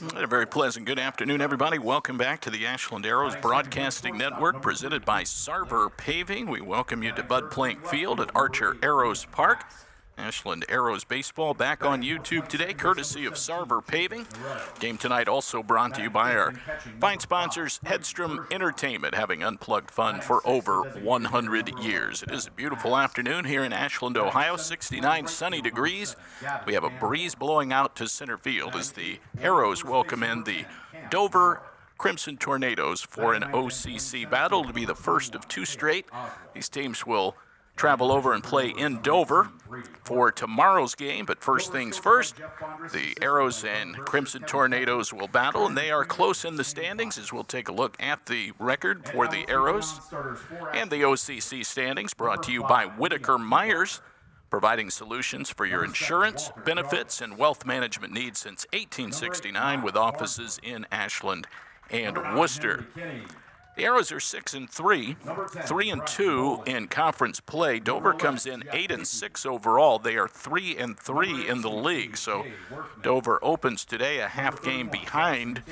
And a very pleasant good afternoon, everybody. Welcome back to the Ashland Arrows Broadcasting Network, presented by Sarver Paving. We welcome you to Bud Plank Field at Archer Arrows Park. Ashland Arrows baseball back on YouTube today, courtesy of Sarver Paving. Game tonight also brought to you by our fine sponsors, Hedstrom Entertainment, having unplugged fun for over 100 years. It is a beautiful afternoon here in Ashland, Ohio, 69 sunny degrees. We have a breeze blowing out to center field as the Arrows welcome in the Dover Crimson Tornadoes for an OCC battle. It'll be the first of two straight. These teams will travel over and play in Dover for tomorrow's game. But first things first, the Arrows and Crimson Tornadoes will battle, and they are close in the standings as we'll take a look at the record for the Arrows and the OCC standings, brought to you by Whitaker Myers, providing solutions for your insurance, benefits, and wealth management needs since 1869 with offices in Ashland and Worcester. The Arrows are 6-3, 3-2 in conference play. Dover comes in 8-6 overall. They are 3-3 in the league. So Dover opens today a half game behind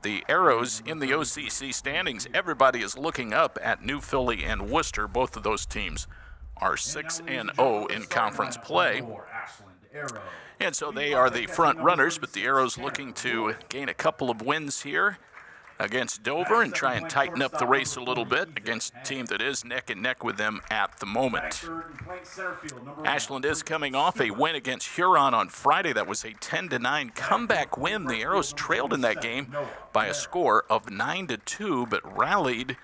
the Arrows in the OCC standings. Everybody is looking up at New Philly and Worcester. Both of those teams are 6-0 in conference play. And so they are the front runners, but the Arrows looking to gain a couple of wins here against Dover and try and tighten up the race a little bit against a team that is neck and neck with them at the moment. Ashland is coming off a win against Huron on Friday. That was a 10-9 comeback win. The Arrows trailed in that game by a score of 9-2, but rallied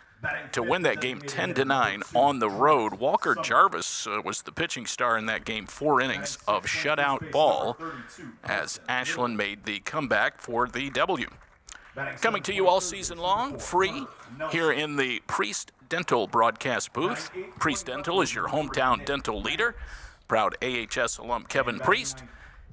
to win that game 10-9 on the road. Walker Jarvis was the pitching star in that game, 4 innings of shutout ball as Ashland made the comeback for the W. Coming to you all season long, free, here in the Priest Dental broadcast booth. Priest Dental is your hometown dental leader. Proud AHS alum Kevin Priest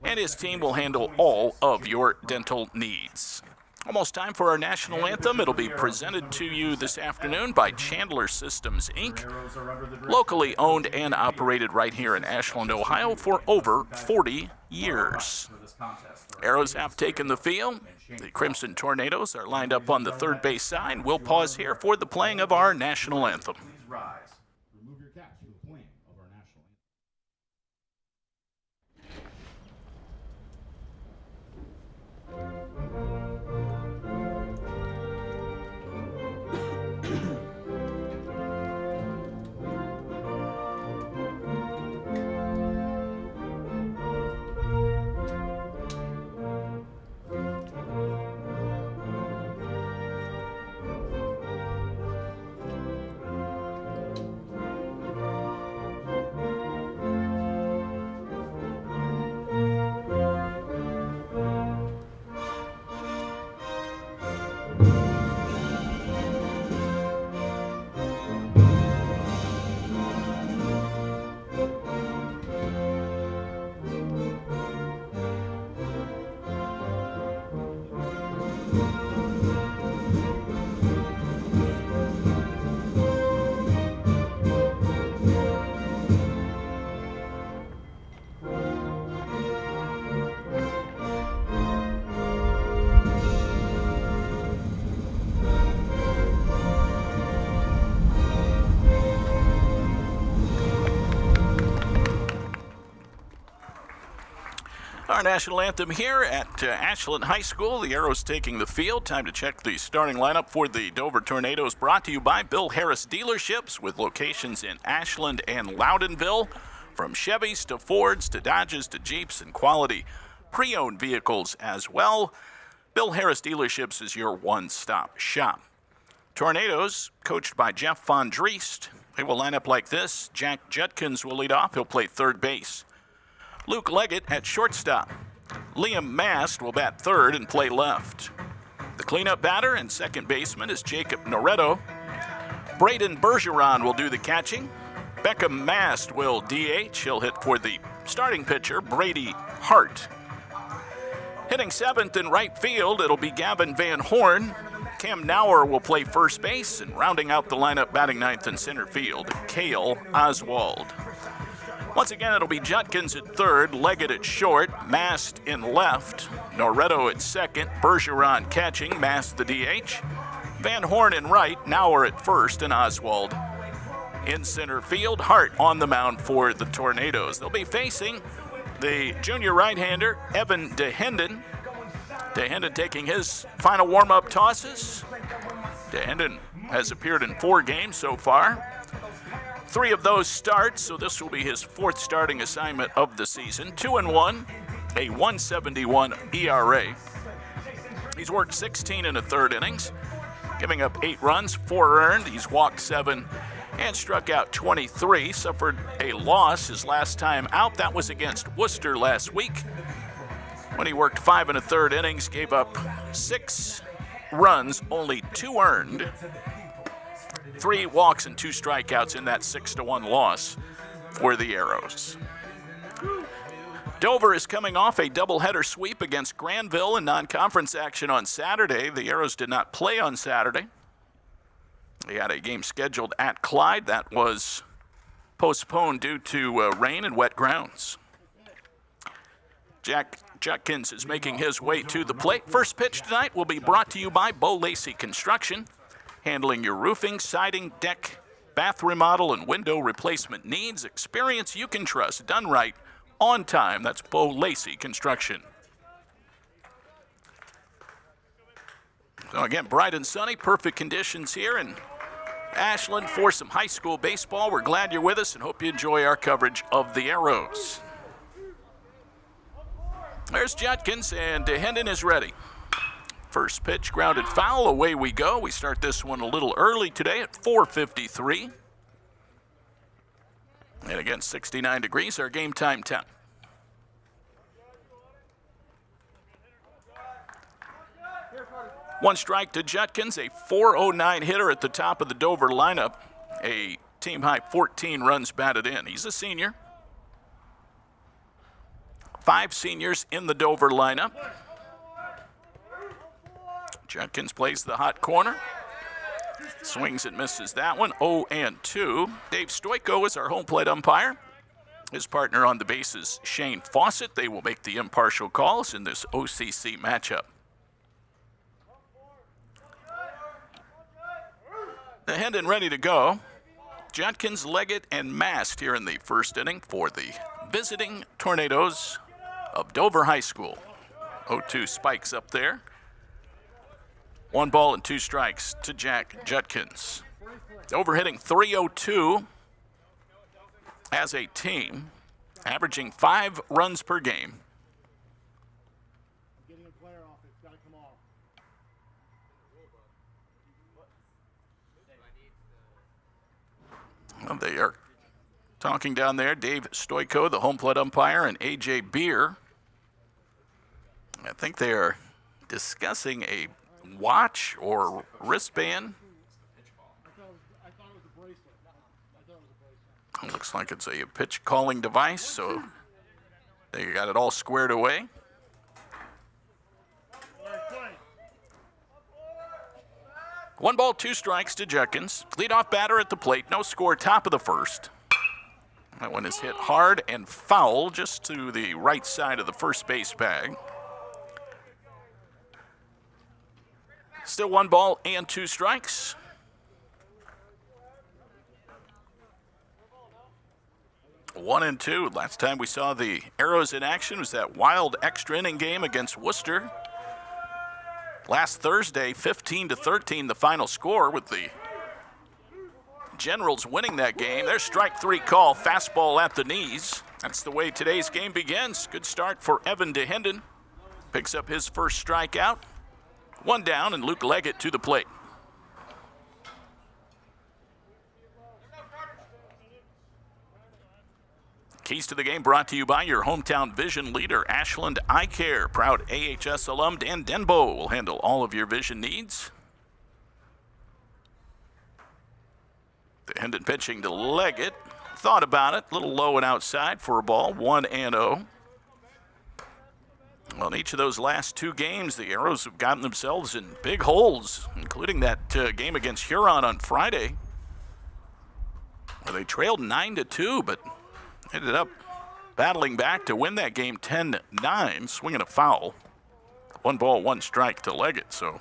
and his team will handle all of your dental needs. Almost time for our national anthem. It'll be presented to you this afternoon by Chandler Systems, Inc., locally owned and operated right here in Ashland, Ohio for over 40 years. Arrows have taken the field. The Crimson Tornadoes are lined up on the third base side. We'll pause here for the playing of our national anthem. Remove your caps for the playing of our national Our national anthem here at Ashland High School. The Arrows taking the field. Time to check the starting lineup for the Dover Tornadoes, brought to you by Bill Harris Dealerships with locations in Ashland and Loudonville. From Chevys to Fords to Dodges to Jeeps and quality pre-owned vehicles as well. Bill Harris Dealerships is your one-stop shop. Tornadoes, coached by Jeff Von Driest. They will line up like this. Jack Judkins will lead off. He'll play third base. Luke Leggett at shortstop. Liam Mast will bat third and play left. The cleanup batter and second baseman is Jacob Noretto. Braden Bergeron will do the catching. Beckham Mast will DH. He'll hit for the starting pitcher, Brady Hart. Hitting seventh in right field, it'll be Gavin Van Horn. Cam Nauer will play first base, and rounding out the lineup batting ninth in center field, Cale Oswald. Once again, it'll be Judkins at third, Leggett at short, Mast in left, Noretto at second, Bergeron catching, Mast the DH, Van Horn in right, Nauer at first, and Oswald in center field. Hart on the mound for the Tornadoes. They'll be facing the junior right-hander, Evan DeHenden. DeHenden taking his final warm-up tosses. DeHenden has appeared in 4 games so far. 3 of those starts, so this will be his 4th starting assignment of the season. 2-1, a 1.71 ERA. He's worked 16 1/3 innings, giving up 8 runs, 4 earned. He's walked 7 and struck out 23. Suffered a loss his last time out. That was against Worcester last week, when he worked 5 1/3 innings, gave up 6 runs, only 2 earned. 3 walks and 2 strikeouts in that 6-1 loss for the Arrows. Dover is coming off a doubleheader sweep against Granville in non-conference action on Saturday. The Arrows did not play on Saturday. They had a game scheduled at Clyde that was postponed due to rain and wet grounds. Jack Judkins is making his way to the plate. First pitch tonight will be brought to you by Bo Lacey Construction, handling your roofing, siding, deck, bath remodel, and window replacement needs. Experience you can trust, done right, on time. That's Bo Lacey Construction. So again, bright and sunny, perfect conditions here in Ashland for some high school baseball. We're glad you're with us and hope you enjoy our coverage of the Arrows. There's Judkins, and DeHenden is ready. First pitch, grounded foul. Away we go. We start this one a little early today at 4:53. And again, 69 degrees, our game time temp. One strike to Judkins, a 409 hitter at the top of the Dover lineup. A team-high 14 runs batted in. He's a senior. 5 seniors in the Dover lineup. Judkins plays the hot corner. Swings and misses that one, 0-2. Dave Stoiko is our home plate umpire. His partner on the base is Shane Fawcett. They will make the impartial calls in this OCC matchup. DeHenden ready to go. Judkins, Leggett, and Mast here in the first inning for the visiting Tornadoes of Dover High School. 0-2 spikes up there. 1 ball and 2 strikes to Jack Judkins. Dover hitting .302 as a team, averaging 5 runs per game. Getting a player off, it's got to come off. Well, they are talking down there. Dave Stoiko, the home plate umpire, and A.J. Beer. I think they are discussing a watch or wristband. I thought it was a bracelet. Looks like it's a pitch calling device, so they got it all squared away. One ball, 2 strikes to Judkins. Leadoff batter at the plate, no score, top of the first. That one is hit hard and foul just to the right side of the first base bag. Still 1 ball and 2 strikes. One and 2. Last time we saw the Arrows in action was that wild extra inning game against Worcester. Last Thursday, 15-13, the final score, with the Generals winning that game. There's strike 3 call, fastball at the knees. That's the way today's game begins. Good start for Evan DeHenden. Picks up his first strikeout. 1 down, and Luke Leggett to the plate. Keys to the game brought to you by your hometown vision leader, Ashland Eye Care. Proud AHS alum Dan Denbo will handle all of your vision needs. DeHenden pitching to Leggett. Thought about it, a little low and outside for a ball, 1-0. Well, in each of those last 2 games, the Arrows have gotten themselves in big holes, including that game against Huron on Friday, where they trailed 9-2, but Ended up battling back to win that game 10-9, swinging a foul. 1 ball, 1 strike to Leggett. So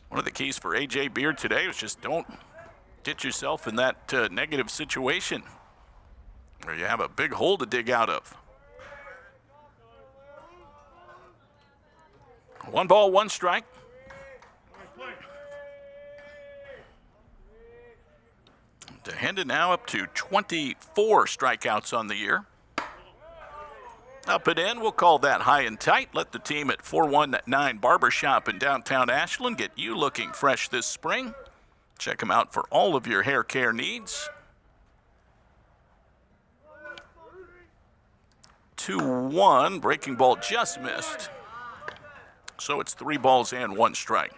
one of the keys for A.J. Beard today was just don't get yourself in that negative situation where you have a big hole to dig out of. 1 ball, 1 strike. DeHenden now up to 24 strikeouts on the year. Up and in, we'll call that high and tight. Let the team at 419 Barbershop in downtown Ashland get you looking fresh this spring. Check them out for all of your hair care needs. 2-1, breaking ball just missed. So it's 3 balls and 1 strike.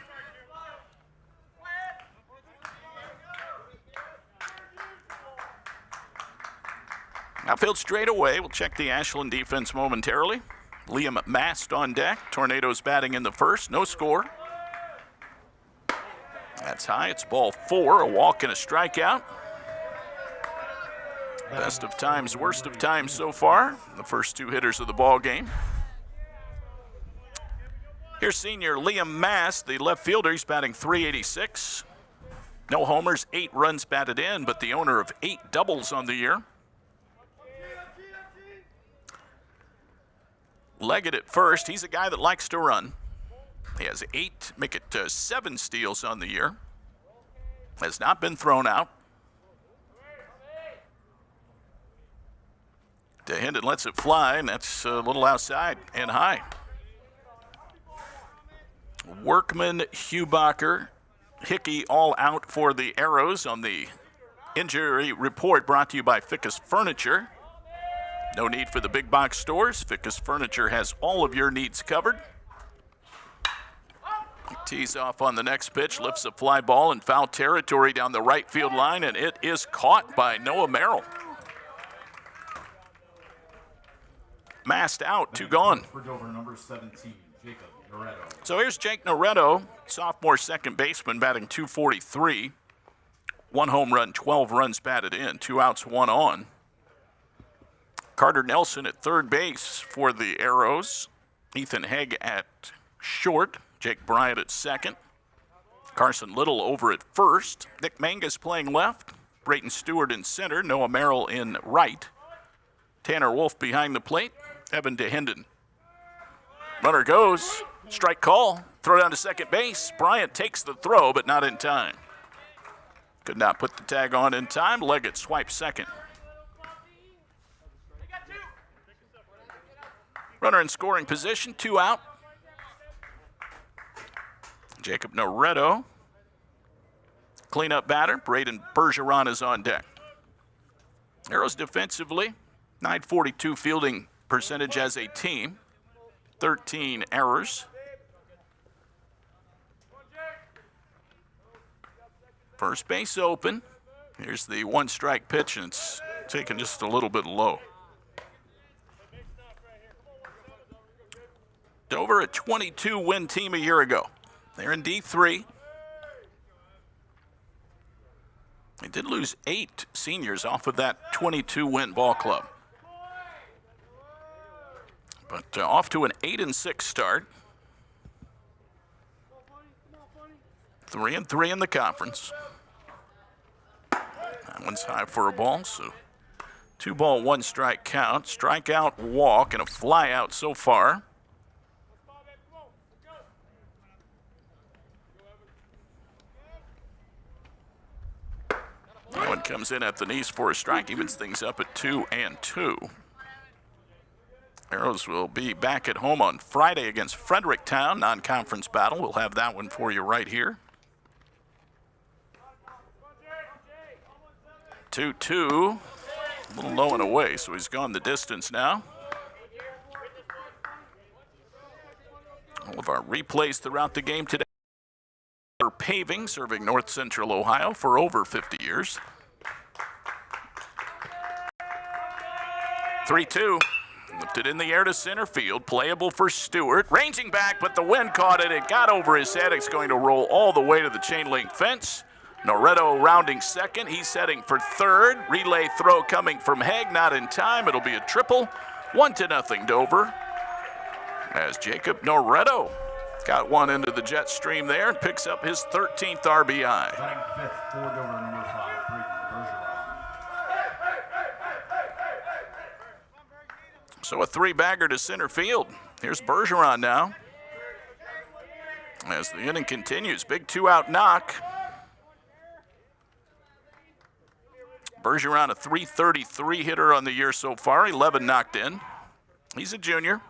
Outfield straight away. We'll check the Ashland defense momentarily. Liam Mast on deck. Tornadoes batting in the first. No score. That's high. It's ball 4. A walk and a strikeout. Best of times, worst of times so far. The first 2 hitters of the ball game. Here's senior Liam Mast, the left fielder. He's batting .386. No homers, 8 runs batted in, but the owner of 8 doubles on the year. Leggett at first. He's a guy that likes to run. He has 8, make it 7 steals on the year. Has not been thrown out. DeHenden lets it fly, and that's a little outside and high. Workman, Hubacher, Hickey all out for the Arrows on the injury report brought to you by Fickus Furniture. No need for the big box stores. Fickus Furniture has all of your needs covered. He tees off on the next pitch, lifts a fly ball in foul territory down the right field line, and it is caught by Noah Merrill. Mast out, 2 gone. For Dover, number 17, Jacob Noretto. So here's Jake Noretto, sophomore second baseman, batting .243. 1 home run, 12 runs batted in, 2 outs, 1 on. Carter Nelson at third base for the Arrows. Ethan Hegg at short. Jake Bryant at second. Carson Little over at first. Nick Mangus playing left. Brayton Stewart in center. Noah Merrill in right. Tanner Wolf behind the plate. Evan DeHenden. Runner goes. Strike call. Throw down to second base. Bryant takes the throw, but not in time. Could not put the tag on in time. Leggett swipes second. Runner in scoring position, 2 out. Jacob Noretto. Cleanup batter, Braden Bergeron is on deck. Arrows defensively, .942 fielding percentage as a team. 13 errors. First base open. Here's the 1 strike pitch, and it's taken just a little bit low. Dover, a 22-win team a year ago. They're in D3. They did lose 8 seniors off of that 22-win ball club. But off to an 8-6 start. 3-3 in the conference. That one's high for a ball, so 2 ball, 1 strike count. Strikeout, walk, and a fly out so far. That one comes in at the knees for a strike, evens things up at 2-2. Arrows will be back at home on Friday against Fredericktown, non-conference battle. We'll have that one for you right here. 2-2, a little low and away, so he's gone the distance now. All of our replays throughout the game today. Paving, serving North Central Ohio for over 50 years. 3-2, lifted in the air to center field, playable for Stewart. Ranging back, but the wind caught it. It got over his head. It's going to roll all the way to the chain link fence. Noretto rounding second. He's heading for third. Relay throw coming from Haig, not in time. It'll be a triple. 1-0 Dover. As Jacob Noretto got one into the jet stream there and picks up his 13th RBI. Batting fifth for Dover, number 5, Bergeron. So a 3-bagger to center field. Here's Bergeron now. As the inning continues, big 2-out knock. Bergeron, a .333 hitter on the year so far, 11 knocked in. He's a junior.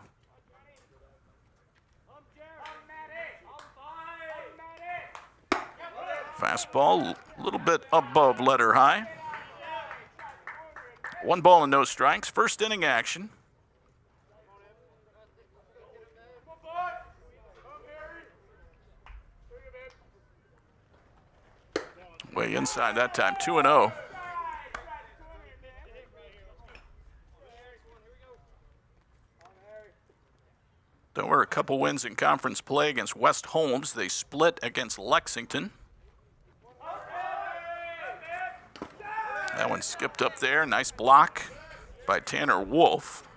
Fastball a little bit above letter high. 1 ball and no strikes. First inning action. Way inside that time, 2-0. There were a couple wins in conference play against West Holmes. They split against Lexington. That one skipped up there. Nice block by Tanner Wolf.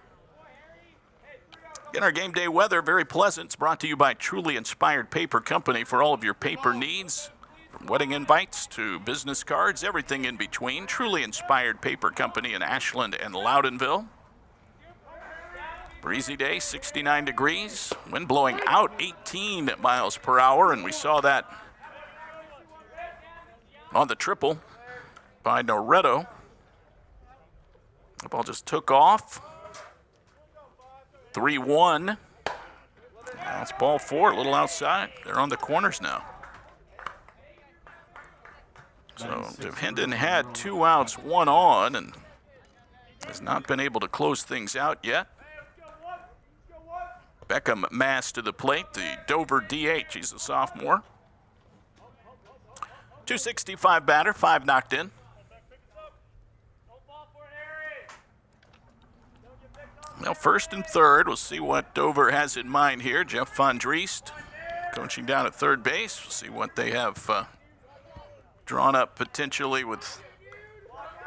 Again, our game day weather, very pleasant. It's brought to you by Truly Inspired Paper Company for all of your paper needs. From wedding invites to business cards, everything in between. Truly Inspired Paper Company in Ashland and Loudonville. Breezy day, 69 degrees. Wind blowing out 18 miles per hour, and we saw that on the triple by Noretto. The ball just took off. 3-1. That's ball 4, a little outside. They're on the corners now. So Hendon had 2 outs, 1 on, and has not been able to close things out yet. Beckham Mass to the plate, the Dover DH. He's a sophomore. 265 batter, 5 knocked in. Well, first and third, we'll see what Dover has in mind here. Jeff Von Driest coaching down at third base. We'll see what they have drawn up potentially with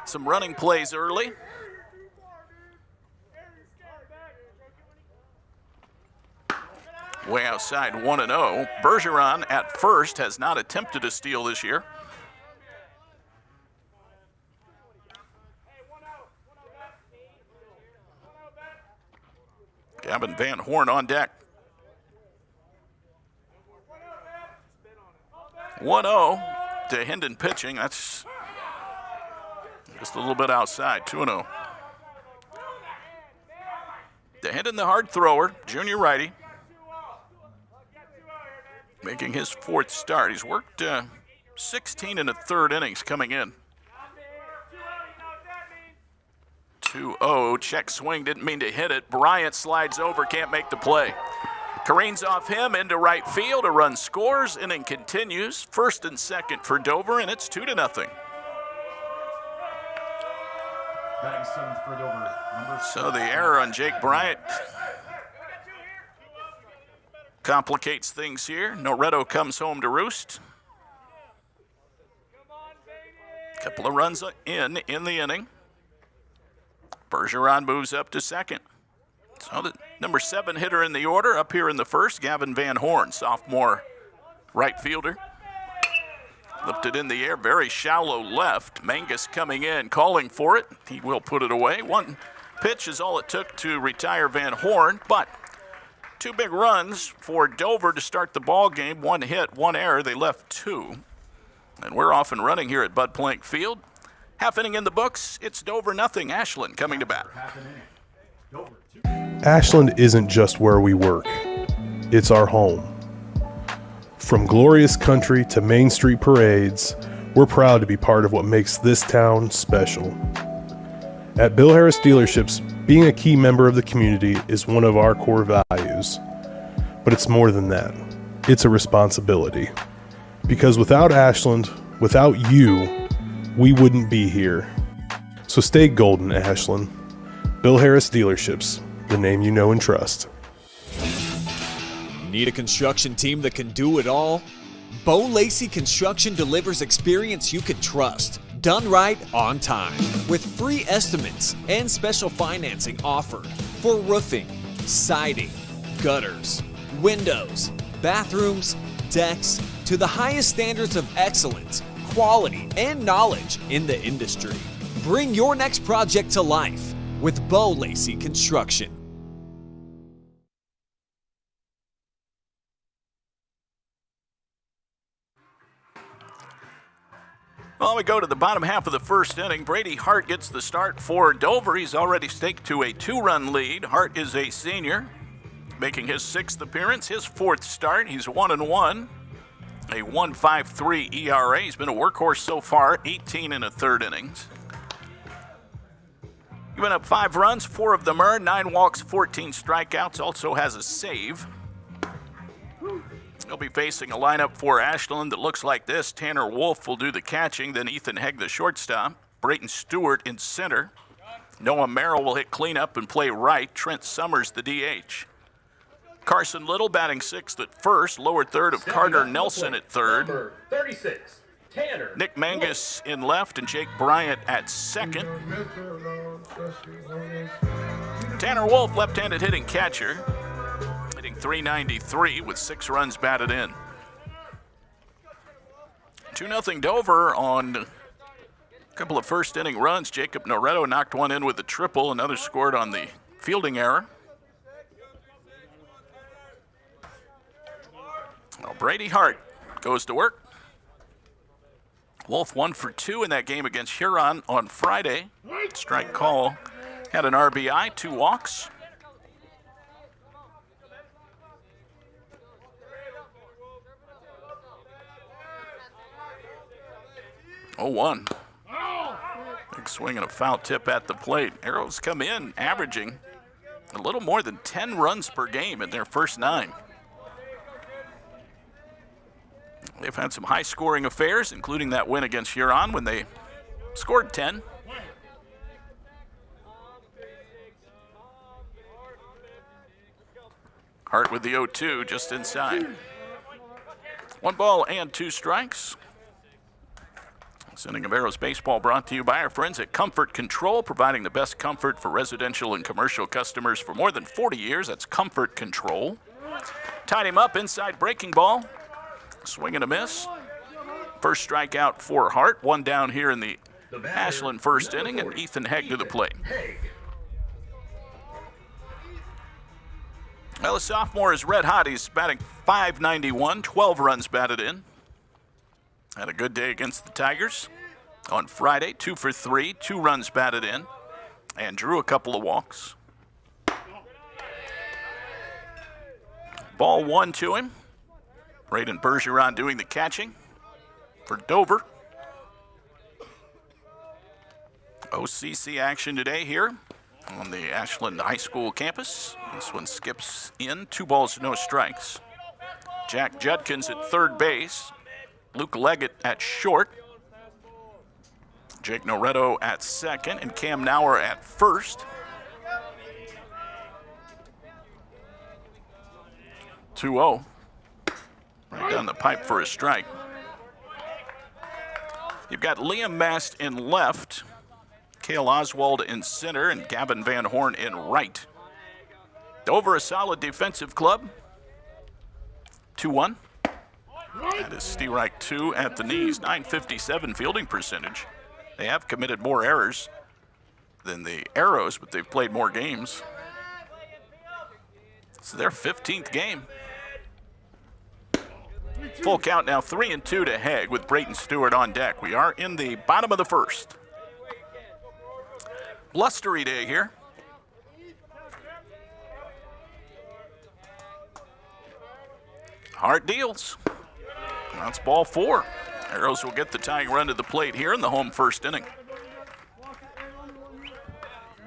some running plays early. Way outside, 1-0. Bergeron at first has not attempted a steal this year. Gavin Van Horn on deck. 1-0 to Hendon pitching. That's just a little bit outside, 2-0. To Hendon, the hard thrower, junior righty. Making his 4th start. He's worked 16 1/3 innings coming in. 2-0, check swing, didn't mean to hit it. Bryant slides over, can't make the play. Careens off him into right field, a run scores, inning continues. First and second for Dover, and it's 2-0. Batting 7th for Dover, number 6. So the error on Jake Bryant complicates things here. Noretto comes home to roost. Couple of runs in the inning. Bergeron moves up to second. So the number 7 hitter in the order up here in the first, Gavin Van Horn, sophomore right fielder. Lifted in the air, very shallow left. Mangus coming in, calling for it. He will put it away. 1 pitch is all it took to retire Van Horn, but 2 big runs for Dover to start the ball game. 1 hit, 1 error. They left 2. And we're off and running here at Bud Plank Field. Half inning in the books. It's Dover 0. Ashland coming to bat. Ashland isn't just where we work. It's our home. From glorious country to Main Street parades, we're proud to be part of what makes this town special. At Bill Harris Dealerships, being a key member of the community is one of our core values. But it's more than that. It's a responsibility. Because without Ashland, without you, we wouldn't be here. So stay golden, Ashland. Bill Harris Dealerships, the name you know and trust. Need a construction team that can do it all? Bo Lacey Construction delivers experience you can trust, done right on time, with free estimates and special financing offered for roofing, siding, gutters, windows, bathrooms, decks, to the highest standards of excellence, quality, and knowledge in the industry. Bring your next project to life with Bo Lacey Construction. Well, we go to the bottom half of the first inning. Brady Hart gets the start for Dover. He's already staked to a 2-run lead. Hart is a senior, making his 6th appearance, his 4th start. He's 1-1, a 1.53 ERA. He's been a workhorse so far, 18 and a third innings. Given up 5 runs, 4 of them earned, 9 walks, 14 strikeouts. Also has a save. He'll be facing a lineup for Ashland that looks like this. Tanner Wolf will do the catching, then Ethan Hegg, the shortstop. Brayton Stewart in center. Noah Merrill will hit cleanup and play right. Trent Summers, the DH. Carson Little batting 6th at first. Lower third of Carter Nelson at third. Number 36, Tanner. Nick Mangus in left and Jake Bryant at second. Tanner Wolf, left-handed hitting catcher. Hitting .393 with 6 runs batted in. 2-0 Dover on a couple of first inning runs. Jacob Noretto knocked one in with a triple. Another scored on the fielding error. Well, Brady Hart goes to work. Wolf 1 for 2 in that game against Huron on Friday. Strike call. Had an RBI, 2 walks. 0-1. Big swing and a foul tip at the plate. Arrows come in averaging a little more than 10 runs per game in their first 9. They've had some high-scoring affairs, including that win against Huron when they scored 10. Hart with the 0-2 just inside. 1 ball and 2 strikes. This inning of Arrows baseball brought to you by our friends at Comfort Control, providing the best comfort for residential and commercial customers for more than 40 years. That's Comfort Control. Tied him up, inside breaking ball. Swing and a miss. First strikeout for Hart. 1 down here in the Ashland first inning, and Ethan Hegg to the plate. Well, the sophomore is red hot. He's batting .591, 12 runs batted in. Had a good day against the Tigers on Friday, 2 for 3, 2 runs batted in, and drew a couple of walks. Ball 1 to him. Braden Bergeron doing the catching for Dover. OCC action today here on the Ashland High School campus. This one skips in, 2 balls, no strikes. Jack Judkins at third base. Luke Leggett at short. Jake Noretto at second, and Cam Nauer at first. 2-0. Right down the pipe for a strike. You've got Liam Mast in left, Cale Oswald in center, and Gavin Van Horn in right. Dover, a solid defensive club. 2-1. That is Steerike 2 at the knees. .957 fielding percentage. They have committed more errors than the Arrows, but they've played more games. It's their 15th game. Full count now, 3-2 to Hegg with Brayton Stewart on deck. We are in the bottom of the first. Blustery day here. Hart deals. That's ball 4. Arrows will get the tying run to the plate here in the home first inning.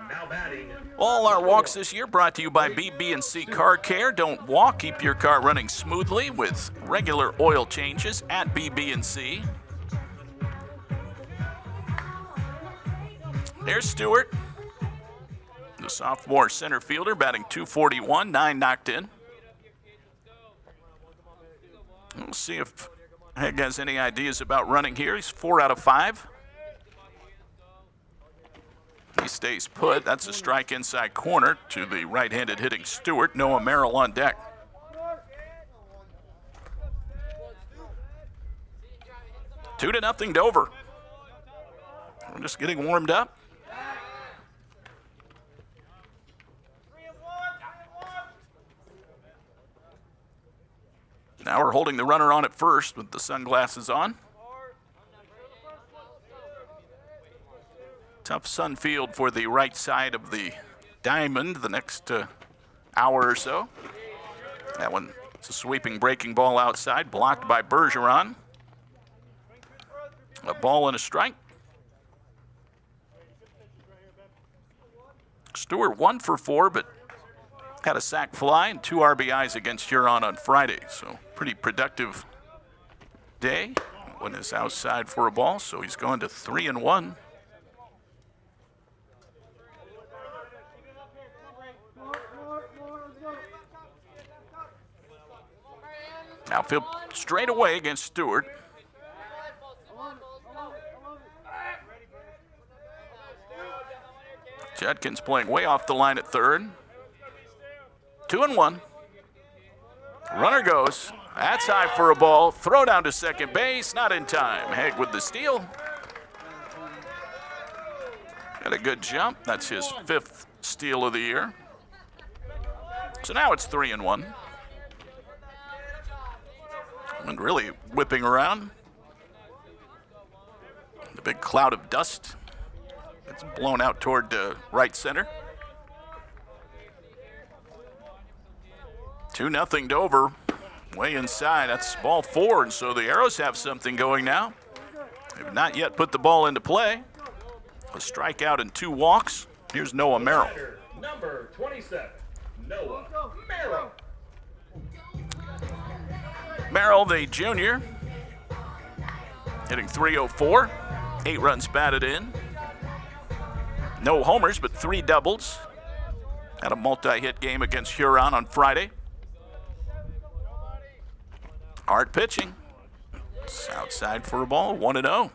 Now batting. All our walks this year brought to you by BB&C Car Care. Don't walk, keep your car running smoothly with regular oil changes at BB&C. There's Stewart, the sophomore center fielder, batting .241, 9 knocked in. We'll see if Hegg has any ideas about running here. He's 4 out of 5. He stays put. That's a strike inside corner to the right-handed hitting Stewart. Noah Merrill on deck. 2-0 Dover. We're just getting warmed up. Now we're holding the runner on at first with the sunglasses on. Tough sun field for the right side of the diamond the next hour or so. That one, it's a sweeping breaking ball outside, blocked by Bergeron. A ball and a strike. Stewart 1 for 4, but had a sac fly and 2 RBIs against Huron on Friday. So pretty productive day. One is outside for a ball, so he's going to 3-1. Outfield straight away against Stewart. Judkins playing way off the line at third. 2-1. Runner goes. That's high for a ball. Throw down to second base. Not in time. Hegg with the steal. Got a good jump. That's his 5th steal of the year. So now it's 3-1. And really whipping around. The big cloud of dust. It's blown out toward right center. 2-0 Dover. Way inside. That's ball 4, and so the Arrows have something going now. They've not yet put the ball into play. A strikeout and 2 walks. Here's Noah Merrill. Number 27, Noah Merrill. Merrill, the junior, hitting .304, 8 runs batted in. No homers, but 3 doubles. Had a multi-hit game against Huron on Friday. Hard pitching. It's outside for a ball, 1-0.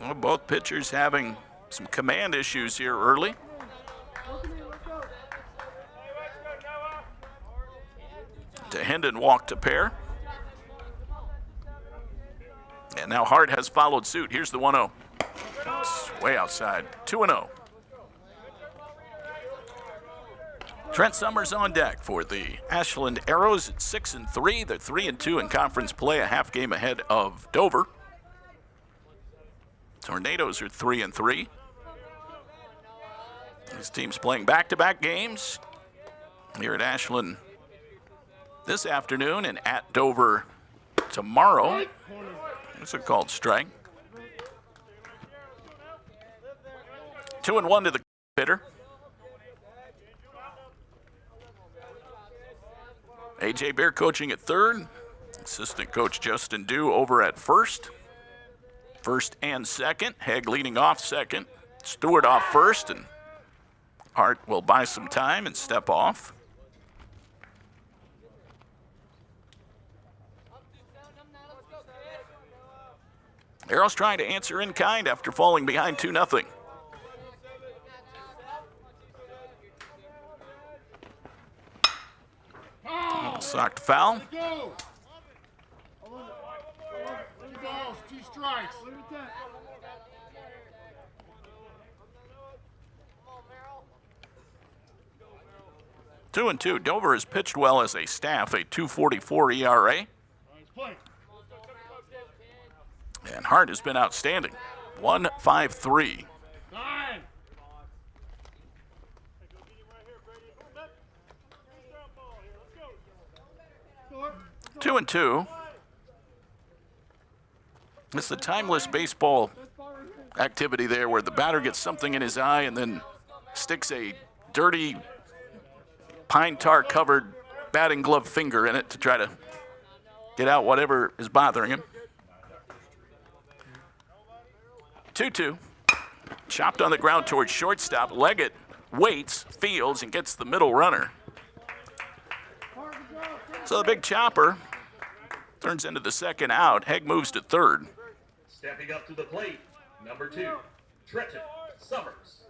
Well, both pitchers having some command issues here early. To Hendon walked a pair. And now Hart has followed suit. Here's the 1-0. It's way outside. 2-0. Trent Summers on deck for the Ashland Arrows at 6-3. They're 3-2 in conference play, a half game ahead of Dover. Tornadoes are 3-3. These teams playing back-to-back games here at Ashland this afternoon and at Dover tomorrow. It's a called strike. 2-1 to the hitter. A.J. Bear coaching at third. Assistant coach Justin Dew over at first. First and second. Hegg leading off second. Stewart off first, and Hart will buy some time and step off. Arrows trying to answer in kind after falling behind 2-0. Socked foul. Go! 2 balls, 2 strikes. 2-2. Dover has pitched well as a staff, a 2.44 ERA. And Hart has been outstanding. 1.53. 9. 2-2. It's the timeless baseball activity there where the batter gets something in his eye and then sticks a dirty pine tar covered batting glove finger in it to try to get out whatever is bothering him. 2-2. Chopped on the ground towards shortstop. Leggett waits, fields, and gets the middle runner. So the big chopper Turns into the second out. Hegg moves to third. Stepping up to the plate, number 2, Trenton Summers.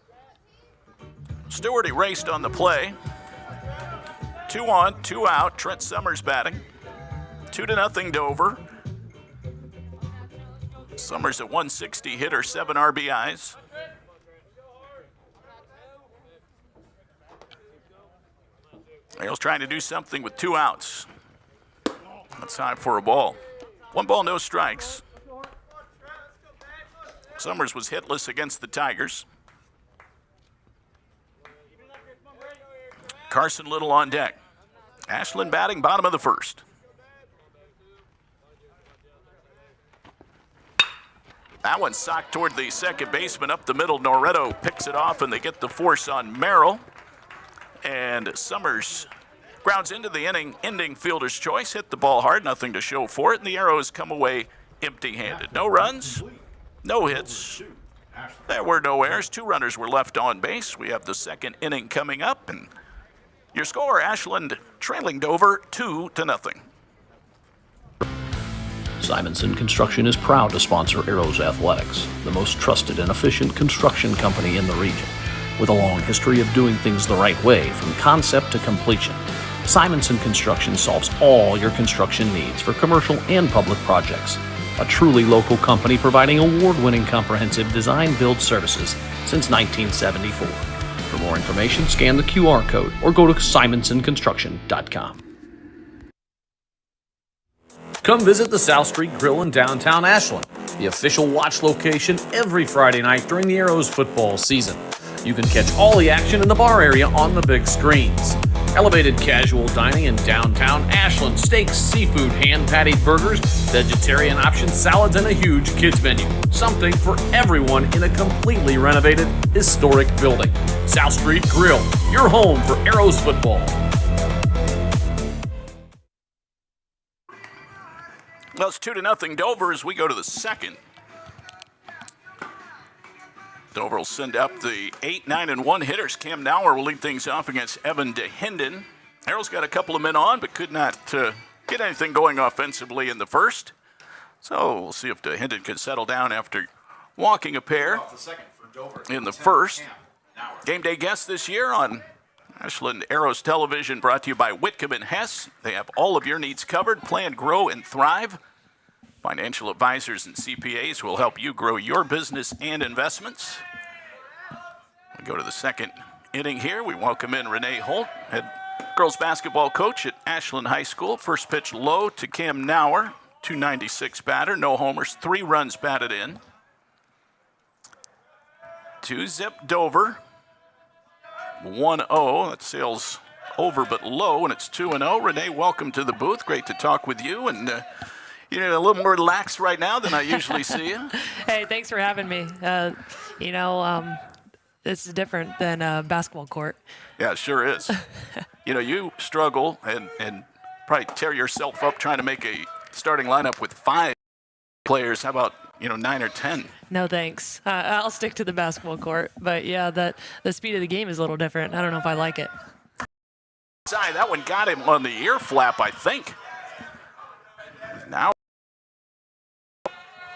Stewart erased on the play. 2 on, 2 out. Trent Summers batting. 2-0 Dover. Summers at 160 hitter, 7 RBIs. Hale's trying to do something with 2 outs. That's time for a ball. 1 ball, no strikes. Summers was hitless against the Tigers. Carson Little on deck. Ashland batting, bottom of the first. That one socked toward the second baseman up the middle. Noretto picks it off, and they get the force on Merrill. And Summers grounds into the inning, ending fielder's choice. Hit the ball hard, nothing to show for it. And the Arrows come away empty-handed. No runs, no hits. There were no errors. 2 runners were left on base. We have the second inning coming up. And your score, Ashland trailing Dover 2-0. Simonson Construction is proud to sponsor Arrows Athletics, the most trusted and efficient construction company in the region. With a long history of doing things the right way from concept to completion, Simonson Construction solves all your construction needs for commercial and public projects. A truly local company providing award-winning comprehensive design-build services since 1974. For more information, scan the QR code or go to simonsonconstruction.com. Come visit the South Street Grill in downtown Ashland, the official watch location every Friday night during the Arrows football season. You can catch all the action in the bar area on the big screens. Elevated casual dining in downtown Ashland, steaks, seafood, hand-patted burgers, vegetarian options, salads, and a huge kids menu. Something for everyone in a completely renovated, historic building. South Street Grill, your home for Arrows football. Well, it's 2-0 Dover as we go to the second. Dover will send up the 8, 9, and 1 hitters. Cam Nauer will lead things off against Evan DeHinden. Harold's got a couple of men on, but could not get anything going offensively in the first. So we'll see if DeHinden can settle down after walking a pair in the first. Game day guest this year on Ashland Arrows Television, brought to you by Whitcomb & Hess. They have all of your needs covered. Plan, grow, and thrive. Financial advisors and CPAs will help you grow your business and investments. We go to the second inning here. We welcome in Renee Holt, head girls basketball coach at Ashland High School. First pitch low to Cam Nauer, 296 batter, no homers, 3 runs batted in. 2-zip Dover. 1-0. That sails over but low, and it's 2-0. Renee, welcome to the booth. Great to talk with you. And you're a little more relaxed right now than I usually see you. Hey, thanks for having me. This is different than a basketball court. Yeah, it sure is. You struggle and probably tear yourself up trying to make a starting lineup with 5 players. How about 9 or 10? No, thanks. I'll stick to the basketball court. But, yeah, the speed of the game is a little different. I don't know if I like it. That one got him on the ear flap, I think. Now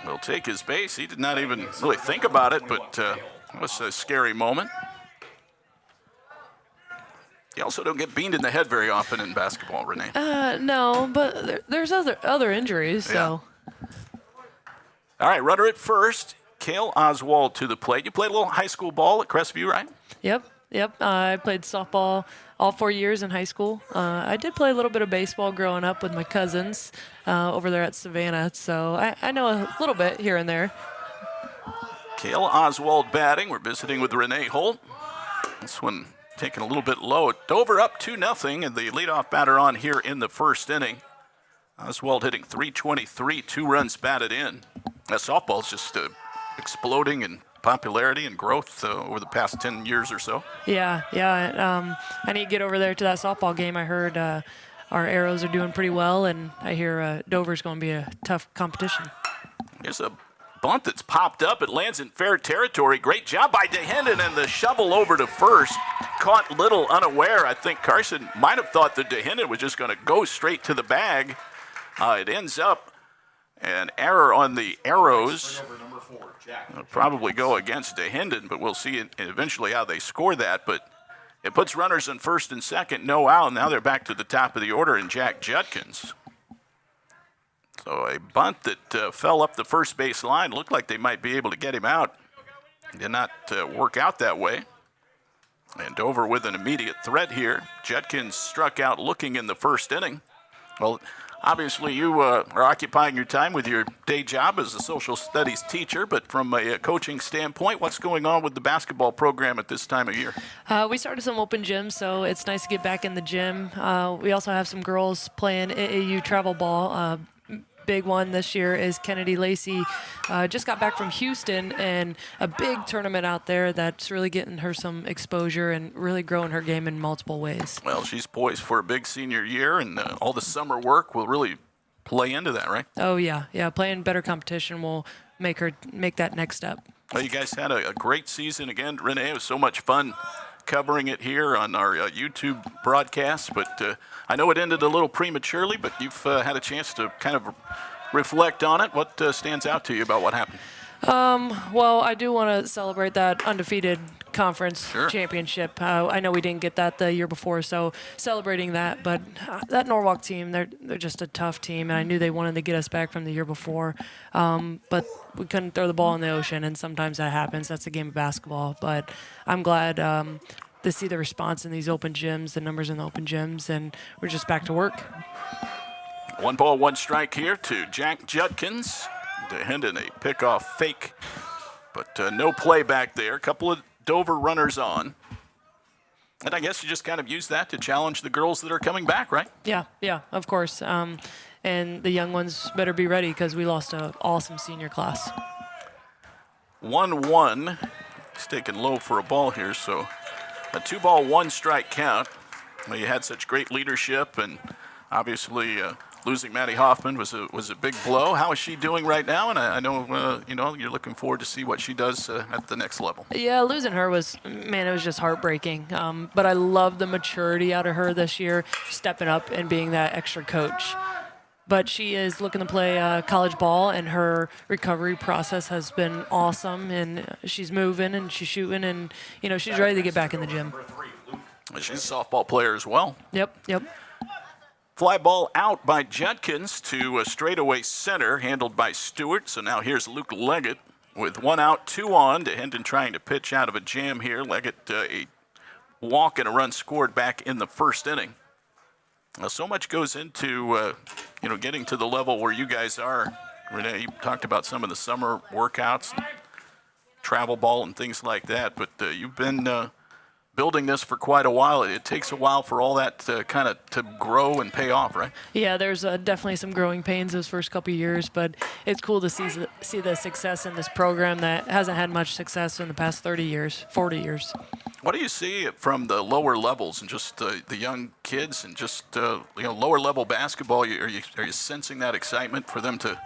he'll take his base. He did not even really think about it, but it was a scary moment. You also don't get beamed in the head very often in basketball, Renee. No, but there's other injuries, so. Yeah. All right, runner at first. Cale Oswald to the plate. You played a little high school ball at Crestview, right? Yep. I played softball all 4 years in high school. I did play a little bit of baseball growing up with my cousins over there at Savannah, so I know a little bit here and there. Cale Oswald batting. We're visiting with Renee Holt. This one taken a little bit low. Dover up 2-0, and the leadoff batter on here in the first inning. Oswald hitting .323, 2 runs batted in. That softball's just exploding in popularity and growth over the past 10 years or so. Yeah. I need to get over there to that softball game. I heard our Arrows are doing pretty well, and I hear Dover's going to be a tough competition. Here's a bunt that's popped up. It lands in fair territory. Great job by DeHinden, and the shovel over to first. Caught Little unaware. I think Carson might have thought that DeHinden was just going to go straight to the bag. It ends up an error on the Arrows. It'll probably go against DeHenden, but we'll see eventually how they score that. But it puts runners in first and second, no out. Now they're back to the top of the order in Jack Judkins. So a bunt that fell up the first base line. Looked like they might be able to get him out. Did not work out that way. And Dover with an immediate threat here. Judkins struck out looking in the first inning. Well, obviously you are occupying your time with your day job as a social studies teacher, but from a coaching standpoint, what's going on with the basketball program at this time of year? We started some open gyms, so it's nice to get back in the gym. We also have some girls playing AAU travel ball. Big one this year is Kennedy Lacey. Just got back from Houston and a big tournament out there that's really getting her some exposure and really growing her game in multiple ways. Well, she's poised for a big senior year, and all the summer work will really play into that, right? Oh, yeah. Yeah, playing better competition will make her make that next step. Well, you guys had a great season again. Renee, it was so much fun covering it here on our YouTube broadcast, but I know it ended a little prematurely, but you've had a chance to kind of reflect on it. What stands out to you about what happened? Well, I do want to celebrate that undefeated conference Sure. championship. I know we didn't get that the year before, so celebrating that. But that Norwalk team, they're just a tough team, and I knew they wanted to get us back from the year before. But we couldn't throw the ball in the ocean, and sometimes that happens. That's a game of basketball. But I'm glad to see the response in these open gyms, the numbers in the open gyms, and we're just back to work. 1 ball, 1 strike here to Jack Judkins. DeHenden a pickoff fake, but no play back there. A couple of Dover runners on. And I guess you just kind of use that to challenge the girls that are coming back, right? Yeah, of course. And the young ones better be ready because we lost an awesome senior class. 1-1. He's taken low for a ball here, so a 2 ball, 1 strike count. Well, you had such great leadership, and obviously losing Maddie Hoffman was a big blow. How is she doing right now? And I know you're looking forward to see what she does at the next level. Yeah, losing her it was just heartbreaking. But I love the maturity out of her this year, stepping up and being that extra coach. But she is looking to play college ball, and her recovery process has been awesome. And she's moving and she's shooting, and she's ready to get back in the gym. She's a softball player as well. Yep. Fly ball out by Judkins to a straightaway center, handled by Stewart. So now here's Luke Leggett with 1 out, 2 on. DeHenden trying to pitch out of a jam here. Leggett a walk and a run scored back in the first inning. Now, so much goes into getting to the level where you guys are. Renee, you talked about some of the summer workouts, travel ball and things like that, but you've been building this for quite a while. It takes a while for all that to grow and pay off, right? Yeah, there's definitely some growing pains those first couple of years, but it's cool to see the success in this program that hasn't had much success in the past 30 years, 40 years. What do you see from the lower levels and just the young kids and just lower level basketball? Are you sensing that excitement for them to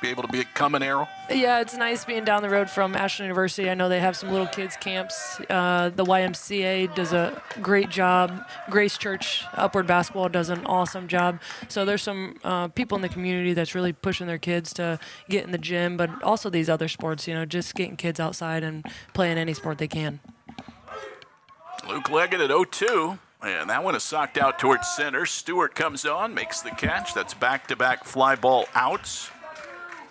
be able to become an Arrow? Yeah, it's nice being down the road from Ashland University. I know they have some little kids camps. The YMCA does a great job. Grace Church Upward Basketball does an awesome job. So there's some people in the community that's really pushing their kids to get in the gym, but also these other sports, just getting kids outside and playing any sport they can. Luke Leggett at 0-2. And that one is socked out towards center. Stewart comes on, makes the catch. That's back-to-back fly ball outs.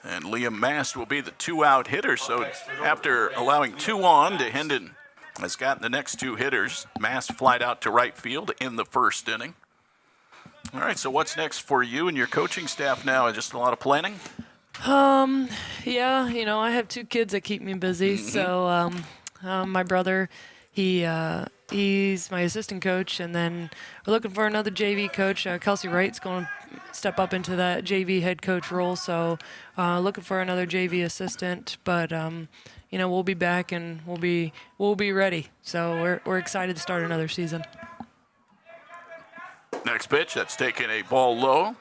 And Liam Mast will be the 2-out hitter. So after allowing 2 on, DeHenden has gotten the next 2 hitters. Mast flied out to right field in the first inning. All right, so what's next for you and your coaching staff now? Just a lot of planning? Yeah, I have 2 kids that keep me busy. So my brother, he's my assistant coach, and then we're looking for another JV coach. Kelsey Wright's going to step up into that JV head coach role, so looking for another JV assistant. But we'll be back and we'll be ready. So we're excited to start another season. Next pitch, that's taking a ball low.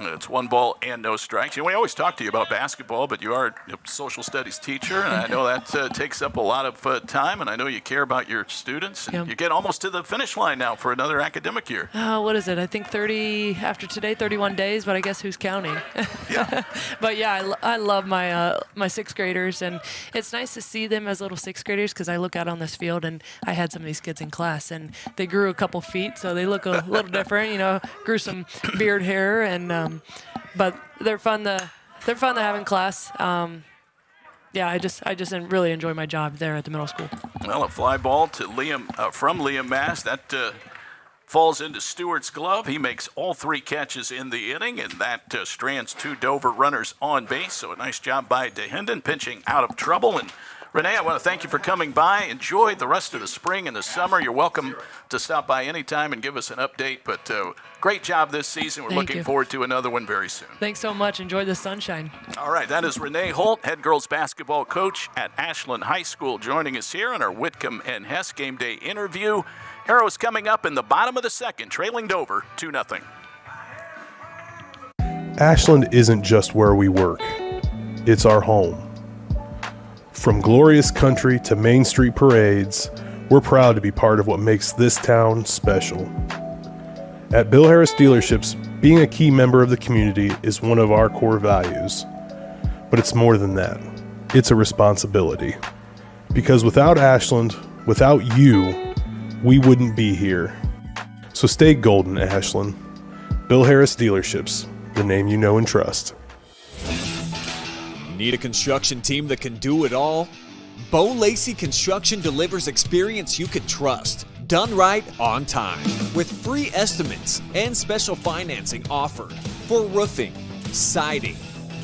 It's 1 ball and no strikes. We always talk to you about basketball, but you are a social studies teacher, and I know that takes up a lot of time, and I know you care about your students. And you get almost to the finish line now for another academic year. What is it? I think 30 after today, 31 days, but I guess who's counting? Yeah. But yeah, I love my my 6th graders, and it's nice to see them as little 6th graders because I look out on this field and I had some of these kids in class, and they grew a couple feet, so they look a little different. Grew some beard hair, and but they're fun to have in class. Yeah, I just really enjoy my job there at the middle school. Well, a fly ball to Liam from Liam Mass that falls into Stewart's glove. He makes all 3 catches in the inning, and that strands 2 Dover runners on base. So a nice job by DeHenden, pitching out of trouble. And Renee, I want to thank you for coming by. Enjoy the rest of the spring and the summer. You're welcome to stop by anytime and give us an update. But great job this season. We're looking forward to another one very soon. Thanks so much. Enjoy the sunshine. All right, that is Renee Holt, head girls basketball coach at Ashland High School, joining us here on our Whitcomb and Hess game day interview. Arrows coming up in the bottom of the 2nd, trailing Dover 2-0. Ashland isn't just where we work, it's our home. From glorious country to Main Street parades, we're proud to be part of what makes this town special. At Bill Harris Dealerships, being a key member of the community is one of our core values. But it's more than that. It's a responsibility. Because without Ashland, without you, we wouldn't be here. So stay golden, Ashland. Bill Harris Dealerships, the name you know and trust. Need a construction team that can do it all? Bo Lacey Construction delivers experience you can trust, done right on time, with free estimates and special financing offered for roofing, siding,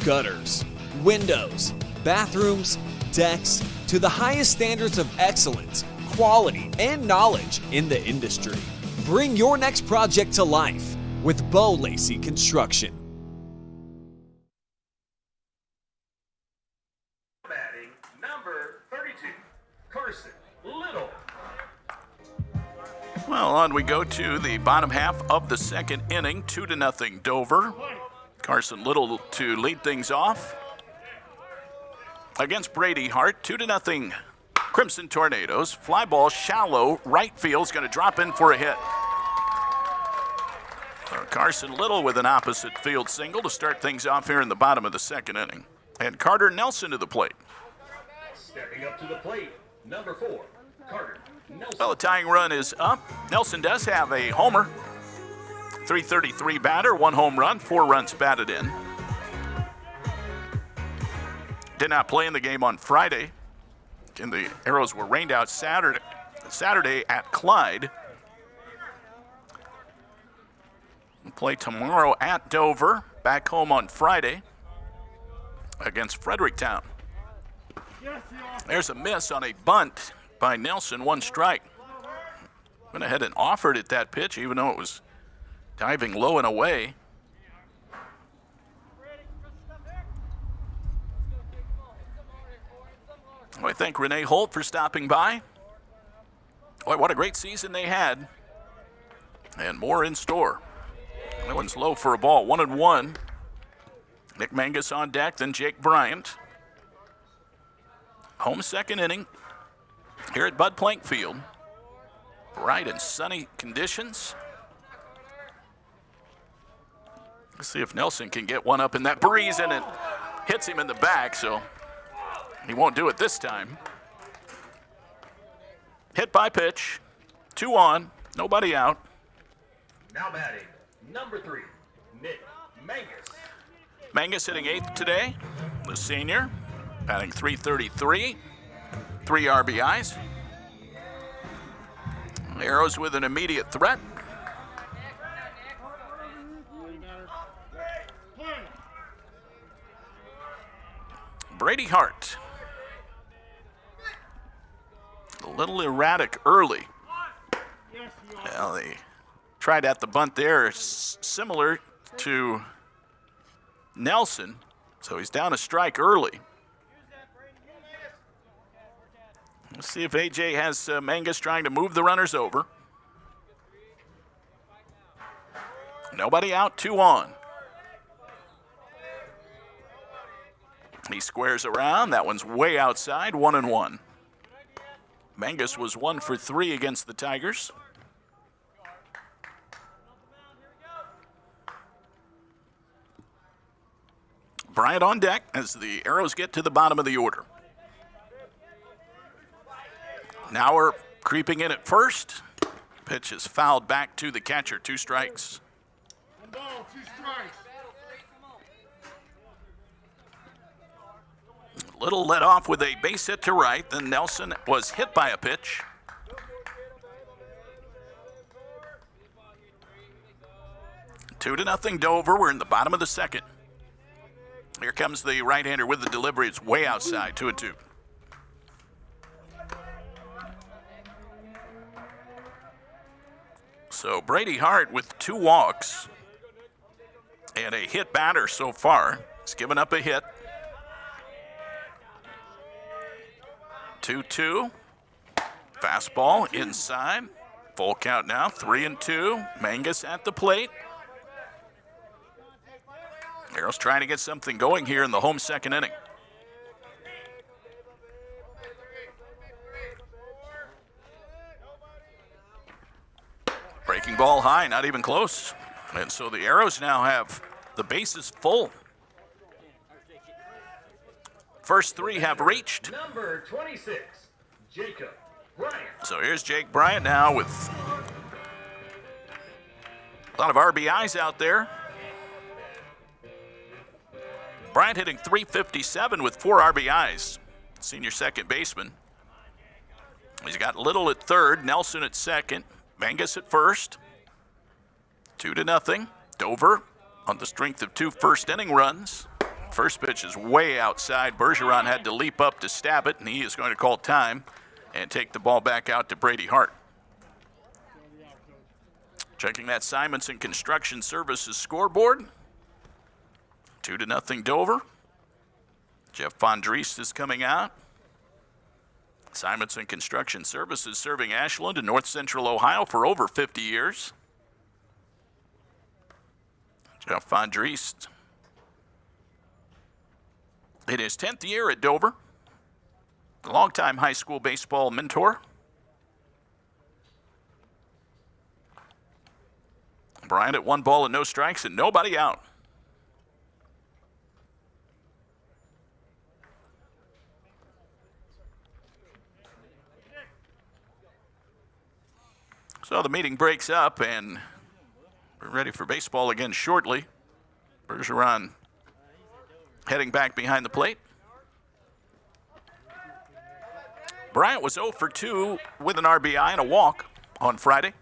gutters, windows, bathrooms, decks, to the highest standards of excellence, quality, and knowledge in the industry. Bring your next project to life with Bo Lacey Construction. Batting number 32, Carson Little. Well, on we go to the bottom half of the 2nd inning, 2-0 Dover. Carson Little to lead things off against Brady Hart, 2-0 Crimson Tornadoes. Fly ball shallow, right field's going to drop in for a hit. Carson Little with an opposite field single to start things off here in the bottom of the 2nd inning. And Carter Nelson to the plate. Stepping up to the plate, number 4, Carter Nelson. Well, the tying run is up. Nelson does have a homer. .333 batter, 1 home run, 4 runs batted in. Did not play in the game on Friday. And the Arrows were rained out Saturday at Clyde. We'll play tomorrow at Dover, back home on Friday against Fredericktown. There's a miss on a bunt by Nelson, 1 strike. Went ahead and offered it that pitch, even though it was diving low and away. I thank Renee Holt for stopping by. Boy, what a great season they had. And more in store. That one's low for a ball, 1-1. Nick Mangus on deck, then Jake Bryant. Home 2nd inning here at Bud Plank Field. Bright and sunny conditions. Let's see if Nelson can get one up in that breeze, and it hits him in the back, so he won't do it this time. Hit by pitch, 2 on, nobody out. Now batting, number 3, Nick Mangus. Mangus hitting 8th today, the senior, batting .333, 3 RBIs. Arrows with an immediate threat. Brady Hart. A little erratic early. Well, they tried at the bunt there, similar to Nelson. So he's down a strike early. Let's see if AJ has Mangus trying to move the runners over. Nobody out, 2 on. He squares around. That one's way outside, 1-1. Mangus was 1 for 3 against the Tigers. Bryant on deck as the Arrows get to the bottom of the order. Now we're creeping in at first. Pitch is fouled back to the catcher. 2 strikes. 1 ball, 2 strikes. Little led off with a base hit to right. Then Nelson was hit by a pitch. Two to nothing Dover. We're in the bottom of the second. Here comes the right-hander with the delivery. It's way outside, 2-2. So Brady Hart with 2 walks and a hit batter so far. He's given up a hit. 2-2. Fastball inside. Full count now, 3-2. Mangus at the plate. Arrows trying to get something going here in the home second inning. Breaking ball high, not even close. And so the Arrows now have the bases full. First 3 have reached. Number 26, Jacob Bryant. So here's Jake Bryant now with a lot of RBIs out there. Bryant hitting .357 with 4 RBIs. Senior second baseman. He's got Little at third, Nelson at second, Mangus at first. 2-0. Dover on the strength of 2 first-inning runs. First pitch is way outside. Bergeron had to leap up to stab it, and he is going to call time and take the ball back out to Brady Hart. Checking that Simonson Construction Services scoreboard. 2-0 Dover. Jeff Fondriest is coming out. Simonson Construction Services serving Ashland and North Central Ohio for over 50 years. Jeff Fondriest in his 10th year at Dover. A longtime high school baseball mentor. Bryant at 1 ball and no strikes and nobody out. So the meeting breaks up and we're ready for baseball again shortly. Bergeron heading back behind the plate. Bryant was 0 for 2 with an RBI and a walk on Friday.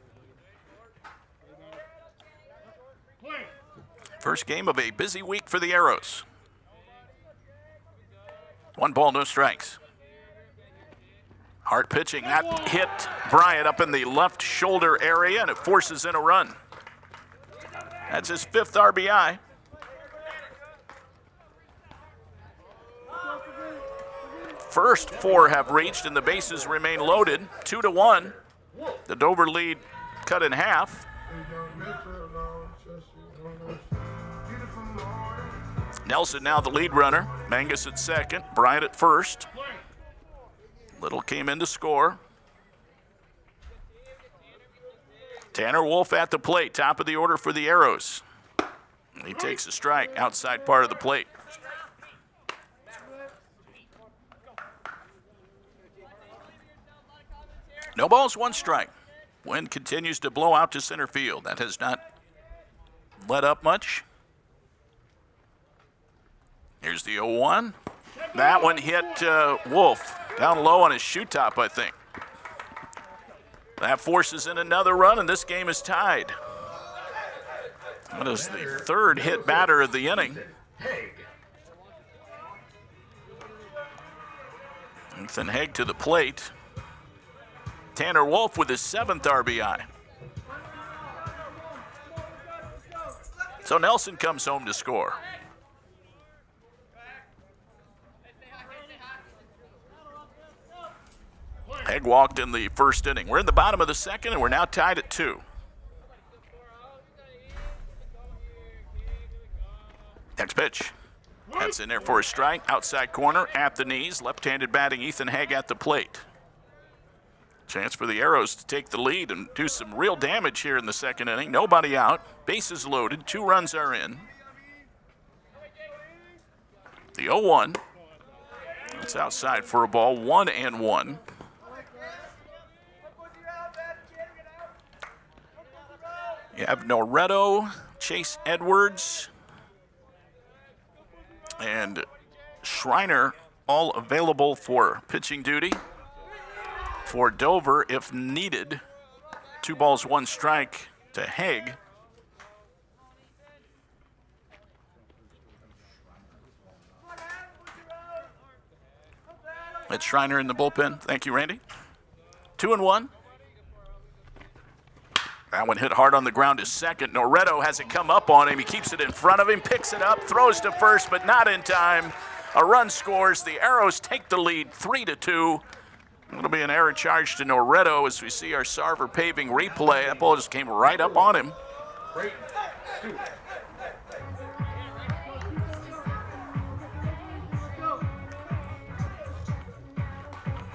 First game of a busy week for the Arrows. 1 ball, no strikes. Hart pitching, that hit Bryant up in the left shoulder area, and it forces in a run. That's his 5th RBI. First 4 have reached, and the bases remain loaded. 2-1. The Dover lead cut in half. Nelson now the lead runner. Mangus at second. Bryant at first. Little came in to score. Tanner Wolf at the plate, top of the order for the Arrows. He takes a strike outside part of the plate. No balls, 1 strike. Wind continues to blow out to center field. That has not let up much. Here's the 0-1. That one hit Wolf down low on his shoe top, I think. That forces in another run, and this game is tied. That is the 3rd hit batter of the inning. Ethan Haig to the plate. Tanner Wolf with his 7th RBI. So Nelson comes home to score. Haig walked in the first inning. We're in the bottom of the second, and we're now tied at 2. Next pitch. That's in there for a strike. Outside corner at the knees. Left-handed batting Ethan Haig at the plate. Chance for the Arrows to take the lead and do some real damage here in the second inning. Nobody out. Bases loaded. 2 runs are in. The 0-1. It's outside for a ball. 1-1. You have Noretto, Chase Edwards, and Schreiner all available for pitching duty. For Dover, if needed, 2 balls, 1 strike to Haig. It's Schreiner in the bullpen. Thank you, Randy. 2-1. That one hit hard on the ground to second. Noretto has it come up on him. He keeps it in front of him, picks it up, throws to first, but not in time. A run scores. The Arrows take the lead 3-2. It'll be an error charge to Noretto as we see our Sarver Paving replay. That ball just came right up on him.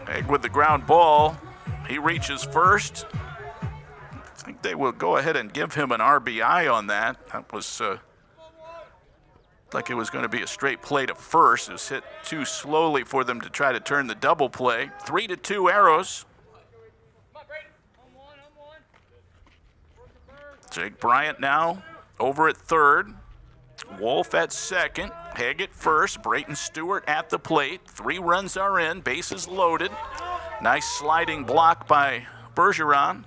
Haig with the ground ball. He reaches first. I think they will go ahead and give him an RBI on that. That was like it was going to be a straight play to first. It was hit too slowly for them to try to turn the double play. 3-2 Arrows. Jake Bryant now over at third. Wolf at second. Haig at first. Brayton Stewart at the plate. 3 runs are in. Bases loaded. Nice sliding block by Bergeron.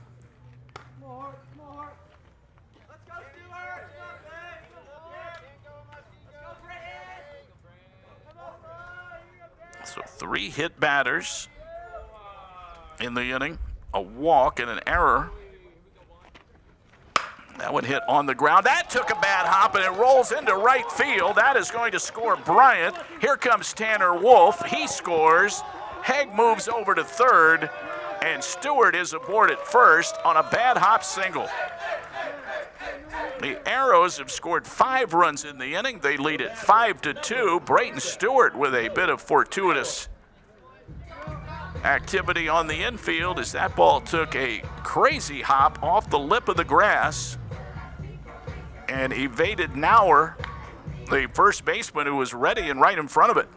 So 3 hit batters in the inning, a walk and an error. That one hit on the ground. That took a bad hop and it rolls into right field. That is going to score Bryant. Here comes Tanner Wolf. He scores. Haig moves over to third, and Stewart is aboard at first on a bad hop single. The Arrows have scored 5 runs in the inning. They lead it 5-2. Brayton Stewart with a bit of fortuitous activity on the infield as that ball took a crazy hop off the lip of the grass and evaded Nauer, the first baseman who was ready and right in front of it.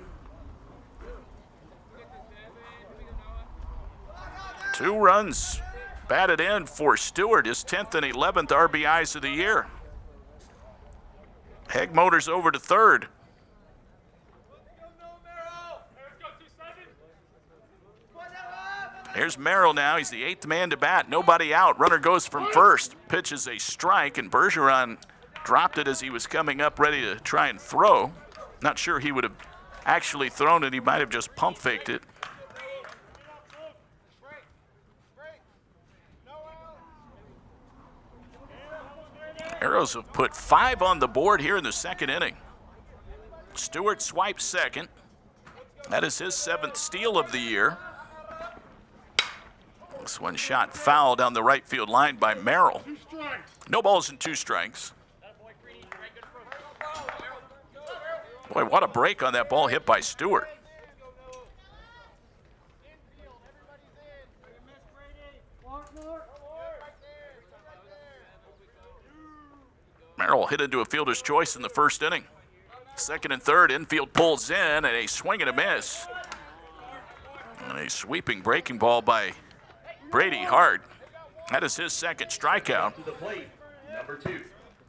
2 runs batted in for Stewart, his 10th and 11th RBIs of the year. Haig motors over to third. Here's Merrill now. He's the 8th man to bat. Nobody out. Runner goes from first. Pitches a strike, and Bergeron dropped it as he was coming up ready to try and throw. Not sure he would have actually thrown it. He might have just pump faked it. Arrows have put 5 on the board here in the second inning. Stewart swipes second. That is his 7th steal of the year. This one shot foul down the right field line by Merrill. No balls and 2 strikes. Boy, what a break on that ball hit by Stewart. Merrill hit into a fielder's choice in the first inning. Second and third, infield pulls in, and a swing and a miss. And a sweeping breaking ball by Brady Hart. That is his 2nd strikeout.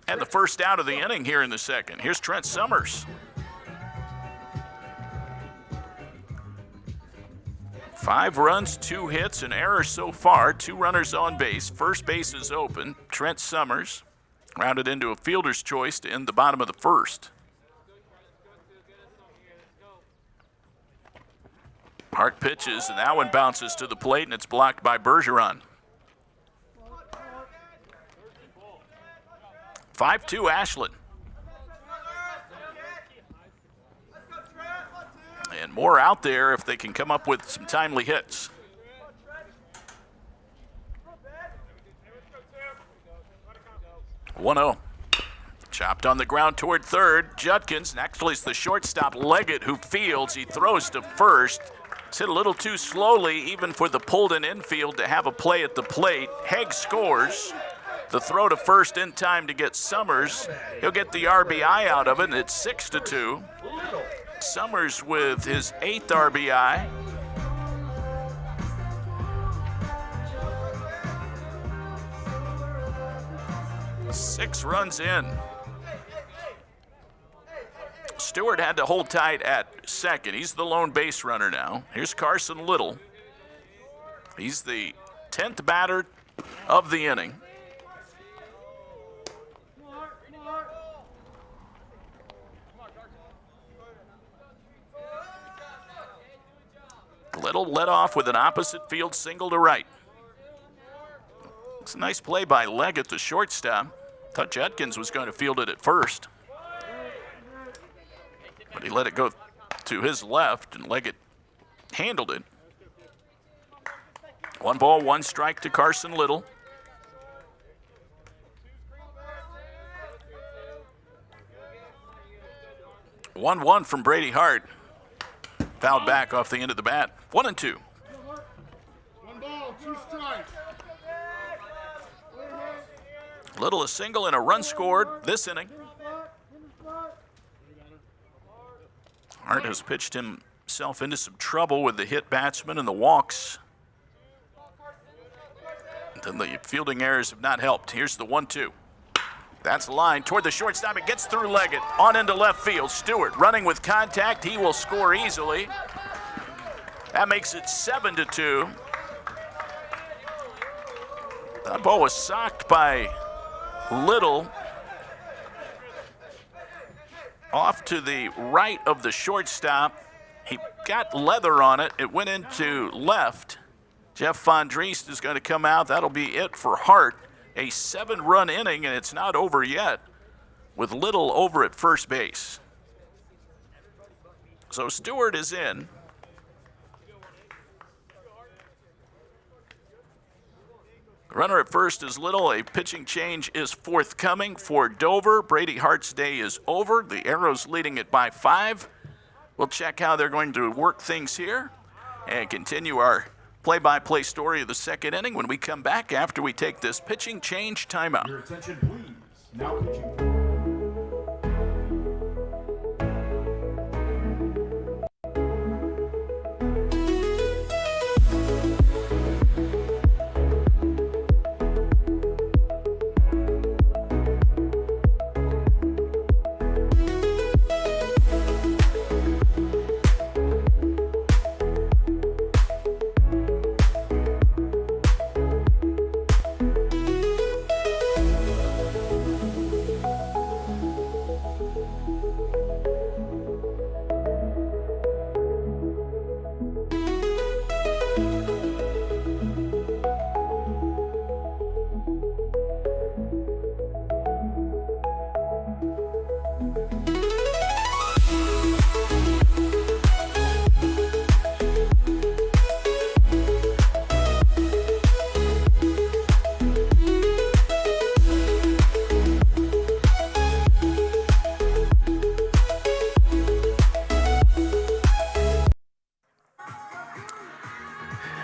And the first out of the inning here in the second. Here's Trent Summers. 5 runs, 2 hits, an error so far. 2 runners on base. First base is open. Trent Summers rounded into a fielder's choice to end the bottom of the first. Hart pitches, and that one bounces to the plate, and it's blocked by Bergeron. 5-2 Ashland. And more out there if they can come up with some timely hits. Chopped on the ground toward third. Judkins, actually it's the shortstop Leggett who fields. He throws to first. It's hit a little too slowly even for the pulled-in infield to have a play at the plate. Haig scores. The throw to first in time to get Summers. He'll get the RBI out of it, and it's 6-2. Summers with his 8th RBI. Six runs in. Stewart had to hold tight at second. He's the lone base runner now. Here's Carson Little. He's the 10th batter of the inning. Little led off with an opposite field single to right. It's a nice play by Leggett, the shortstop. Thought Judkins was going to field it at first, but he let it go to his left, and Leggett handled it. 1 ball, 1 strike to Carson Little. One from Brady Hart. Fouled back off the end of the bat. 1-2. 1 ball, 2 strikes. Little a single and a run scored this inning. Hart has pitched himself into some trouble with the hit batsman and the walks. And the fielding errors have not helped. Here's the 1-2. That's the line toward the shortstop. It gets through Leggett on into left field. Stewart running with contact. He will score easily. That makes it 7-2. That ball was socked by Little off to the right of the shortstop. He got leather on it. It went into left. Jeff Von Driest is going to come out. That'll be it for Hart. A 7-run inning, and it's not over yet with Little over at first base. So Stewart is in. Runner at first is Little. A pitching change is forthcoming for Dover. Brady Hart's day is over. The Arrows leading it by 5. We'll check how they're going to work things here and continue our play-by-play story of the second inning when we come back after we take this pitching change timeout. Your attention, please. Now could you...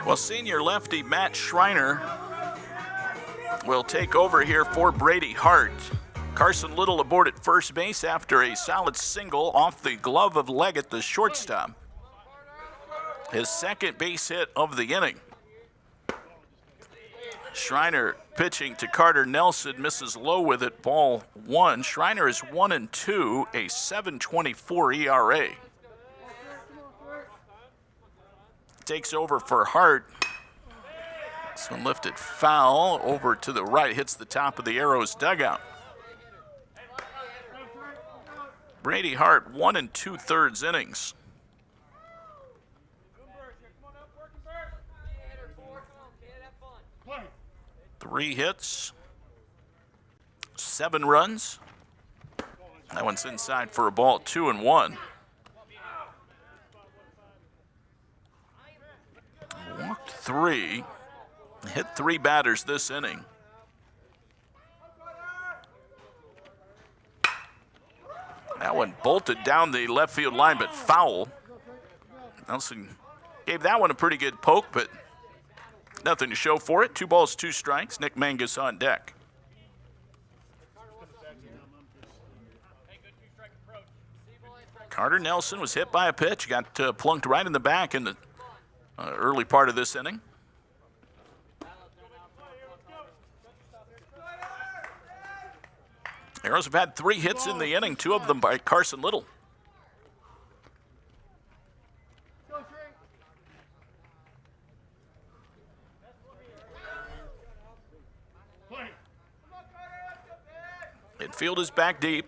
Well, senior lefty Matt Schreiner will take over here for Brady Hart. Carson Little aboard at first base after a solid single off the glove of Leggett, the shortstop. His second base hit of the inning. Schreiner pitching to Carter Nelson, misses low with it, ball 1. Schreiner is 1-2, a 7.24 ERA. Takes over for Hart. This one lifted foul over to the right, hits the top of the Arrows dugout. Brady Hart, 1 2/3 innings. Three hits, 7 runs. That one's inside for a ball, 2-1. Walked 3, hit 3 batters this inning. That one bolted down the left field line, but foul. Nelson gave that one a pretty good poke, but nothing to show for it. 2 balls, 2 strikes. Nick Mangus on deck. Carter Nelson was hit by a pitch, got plunked right in the back in the early part of this inning. Arrows have had 3 hits in the inning, 2 of them by Carson Little. Midfield is back deep.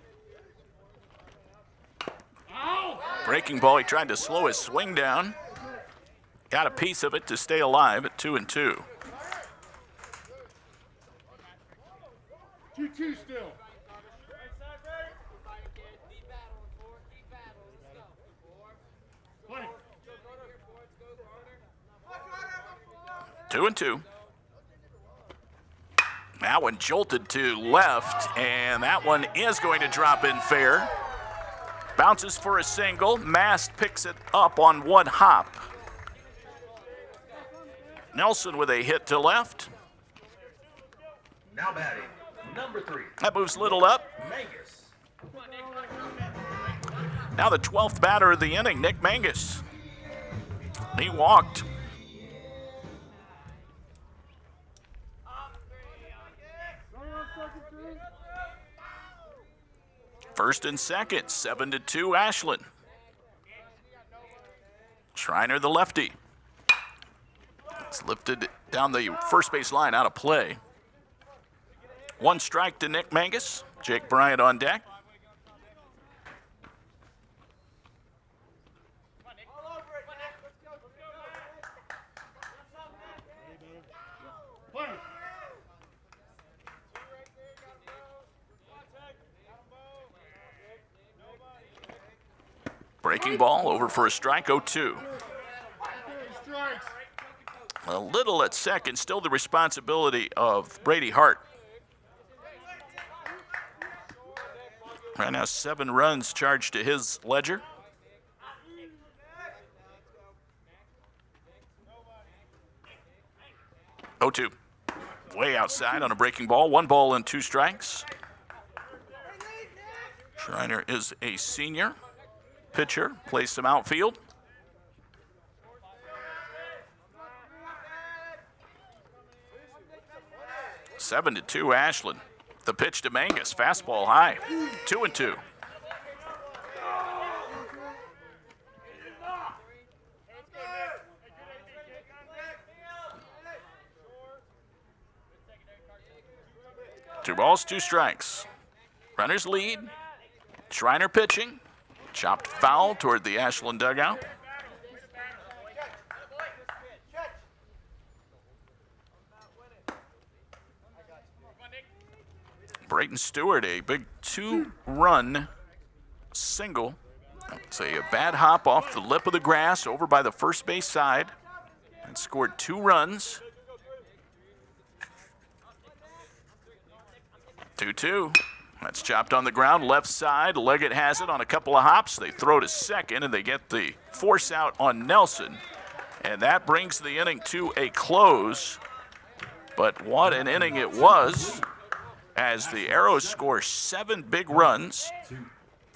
Breaking ball, he tried to slow his swing down. Got a piece of it to stay alive at 2-2. 2-2 still. Play. 2-2. That one jolted to left, and that one is going to drop in fair. Bounces for a single. Mast picks it up on 1 hop. Nelson with a hit to left. Now batting, number 3. That moves Little up. Mangus. Now the 12th batter of the inning, Nick Mangus. He walked. First and second, 7-2 Ashland. Schreiner, the lefty. It's lifted down the first base line, out of play. 1 strike to Nick Mangus. Jake Bryant on deck. Breaking ball over for a strike, 0-2. A Little at second, still the responsibility of Brady Hart. Right now 7 runs charged to his ledger. Oh, 2. Way outside on a breaking ball. 1 ball and 2 strikes. Schreiner is a senior pitcher, plays some outfield. Seven to 2 Ashland. The pitch to Mangus, fastball high, 2-2. Two balls, 2 strikes. Runners lead. Schreiner pitching. Chopped foul toward the Ashland dugout. Brayton Stewart, a big 2-run single. It's a bad hop off the lip of the grass over by the first base side and scored 2 runs. 2-2. That's chopped on the ground, left side. Leggett has it on a couple of hops. They throw to second, and they get the force out on Nelson. And that brings the inning to a close. But what an inning it was, as the Arrows score 7 big runs.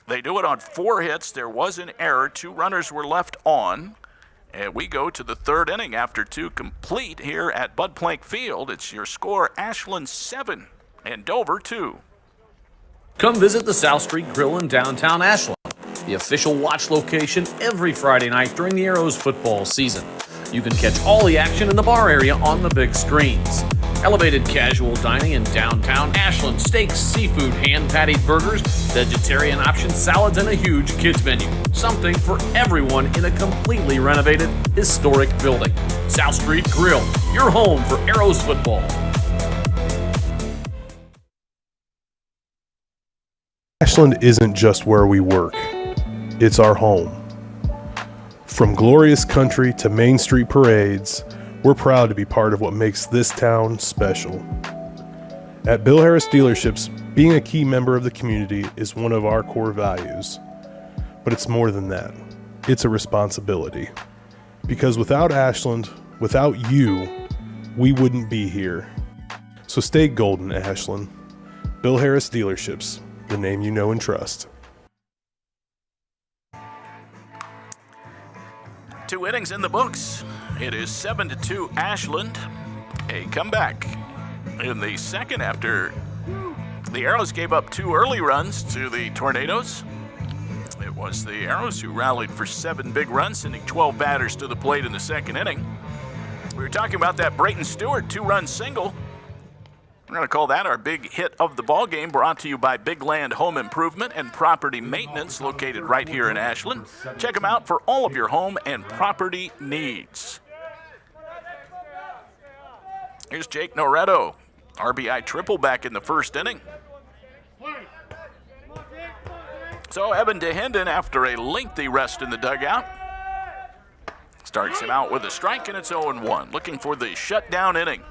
They do it on 4 hits. There was an error. 2 runners were left on. And we go to the 3rd inning after 2 complete here at Bud Plank Field. It's your score, Ashland 7 and Dover 2. Come visit the South Street Grill in downtown Ashland, the official watch location every Friday night during the Arrows football season. You can catch all the action in the bar area on the big screens. Elevated casual dining in downtown Ashland, steaks, seafood, hand-patted burgers, vegetarian options, salads, and a huge kids menu. Something for everyone in a completely renovated, historic building. South Street Grill, your home for Arrows football. Ashland isn't just where we work, it's our home. From glorious country to Main Street parades, we're proud to be part of what makes this town special. At Bill Harris Dealerships, Being a key member of the community is one of our core values, but it's more than that. It's a responsibility. Because without Ashland, without you, we wouldn't be here. So stay golden, Ashland. Bill Harris Dealerships, the name you know and trust. 2 innings in the books. It is 7-2 Ashland. A comeback in the second after the Arrows gave up 2 early runs to the Tornadoes. It was the Arrows who rallied for 7 big runs, sending 12 batters to the plate in the second inning. We were talking about that Brayton Stewart 2-run single. We're going to call that our big hit of the ball game, brought to you by Big Land Home Improvement and Property Maintenance, located right here in Ashland. Check them out for all of your home and property needs. Here's Jake Noretto, RBI triple back in the first inning. So Evan DeHenden, after a lengthy rest in the dugout, starts him out with a strike, and it's 0-1, looking for the shutdown inning.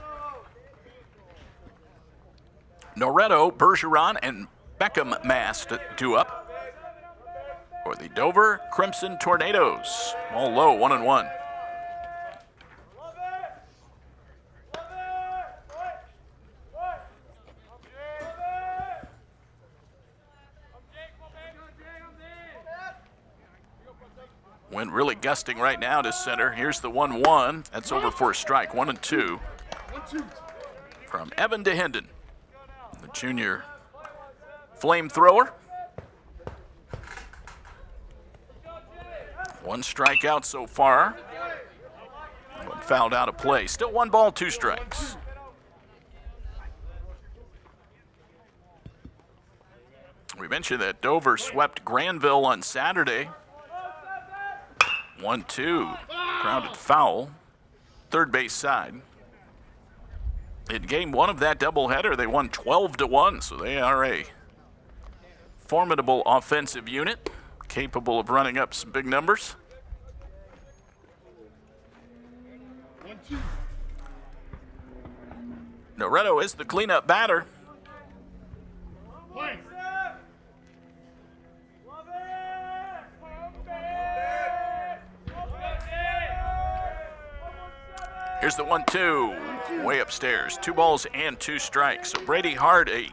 Noretto, Bergeron, and Beckham masked 2 up for the Dover Crimson Tornadoes. All low, 1-1. Wind really gusting right now to center. Here's the 1-1. That's over for a strike. 1-2 from Evan DeHenden, the junior flamethrower. 1 strikeout so far. 1 fouled out of play. Still 1 ball, 2 strikes. We mentioned that Dover swept Granville on Saturday. 1-2, grounded foul, third base side. In game 1 of that doubleheader, they won 12-1, so they are a formidable offensive unit, capable of running up some big numbers. 1-2. Noretto is the cleanup batter. Play. Here's the 1-2, way upstairs. 2 balls and 2 strikes. So Brady Hart, a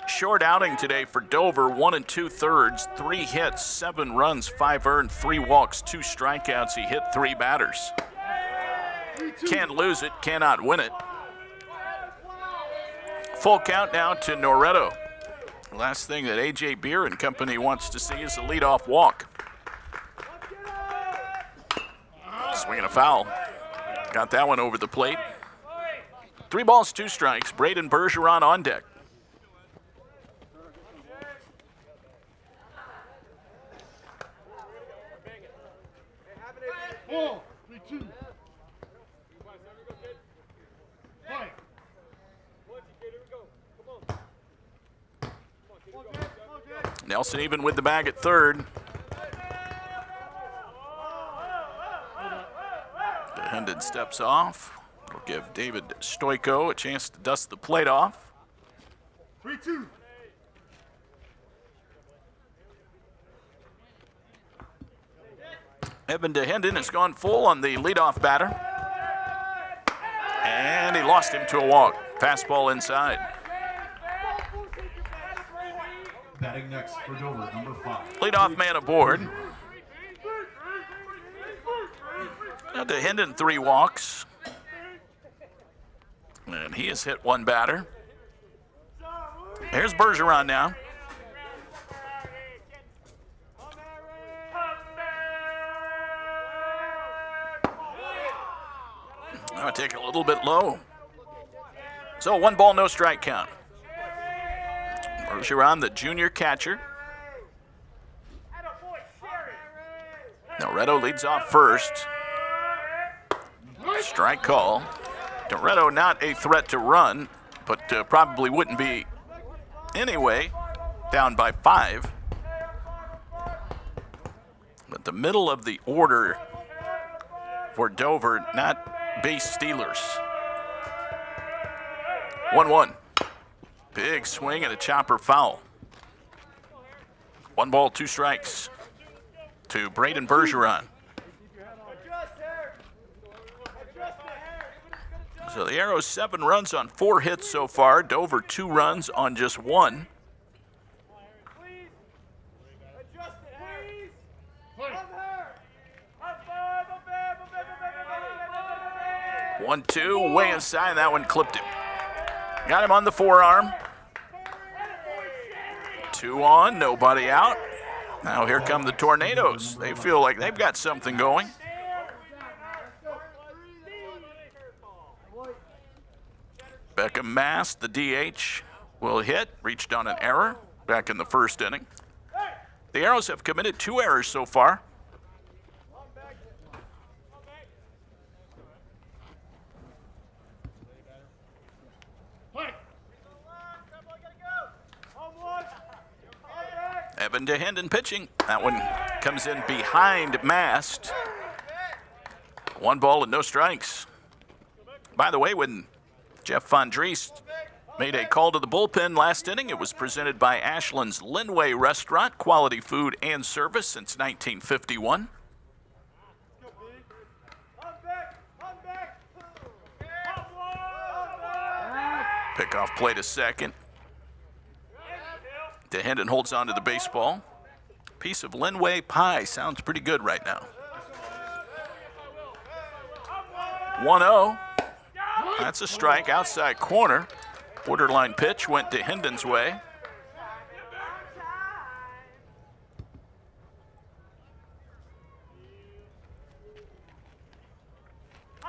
short outing today for Dover, 1 2/3, 3 hits, 7 runs, 5 earned, 3 walks, 2 strikeouts. He hit 3 batters. Can't lose it, cannot win it. Full count now to Noretto. Last thing that A.J. Beer and company wants to see is a leadoff walk. Swinging a foul. Got that one over the plate. 3 balls, 2 strikes. Braden Bergeron on deck. Ball. 3-2. Play. Nelson even with the bag at third. Hendon steps off. It'll give David Stoico a chance to dust the plate off. 3-2. Evan DeHenden has gone full on the leadoff batter. And he lost him to a walk. Fastball inside. Batting next for Dover, number 5. Leadoff man aboard. Now DeHenden 3 walks. And he has hit 1 batter. Here's Bergeron now. I'll take a little bit low. So 1 ball, no strike count. Bergeron, the junior catcher. Noretto leads off first. Strike call. Noretto not a threat to run, but probably wouldn't be anyway, down by 5. But the middle of the order for Dover, not base stealers. 1-1. Big swing and a chopper foul. 1 ball, 2 strikes to Braden Bergeron. So the Arrows 7 runs on 4 hits so far. Dover 2 runs on just 1. One, two, way inside. That one clipped him. Got him on the forearm. 2 on, nobody out. Now here come the Tornadoes. They feel like they've got something going. Beckham Mast, the DH, will hit. Reached on an error back in the first inning. The Arrows have committed 2 errors so far. Evan DeHenden pitching. That one comes in behind Mast. 1 ball and no strikes. By the way, when Jeff Von Dries made a call to the bullpen last inning, it was presented by Ashland's Linway Restaurant, quality food and service since 1951. Pickoff play to second. DeHenden holds on to the baseball. Piece of Linway pie sounds pretty good right now. 1-0. That's a strike outside corner. Borderline pitch went DeHenden's way.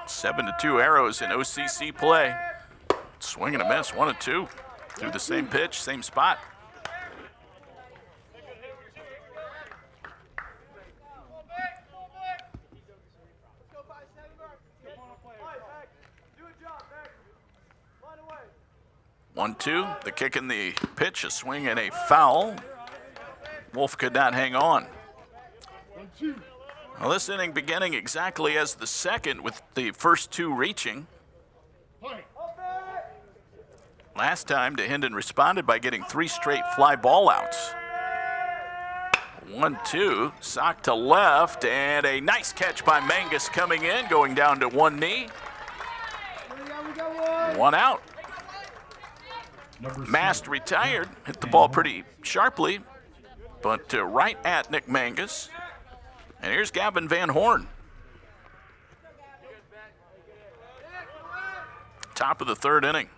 Seven to 2 Arrows in OCC play. Swing and a miss, 1-2. Through the same pitch, same spot. One, two, the kick and the pitch, a swing and a foul. Wolf could not hang on. Well, this inning beginning exactly as the second, with the first 2 reaching. Last time, DeHenden responded by getting 3 straight fly ball outs. 1-2, sock to left, and a nice catch by Mangus coming in, going down to 1 knee. 1 out. Mast retired, hit the ball pretty sharply, but right at Nick Mangus. And here's Gavin Van Horn. Top of the 3rd inning.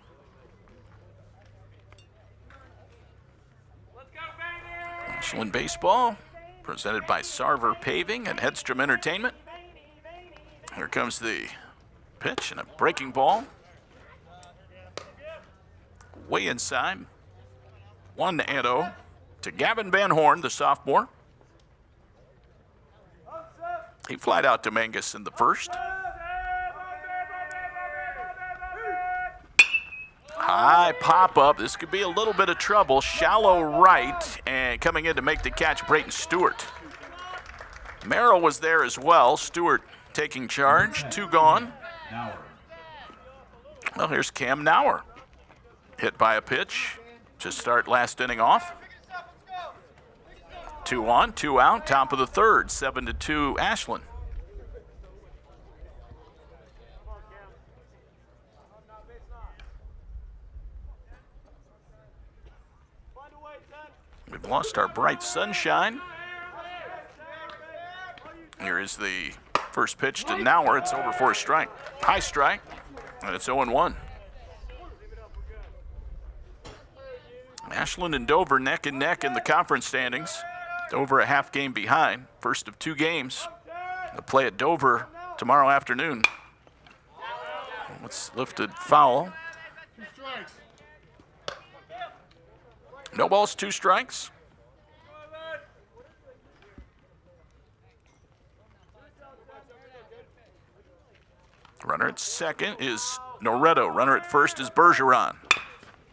Ashland Baseball, presented by Sarver Paving and Hedstrom Entertainment. Here comes the pitch and a breaking ball. Way inside. 1-0 to Gavin Van Horn, the sophomore. He flied out to Mangus in the first. High pop-up. This could be a little bit of trouble. Shallow right, and coming in to make the catch, Brayton Stewart. Merrill was there as well. Stewart taking charge. 2 gone. Well, here's Cam Nauer. Hit by a pitch to start last inning off. 2 on, 2 out, top of the 3rd, 7-2 Ashland. We've lost our bright sunshine. Here is the first pitch to Nauer. It's over for a strike. High strike, and it's 0-1. Ashland and Dover neck and neck in the conference standings. Dover a half game behind. First of 2 games. They'll play at Dover tomorrow afternoon. It's lifted foul. 2 strikes. No balls, 2 strikes. Runner at second is Noretto. Runner at first is Bergeron.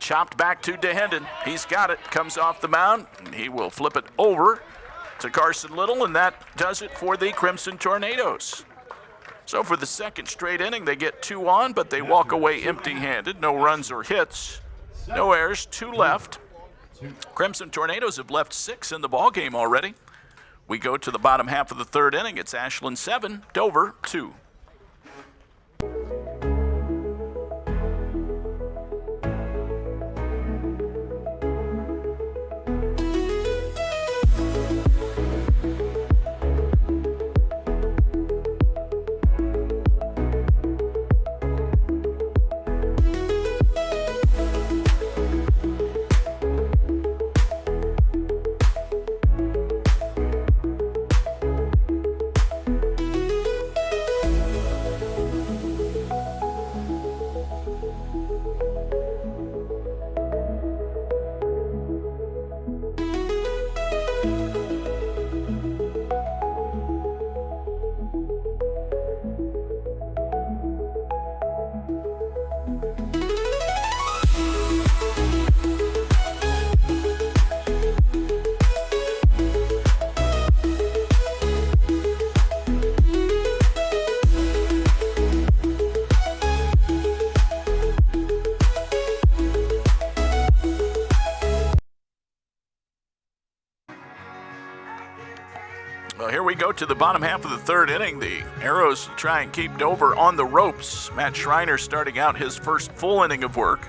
Chopped back to DeHenden. He's got it. Comes off the mound, and he will flip it over to Carson Little, and that does it for the Crimson Tornadoes. So for the 2nd straight inning, they get 2 on, but they walk away empty-handed. No runs or hits. No errors, 2 left. Crimson Tornadoes have left 6 in the ball game already. We go to the bottom half of the 3rd inning. It's Ashland 7, Dover 2. Well, here we go to the bottom half of the 3rd inning. The Arrows try and keep Dover on the ropes. Matt Schreiner starting out his first full inning of work.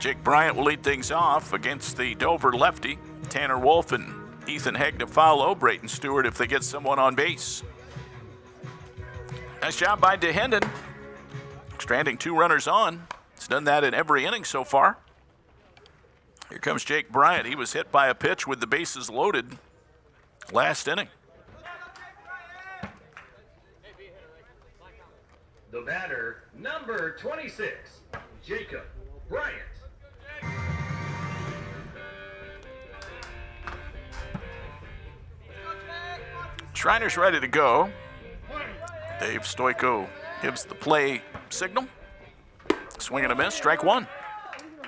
Jake Bryant will lead things off against the Dover lefty. Tanner Wolf and Ethan Hegg to follow. Brayton Stewart if they get someone on base. Nice job by DeHenden. Stranding 2 runners on. He's done that in every inning so far. Here comes Jake Bryant. He was hit by a pitch with the bases loaded last inning. The batter, number 26, Jacob Bryant. Schreiner's ready to go. Dave Stoico gives the play signal. Swing and a miss, strike 1.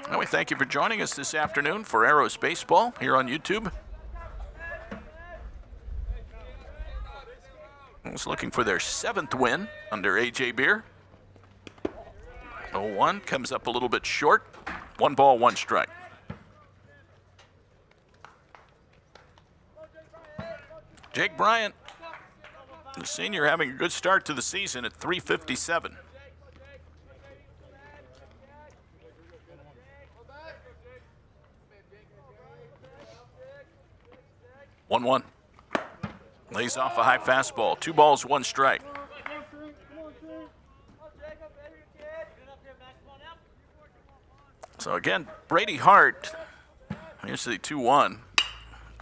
And we thank you for joining us this afternoon for Arrows Baseball here on YouTube. Arrows looking for their 7th win under A.J. Beer. 0-1 comes up a little bit short. 1 ball, 1 strike. Jake Bryant, the senior, having a good start to the season at .357. One. Lays off a high fastball. 2 balls, 1 strike. So again, Brady Hart, here's the 2-1.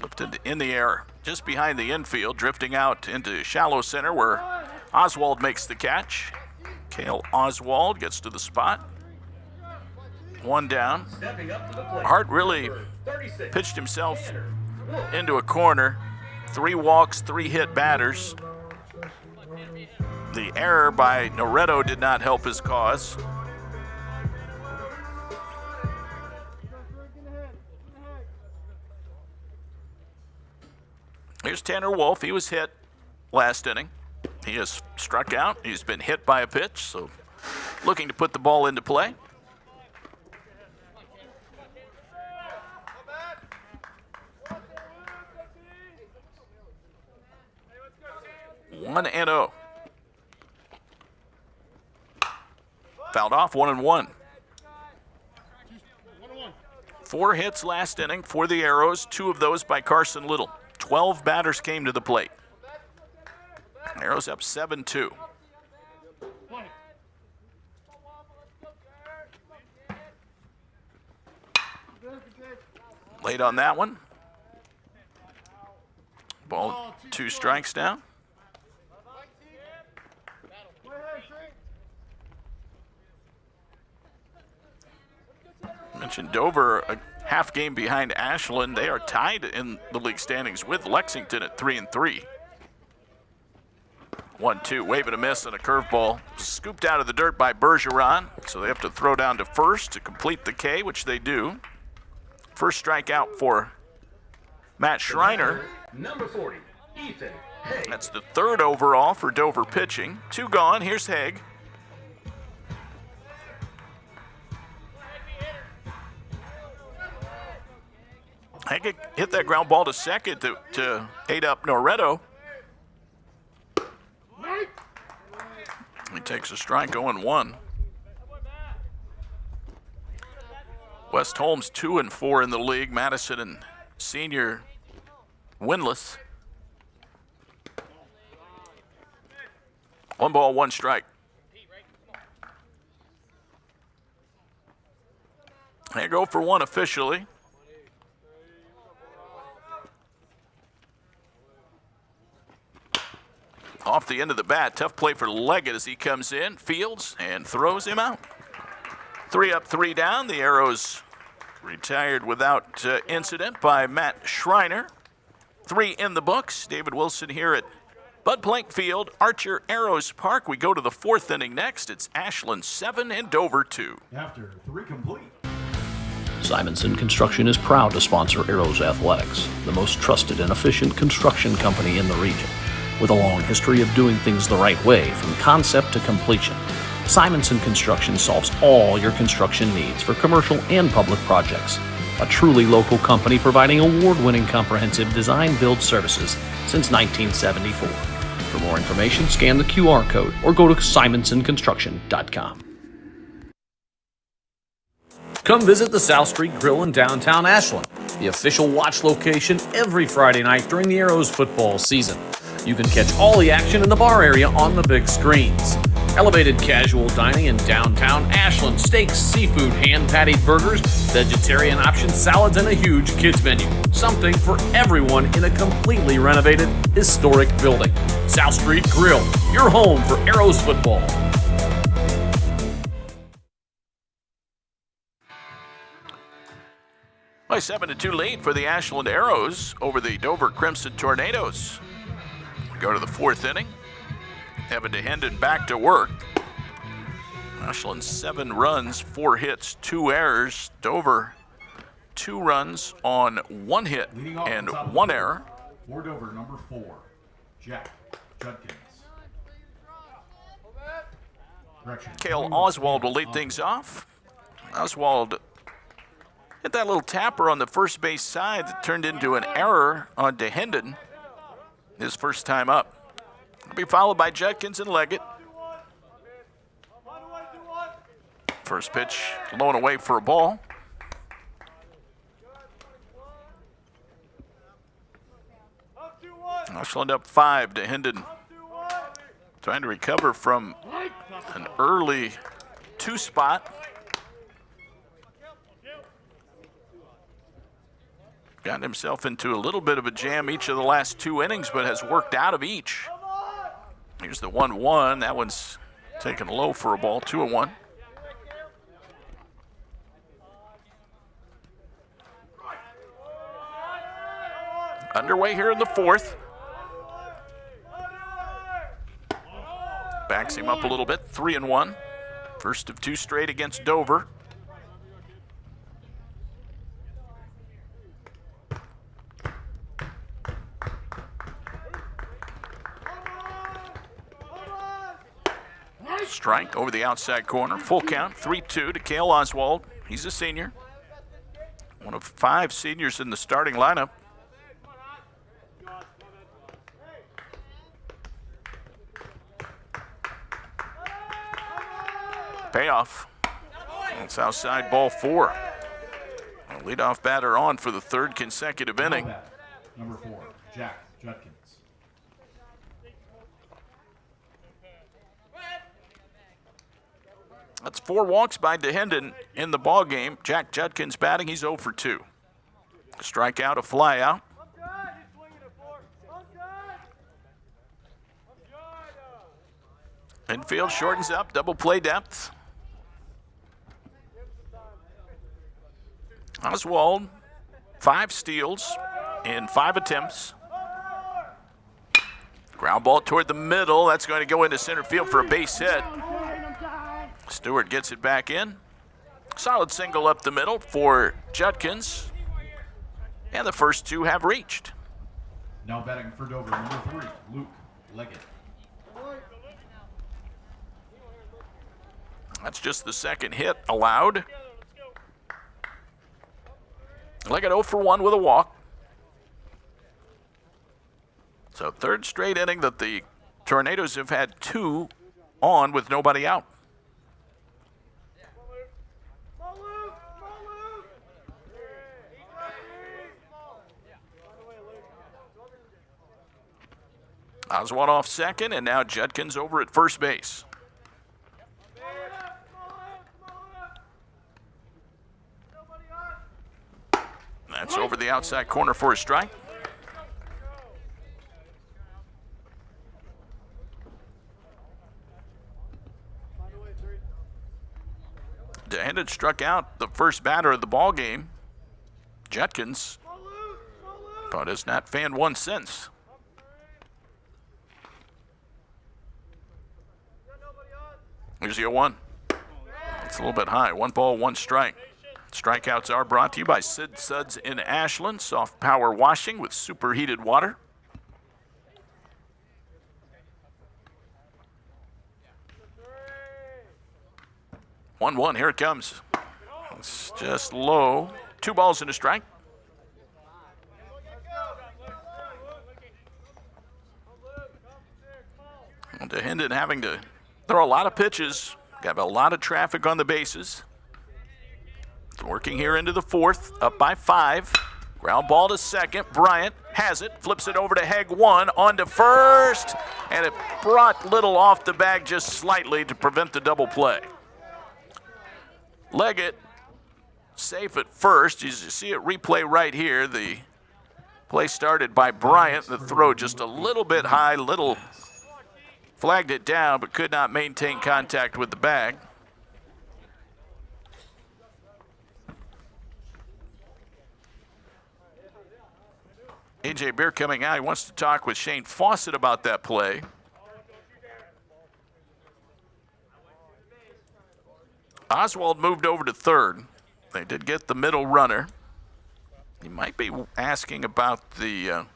Lifted in the air just behind the infield, drifting out into shallow center where Oswald makes the catch. Cale Oswald gets to the spot. 1 down. Hart really pitched himself into a corner. 3 walks, 3 hit batters. The error by Noretto did not help his cause. Here's Tanner Wolf. He was hit last inning. He has struck out. He's been hit by a pitch, so looking to put the ball into play. One and 0. Fouled off, 1-1. 4 hits last inning for the Arrows, 2 of those by Carson Little. 12 batters came to the plate. Arrows up 7-2. Late on that one. Ball 2 strikes down. Mentioned Dover a half game behind Ashland. They are tied in the league standings with Lexington at 3-3. 1-2, wave and a miss and a curveball. Scooped out of the dirt by Bergeron, so they have to throw down to first to complete the K, which they do. First strikeout for Matt Schreiner. Number 40, Ethan Hegg. That's the 3rd overall for Dover pitching. 2 gone, here's Hegg. Haggett hit that ground ball to second to aid up Noretto. He takes a strike, 0-1. West Holmes 2-4 in the league. Madison and Senior winless. 1 ball, 1 strike. They go for 1 officially. Off the end of the bat, tough play for Leggett as he comes in, fields, and throws him out. 3 up, 3 down. The Arrows retired without incident by Matt Schreiner. 3 in the books. David Wilson here at Bud Plank Field, Archer Arrows Park. We go to the 4th inning next. It's Ashland 7 and Dover 2. After 3 complete. Simonson Construction is proud to sponsor Arrows Athletics, the most trusted and efficient construction company in the region. With a long history of doing things the right way from concept to completion, Simonson Construction solves all your construction needs for commercial and public projects. A truly local company providing award-winning comprehensive design-build services since 1974. For more information, scan the QR code or go to simonsonconstruction.com. Come visit the South Street Grill in downtown Ashland, the official watch location every Friday night during the Arrows football season. You can catch all the action in the bar area on the big screens. Elevated casual dining in downtown Ashland, steaks, seafood, hand-patted burgers, vegetarian options, salads, and a huge kids menu. Something for everyone in a completely renovated, historic building. South Street Grill, your home for Arrows football. By 7-2 lead for the Ashland Arrows over the Dover Crimson Tornadoes. We go to the 4th inning. Evan DeHenden back to work. Ashland 7 runs, 4 hits, 2 errors. Dover 2 runs on 1 hit and 1 error. For Dover, number 4, Jack Judkins. Correction. Cale Oswald will lead things off. Oswald hit that little tapper on the first base side that turned into an error on DeHenden his first time up. It'll be followed by Judkins and Leggett. First pitch low and away for a ball. Ashland up 5. DeHenden trying to recover from an early 2 spot. Got himself into a little bit of a jam each of the last 2 innings, but has worked out of each. Here's the 1-1. That one's taken low for a ball, 2-1. Underway here in the 4th. Backs him up a little bit, 3-1. First of 2 straight against Dover. Strike over the outside corner. Full count, 3-2 to Cale Oswald. He's a senior. One of 5 seniors in the starting lineup. Payoff. That's outside ball 4. A leadoff batter on for the 3rd consecutive inning. Number 4, Jack Judkins. That's 4 walks by DeHenden in the ball game. Jack Judkins batting, he's 0 for 2. Strikeout, a fly out. Infield shortens up, double play depth. Oswald, 5 steals in 5 attempts. Ground ball toward the middle. That's going to go into center field for a base hit. Stewart gets it back in. Solid single up the middle for Judkins. And the first 2 have reached. Now batting for Dover, number 3, Luke Leggett. That's just the 2nd hit allowed. Leggett 0 for 1 with a walk. So third straight inning that the Tornadoes have had 2 on with nobody out. Oswald off second, and now Judkins over at first base. That's over the outside corner for a strike. DeHendon struck out the first batter of the ball game, Judkins, but has not fanned one since. Here's the 0-1. It's a little bit high. 1 ball, 1 strike. Strikeouts are brought to you by Sid Suds in Ashland. Soft power washing with superheated water. One, here it comes. It's just low. 2 balls and a strike. DeHendon having to throw a lot of pitches. Got a lot of traffic on the bases. Working here into the 4th, up by 5. Ground ball to second. Bryant has it, flips it over to Heg 1, on to first, and it brought Little off the bag just slightly to prevent the double play. Leggett safe at first. You see it replay right here. The play started by Bryant. The throw just a little bit high. Little flagged it down, but could not maintain contact with the bag. A.J. Beer coming out. He wants to talk with Shane Fawcett about that play. Oswald moved over to third. They did get the middle runner. He might be asking about the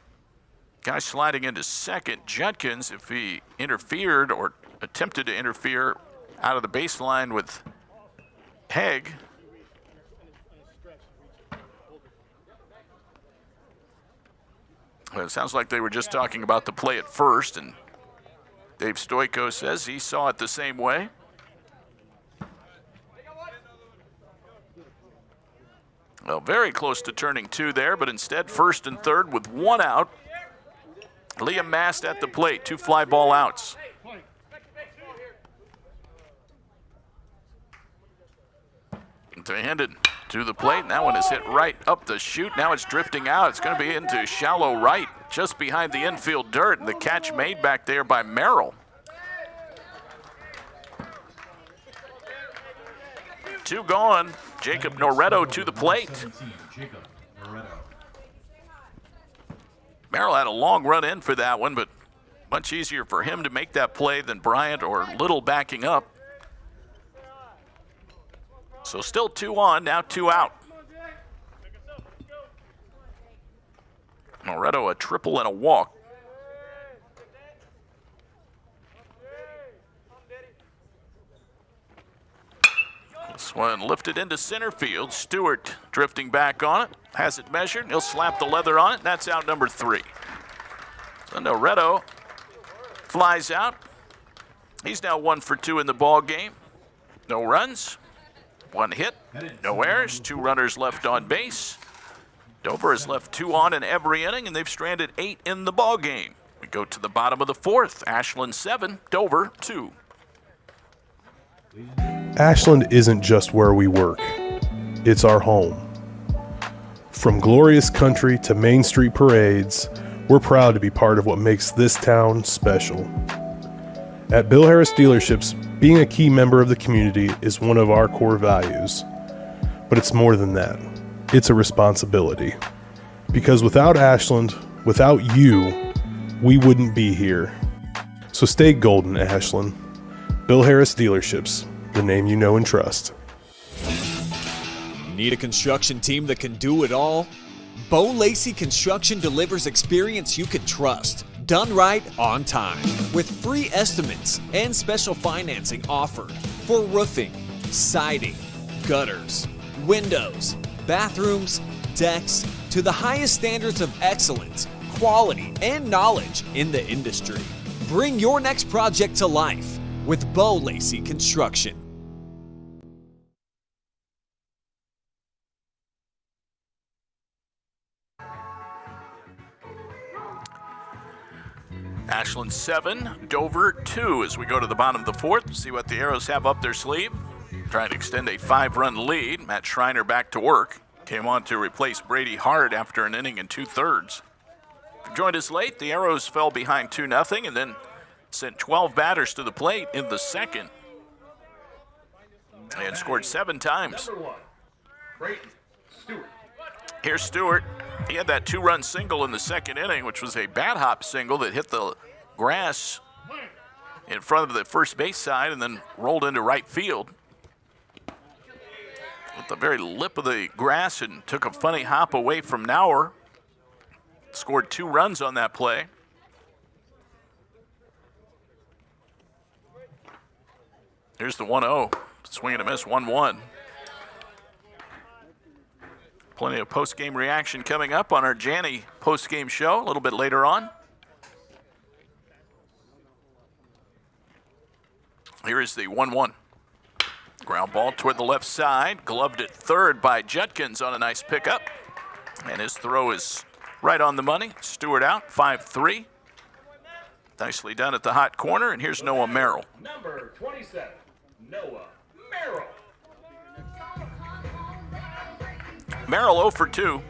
guy sliding into second, Judkins, if he interfered or attempted to interfere out of the baseline with Heg. Well, it sounds like they were just talking about the play at first, and Dave Stoico says he saw it the same way. Well, very close to turning 2 there, but instead first and third with 1 out. Liam Mast at the plate, 2 fly ball outs. DeHendon to the plate, and that one is hit right up the chute. Now it's drifting out. It's going to be into shallow right, just behind the infield dirt, and the catch made back there by Merrill. 2 gone. Jacob Noretto to the plate. Merrill had a long run in for that one, but much easier for him to make that play than Bryant or Little backing up. So still 2 on, now 2 out. Noretto a triple and a walk. This one lifted into center field. Stewart drifting back on it. Has it measured. He'll slap the leather on it. That's out number 3. So Noretto flies out. He's now 1 for 2 in the ball game. No runs. 1 hit. No errors. 2 runners left on base. Dover has left 2 on in every inning, and they've stranded 8 in the ball game. We go to the bottom of the 4th. Ashland 7, Dover 2. Ashland isn't just where we work. It's our home. From glorious country to Main Street parades, we're proud to be part of what makes this town special. At Bill Harris Dealerships, being a key member of the community is one of our core values. But it's more than that. It's a responsibility. Because without Ashland, without you, we wouldn't be here. So stay golden, Ashland. Bill Harris Dealerships, the name you know and trust. Need a construction team that can do it all? Bo Lacey Construction delivers experience you can trust, done right on time, with free estimates and special financing offered for roofing, siding, gutters, windows, bathrooms, decks to the highest standards of excellence, quality, and knowledge in the industry. Bring your next project to life with Bo Lacey Construction. Ashland 7, Dover 2 as we go to the bottom of the fourth. See what the Arrows have up their sleeve. Trying to extend a 5-run lead. Matt Schreiner back to work. Came on to replace Brady Hart after an inning and 2/3. Joined us late. The Arrows fell behind 2-0 and then sent 12 batters to the plate in the second. And scored 7 times. Number 1, Brayton Stewart. Here's Stewart. He had that 2-run single in the second inning, which was a bat hop single that hit the grass in front of the first base side and then rolled into right field. At the very lip of the grass and took a funny hop away from Nauer. Scored 2 runs on that play. Here's the 1-0. Swing and a miss, 1-1. Plenty of post-game reaction coming up on our Janney post-game show a little bit later on. Here is the 1-1. Ground ball toward the left side. Gloved at third by Judkins on a nice pickup. And his throw is right on the money. Stewart out, 5-3. Nicely done at the hot corner. And here's Noah Merrill. Number 27, Noah Merrill. Merrill 0 for 2.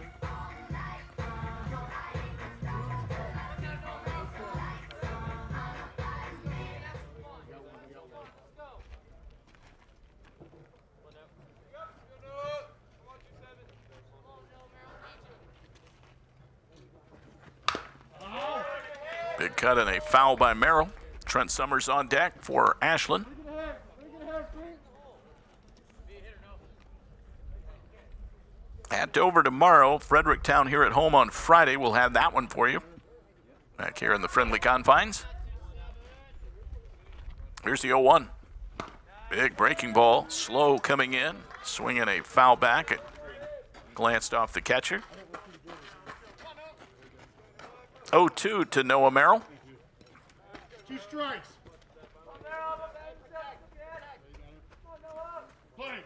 Big cut and a foul by Merrill. Trent Summers on deck for Ashland. At Dover tomorrow, Fredericktown here at home on Friday. We'll have that one for you. Back here in the friendly confines. Here's the 0-1. Big breaking ball, slow coming in. Swinging a foul back. It glanced off the catcher. 0-2 to Noah Merrill. 2 strikes. Play.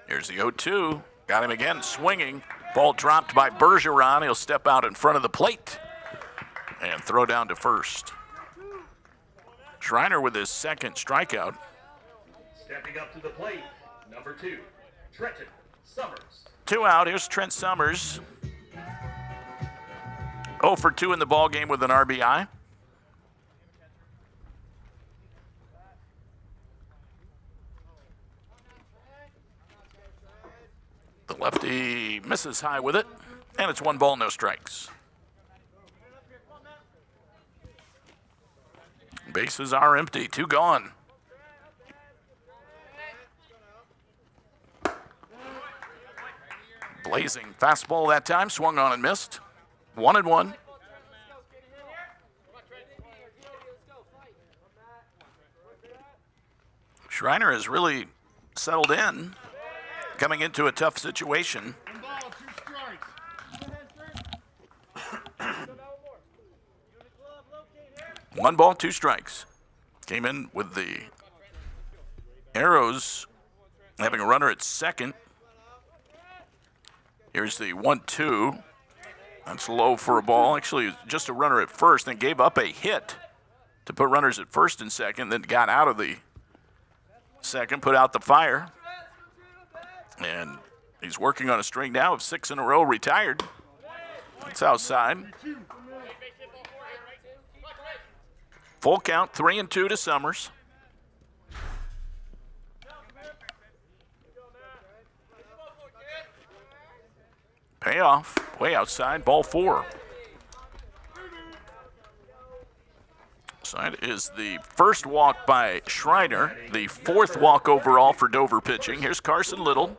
Here's the 0-2. Got him again, swinging. Ball dropped by Bergeron. He'll step out in front of the plate and throw down to first. Schreiner with his second strikeout. Stepping up to the plate, number 2, Trenton Summers. 2 out. Here's Trent Summers. 0 for 2 in the ball game with an RBI. The lefty misses high with it, and it's 1 ball, no strikes. Bases are empty, 2 gone. Blazing fastball that time, swung on and missed. 1-1. Schreiner has really settled in, coming into a tough situation. 1 ball, 2 strikes. 1 ball, 2 strikes. Came in with the Arrows having a runner at second. Here's the 1-2. That's low for a ball. Actually, just a runner at first, then gave up a hit to put runners at first and second, then got out of the second, put out the fire. And he's working on a string now of 6 in a row, retired. It's outside. Full count, 3-2 to Summers. Payoff, way outside, ball 4. Side is the first walk by Schreiner, the 4th walk overall for Dover pitching. Here's Carson Little,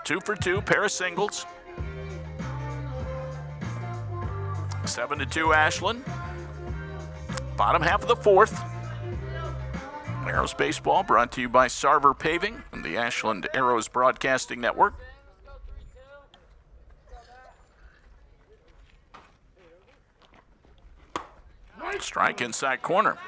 2 for 2, pair of singles. 7-2 Ashland. Bottom half of the 4th. Arrows baseball brought to you by Sarver Paving and the the Ashland Arrows Broadcasting Network. Strike inside corner.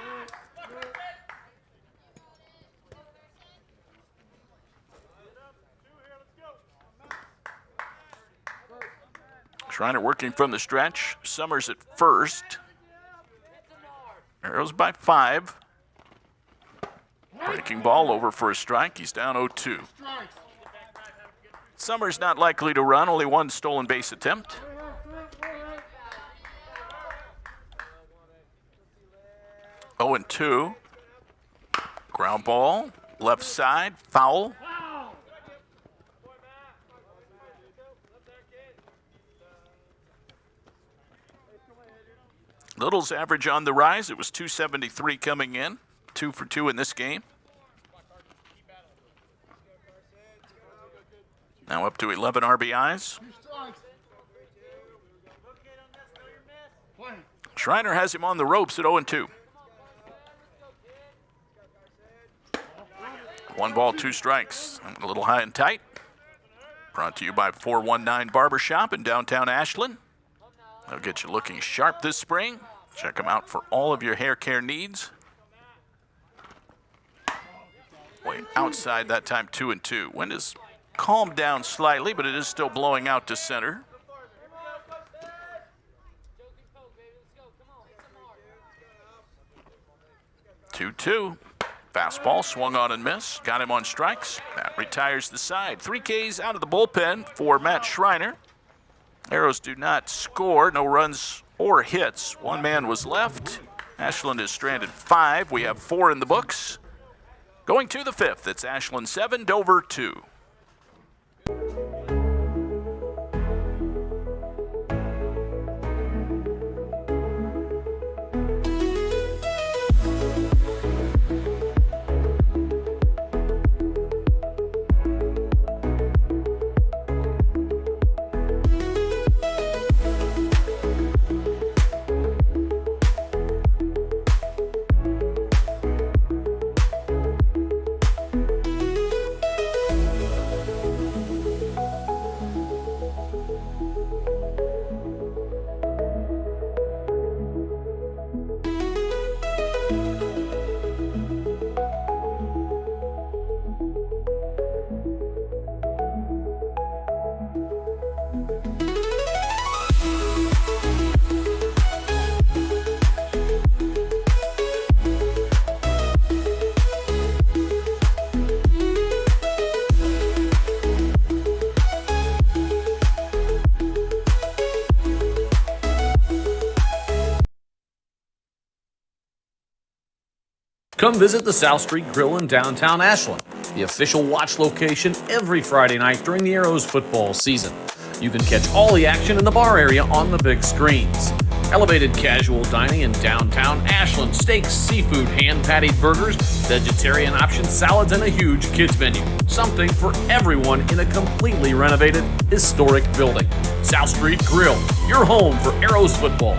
Schreiner working from the stretch. Summers at first. Arrows by 5. Breaking ball over for a strike. He's down 0-2. Summers not likely to run. Only one stolen base attempt. Oh, and 2. Ground ball. Left side. Foul. Little's average on the rise. It was 273 coming in. 2 for 2 in this game. Now up to 11 RBIs. Schreiner has him on the ropes at 0-2. 1 ball, 2 strikes. A little high and tight. Brought to you by 419 Barbershop in downtown Ashland. They'll get you looking sharp this spring. Check them out for all of your hair care needs. Way outside that time, 2-2. Wind has calmed down slightly, but it is still blowing out to center. 2-2. Fastball swung on and missed. Got him on strikes. That retires the side. 3 Ks out of the bullpen for Matt Schreiner. Arrows do not score. No runs or hits. 1 man was left. Ashland is stranded 5. We have 4 in the books. Going to the 5th, it's Ashland 7, Dover 2. Come visit the South Street Grill in downtown Ashland, the official watch location every Friday night during the Arrows football season. You can catch all the action in the bar area on the big screens. Elevated casual dining in downtown Ashland, steaks, seafood, hand-patted burgers, vegetarian options, salads, and a huge kids menu. Something for everyone in a completely renovated, historic building. South Street Grill, your home for Arrows football.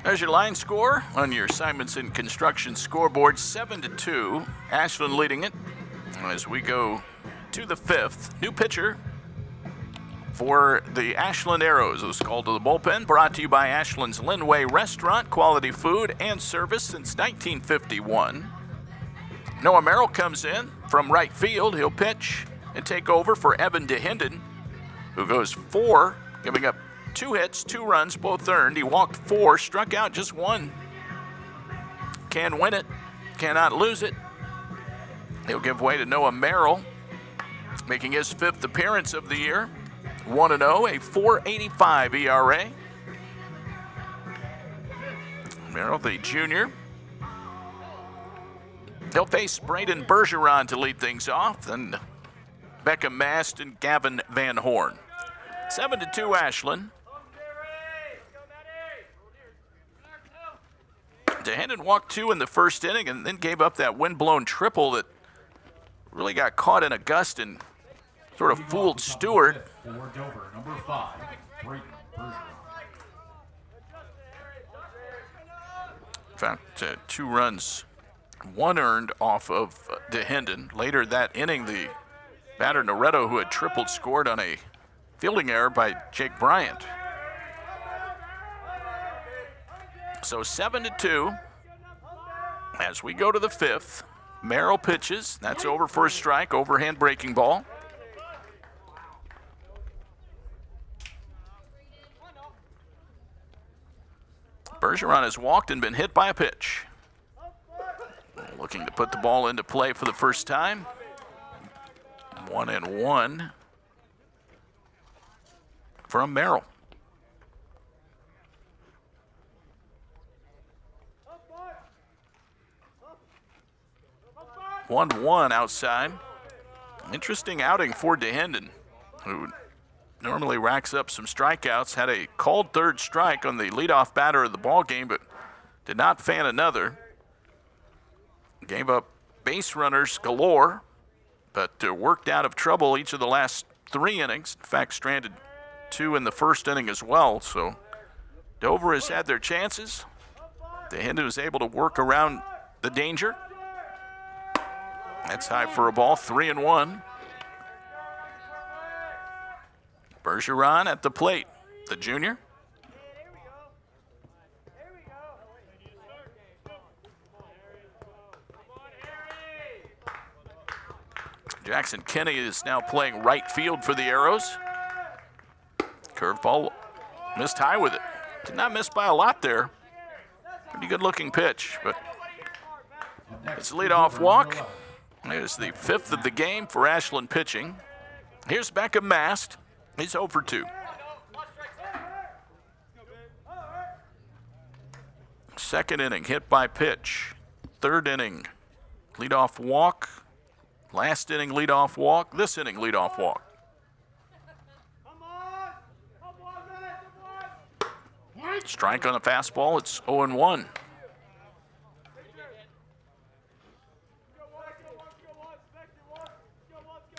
There's your line score on your Simonson Construction scoreboard, 7-2. Ashland leading it as we go to the 5th. New pitcher for the Ashland Arrows. It was called to the bullpen, brought to you by Ashland's Linway Restaurant, quality food and service since 1951. Noah Merrill comes in from right field. He'll pitch and take over for Evan DeHinden, who goes 4, giving up 2 hits, 2 runs, both earned. He walked 4, struck out just 1. Can win it, cannot lose it. He'll give way to Noah Merrill, making his 5th appearance of the year. 1-0, a 4.85 ERA. Merrill, the junior. He'll face Braden Bergeron to lead things off, then Beckham Mast and Gavin Van Horn. 7-2 Ashland. DeHinden walked 2 in the first inning and then gave up that wind-blown triple that really got caught in a gust and sort of fooled Stewart. For Dover, number 5, Braden Bergeron. fact, 2 runs, 1 earned off of DeHenden. Later that inning, the batter Noretto, who had tripled, scored on a fielding error by Jake Bryant. So 7-2 as we go to the 5th. Merrill pitches. That's over for a strike. Overhand breaking ball. Bergeron has walked and been hit by a pitch. Looking to put the ball into play for the first time. 1-1 from Merrill. 1-1 outside. Interesting outing for DeHenden, who normally racks up some strikeouts. Had a called 3rd strike on the leadoff batter of the ball game, but did not fan another. Gave up base runners galore, but worked out of trouble each of the last 3 innings. In fact, stranded 2 in the first inning as well. So Dover has had their chances. DeHenden was able to work around the danger. That's high for a ball, 3-1. Bergeron at the plate, the junior. Jackson Kenny is now playing right field for the Arrows. Curveball missed high with it. Did not miss by a lot there. Pretty good looking pitch, but it's a leadoff walk. There's the 5th of the game for Ashland pitching. Here's Beckham Mast. He's 0 for 2. Second inning, hit by pitch. 3rd inning, leadoff walk. Last inning, leadoff walk. This inning, leadoff walk. Strike on a fastball. It's 0-1.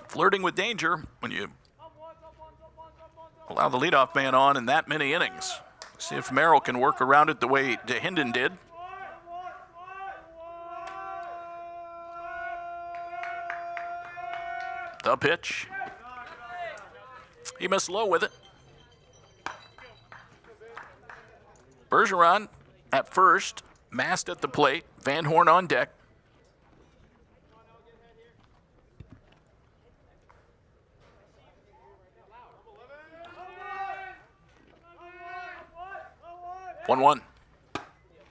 Flirting with danger when you allow the leadoff man on in that many innings. See if Merrill can work around it the way DeHenden did. The pitch. He missed low with it. Bergeron at first, Mast at the plate, Van Horn on deck. One.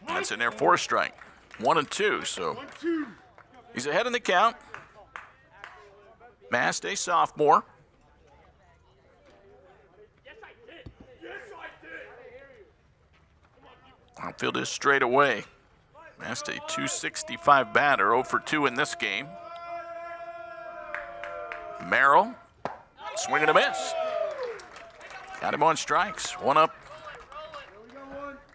That's in there for a strike. 1-2, so he's ahead in the count. Mast, a sophomore. Outfield is straight away. Mast, a 265 batter, 0 for 2 in this game. Merrill, swing and a miss. Got him on strikes. 1 up.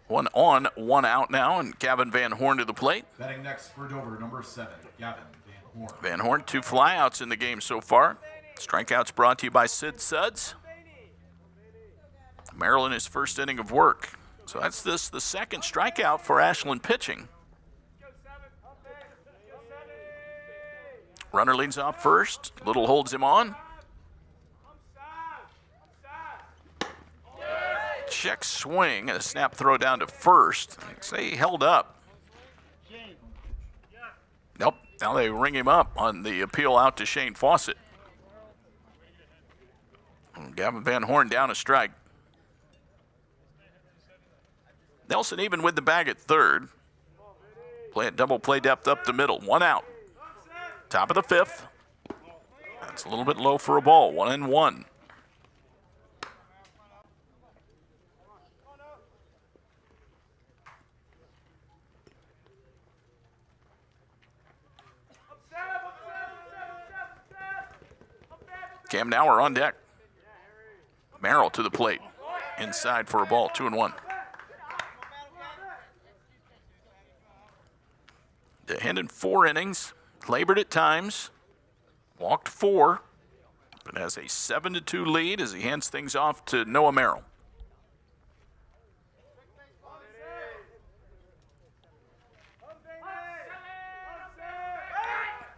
1 on, 1 out now, and Gavin Van Horn to the plate. Batting next for Dover, number 7, Gavin Van Horn. Van Horn, 2 flyouts in the game so far. Strikeouts brought to you by Sid Suds. Merrill in his first inning of work. So that's the 2nd strikeout for Ashland pitching. Runner leads off first. Little holds him on. Check swing, a snap throw down to first. Say he held up. Nope, now they ring him up on the appeal out to Shane Fawcett. Gavin Van Horn down a strike. Nelson even with the bag at 3rd. Play at double play depth up the middle. 1 out. Top of the 5th. That's a little bit low for a ball. 1-1. Cam Nauer on deck. Merrill to the plate. Inside for a ball. 2-1. DeHenden 4 innings. Labored at times. Walked 4. But has a 7-2 lead as he hands things off to Noah Merrill.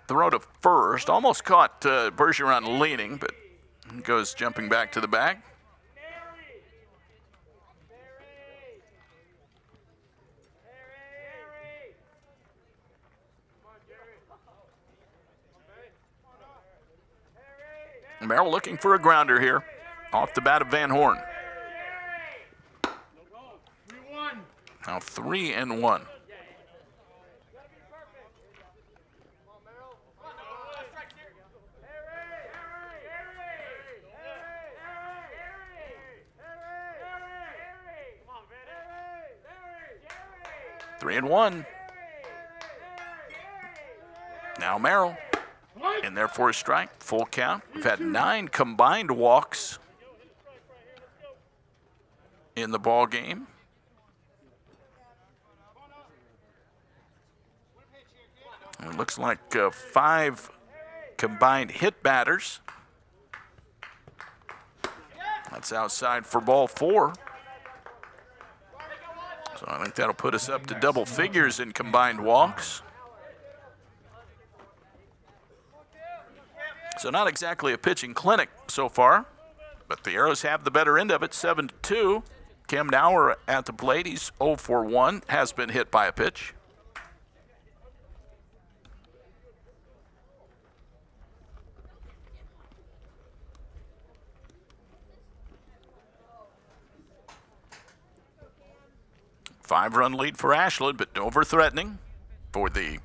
throw to first. Almost caught Bergeron leaning, but goes jumping back to the bag. Merrill looking for a grounder here off the bat of Van Horn. Now 3-1. Three and one. Now Merrill in there for a strike, full count. We've had 9 combined walks in the ball game. It looks like 5 combined hit batters. That's outside for ball 4. So I think that'll put us up to double figures in combined walks. So not exactly a pitching clinic so far, but the Arrows have the better end of it, 7-2. Cam Nauer at the plate, he's 0 for 1, has been hit by a pitch. Five-run lead for Ashland, but over-threatening for the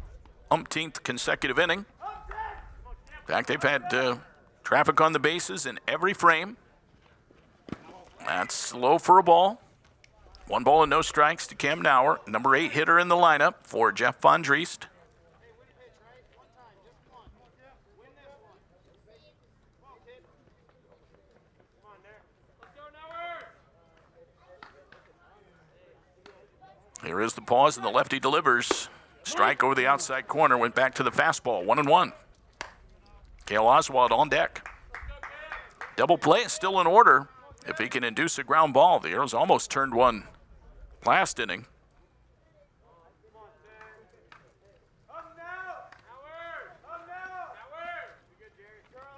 umpteenth consecutive inning. In fact, they've had traffic on the bases in every frame. That's low for a ball. 1 ball and no strikes to Cam Nauer, number 8 hitter in the lineup for Jeff Von Driest. Here is the pause, and the lefty delivers. Strike over the outside corner, went back to the fastball, 1-1. Cale Oswald on deck. Double play is still in order if he can induce a ground ball. The Arrows almost turned one last inning.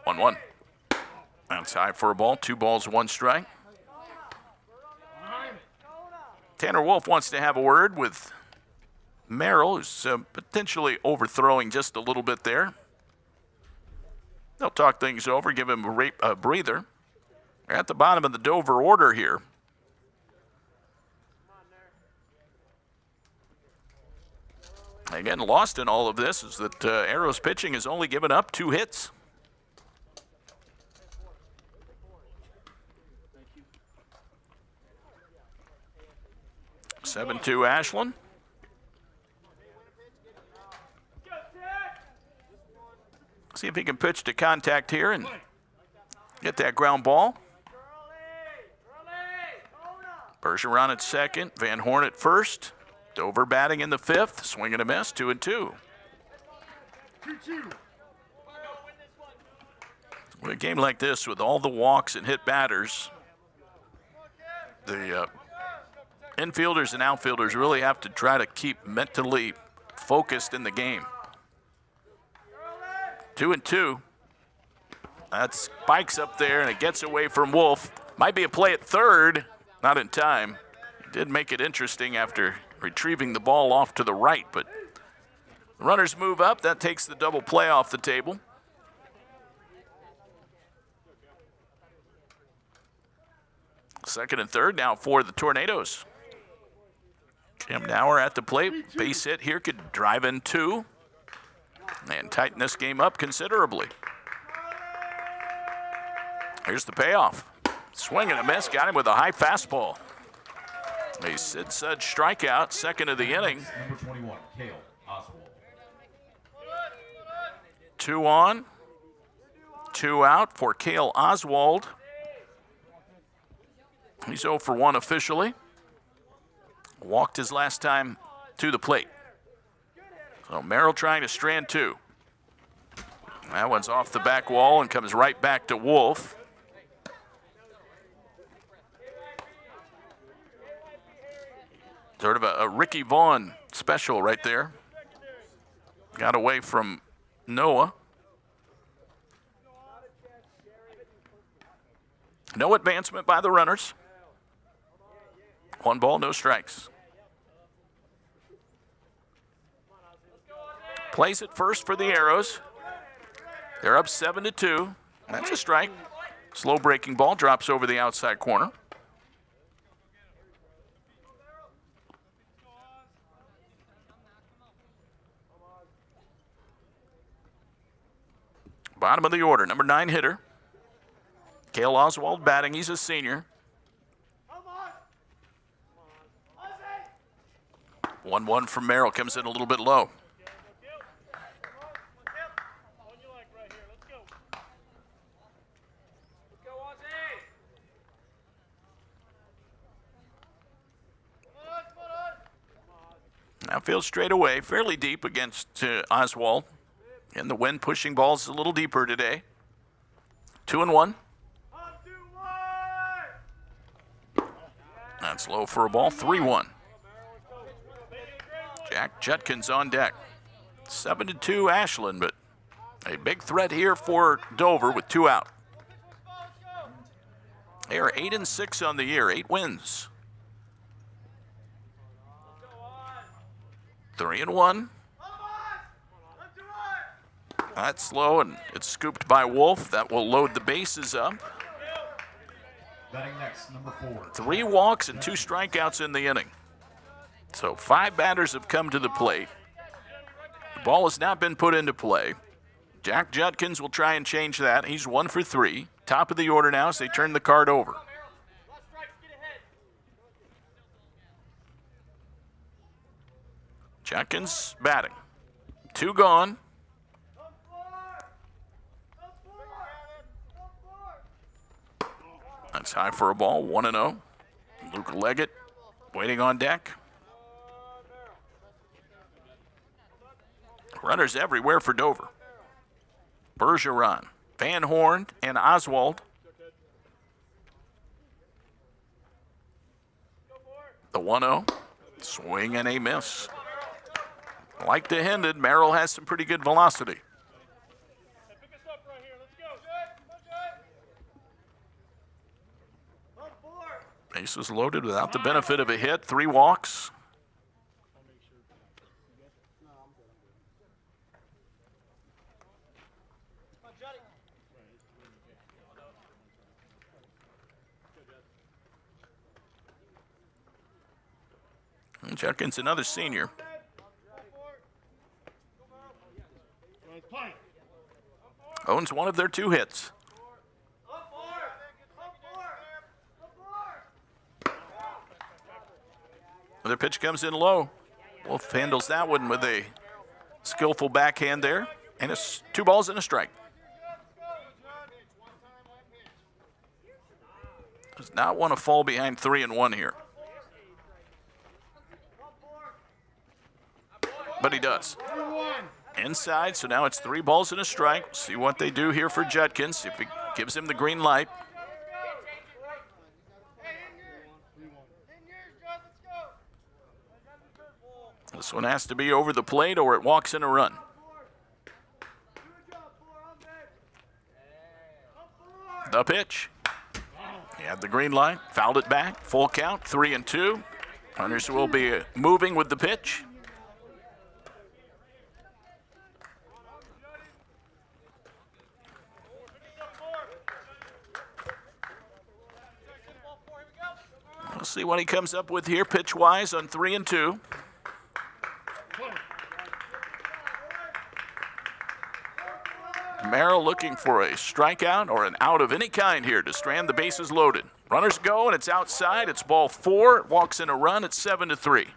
One. That's high for a ball. 2 balls, 1 strike. Tanner Wolf wants to have a word with Merrill, who's potentially overthrowing just a little bit there. They'll talk things over, give him a breather. They're at the bottom of the Dover order here. Again, lost in all of this is that Arrows pitching has only given up 2 hits. Seven 7-2 Ashland. See if he can pitch to contact here and get that ground ball. Bergeron at second, Van Horn at first. Dover batting in the 5th, swing and a miss, 2-2. With a game like this, with all the walks and hit batters, the infielders and outfielders really have to try to keep mentally focused in the game. 2-2. That spikes up there, and it gets away from Wolf. Might be a play at third, not in time. He did make it interesting after retrieving the ball off to the right, but the runners move up. That takes the double play off the table. Second and third now for the Tornadoes. Cam Nauer at the plate. Base hit here could drive in 2 and tighten this game up considerably. Here's the payoff. Swing and a miss. Got him with a high fastball. A Sid Sudge strikeout, second of the inning. Number 21, Cale Oswald. 2 on, 2 out for Cale Oswald. He's 0 for 1 officially. Walked his last time to the plate. So Merrill trying to strand 2. That one's off the back wall and comes right back to Wolf. Sort of a Ricky Vaughn special right there. Got away from Noah. No advancement by the runners. 1 ball, no strikes. Plays it first for the Arrows. They're up 7-2. That's a strike. Slow breaking ball drops over the outside corner. Bottom of the order, number 9 hitter. Cale Oswald batting. He's a senior. 1-1 from Merrill. Comes in a little bit low. Now field straight away, fairly deep against Oswald. And the wind pushing balls a little deeper today. 2-1. That's low for a ball. 3-1. Jack Judkins on deck. 7-2 Ashland, but a big threat here for Dover with 2 out. They are 8-6 on the year, 8 wins. 3-1. That's low, and it's scooped by Wolf. That will load the bases up. Batting next, number 4. 3 walks and 2 strikeouts in the inning. So 5 batters have come to the plate. The ball has not been put into play. Jack Judkins will try and change that. He's 1 for 3. Top of the order now as they turn the card over. Judkins batting. 2 gone. That's high for a ball, 1-0. Luke Leggett waiting on deck. Runners everywhere for Dover. Bergeron, Van Horn, and Oswald. The 1-0. Swing and a miss. Like the Hendon, Merrill has some pretty good velocity. Bases loaded without the benefit of a hit. 3 walks. And Judkins, another senior. Owns one of their 2 hits. Another pitch comes in low. Wolf handles that one with a skillful backhand there. And it's 2 balls and a strike. Does not want to fall behind 3-1 here. But he does. Inside, so now it's 3 balls and a strike. See what they do here for Judkins, if he gives him the green light. This one has to be over the plate or it walks in a run. The pitch. He had the green light, fouled it back, full count, 3-2. Runners will be moving with the pitch. We'll see what he comes up with here pitch-wise on 3-2. Merrill looking for a strikeout or an out of any kind here to strand the bases loaded. Runners go, and it's outside. It's ball 4. It walks in a run. It's 7-3.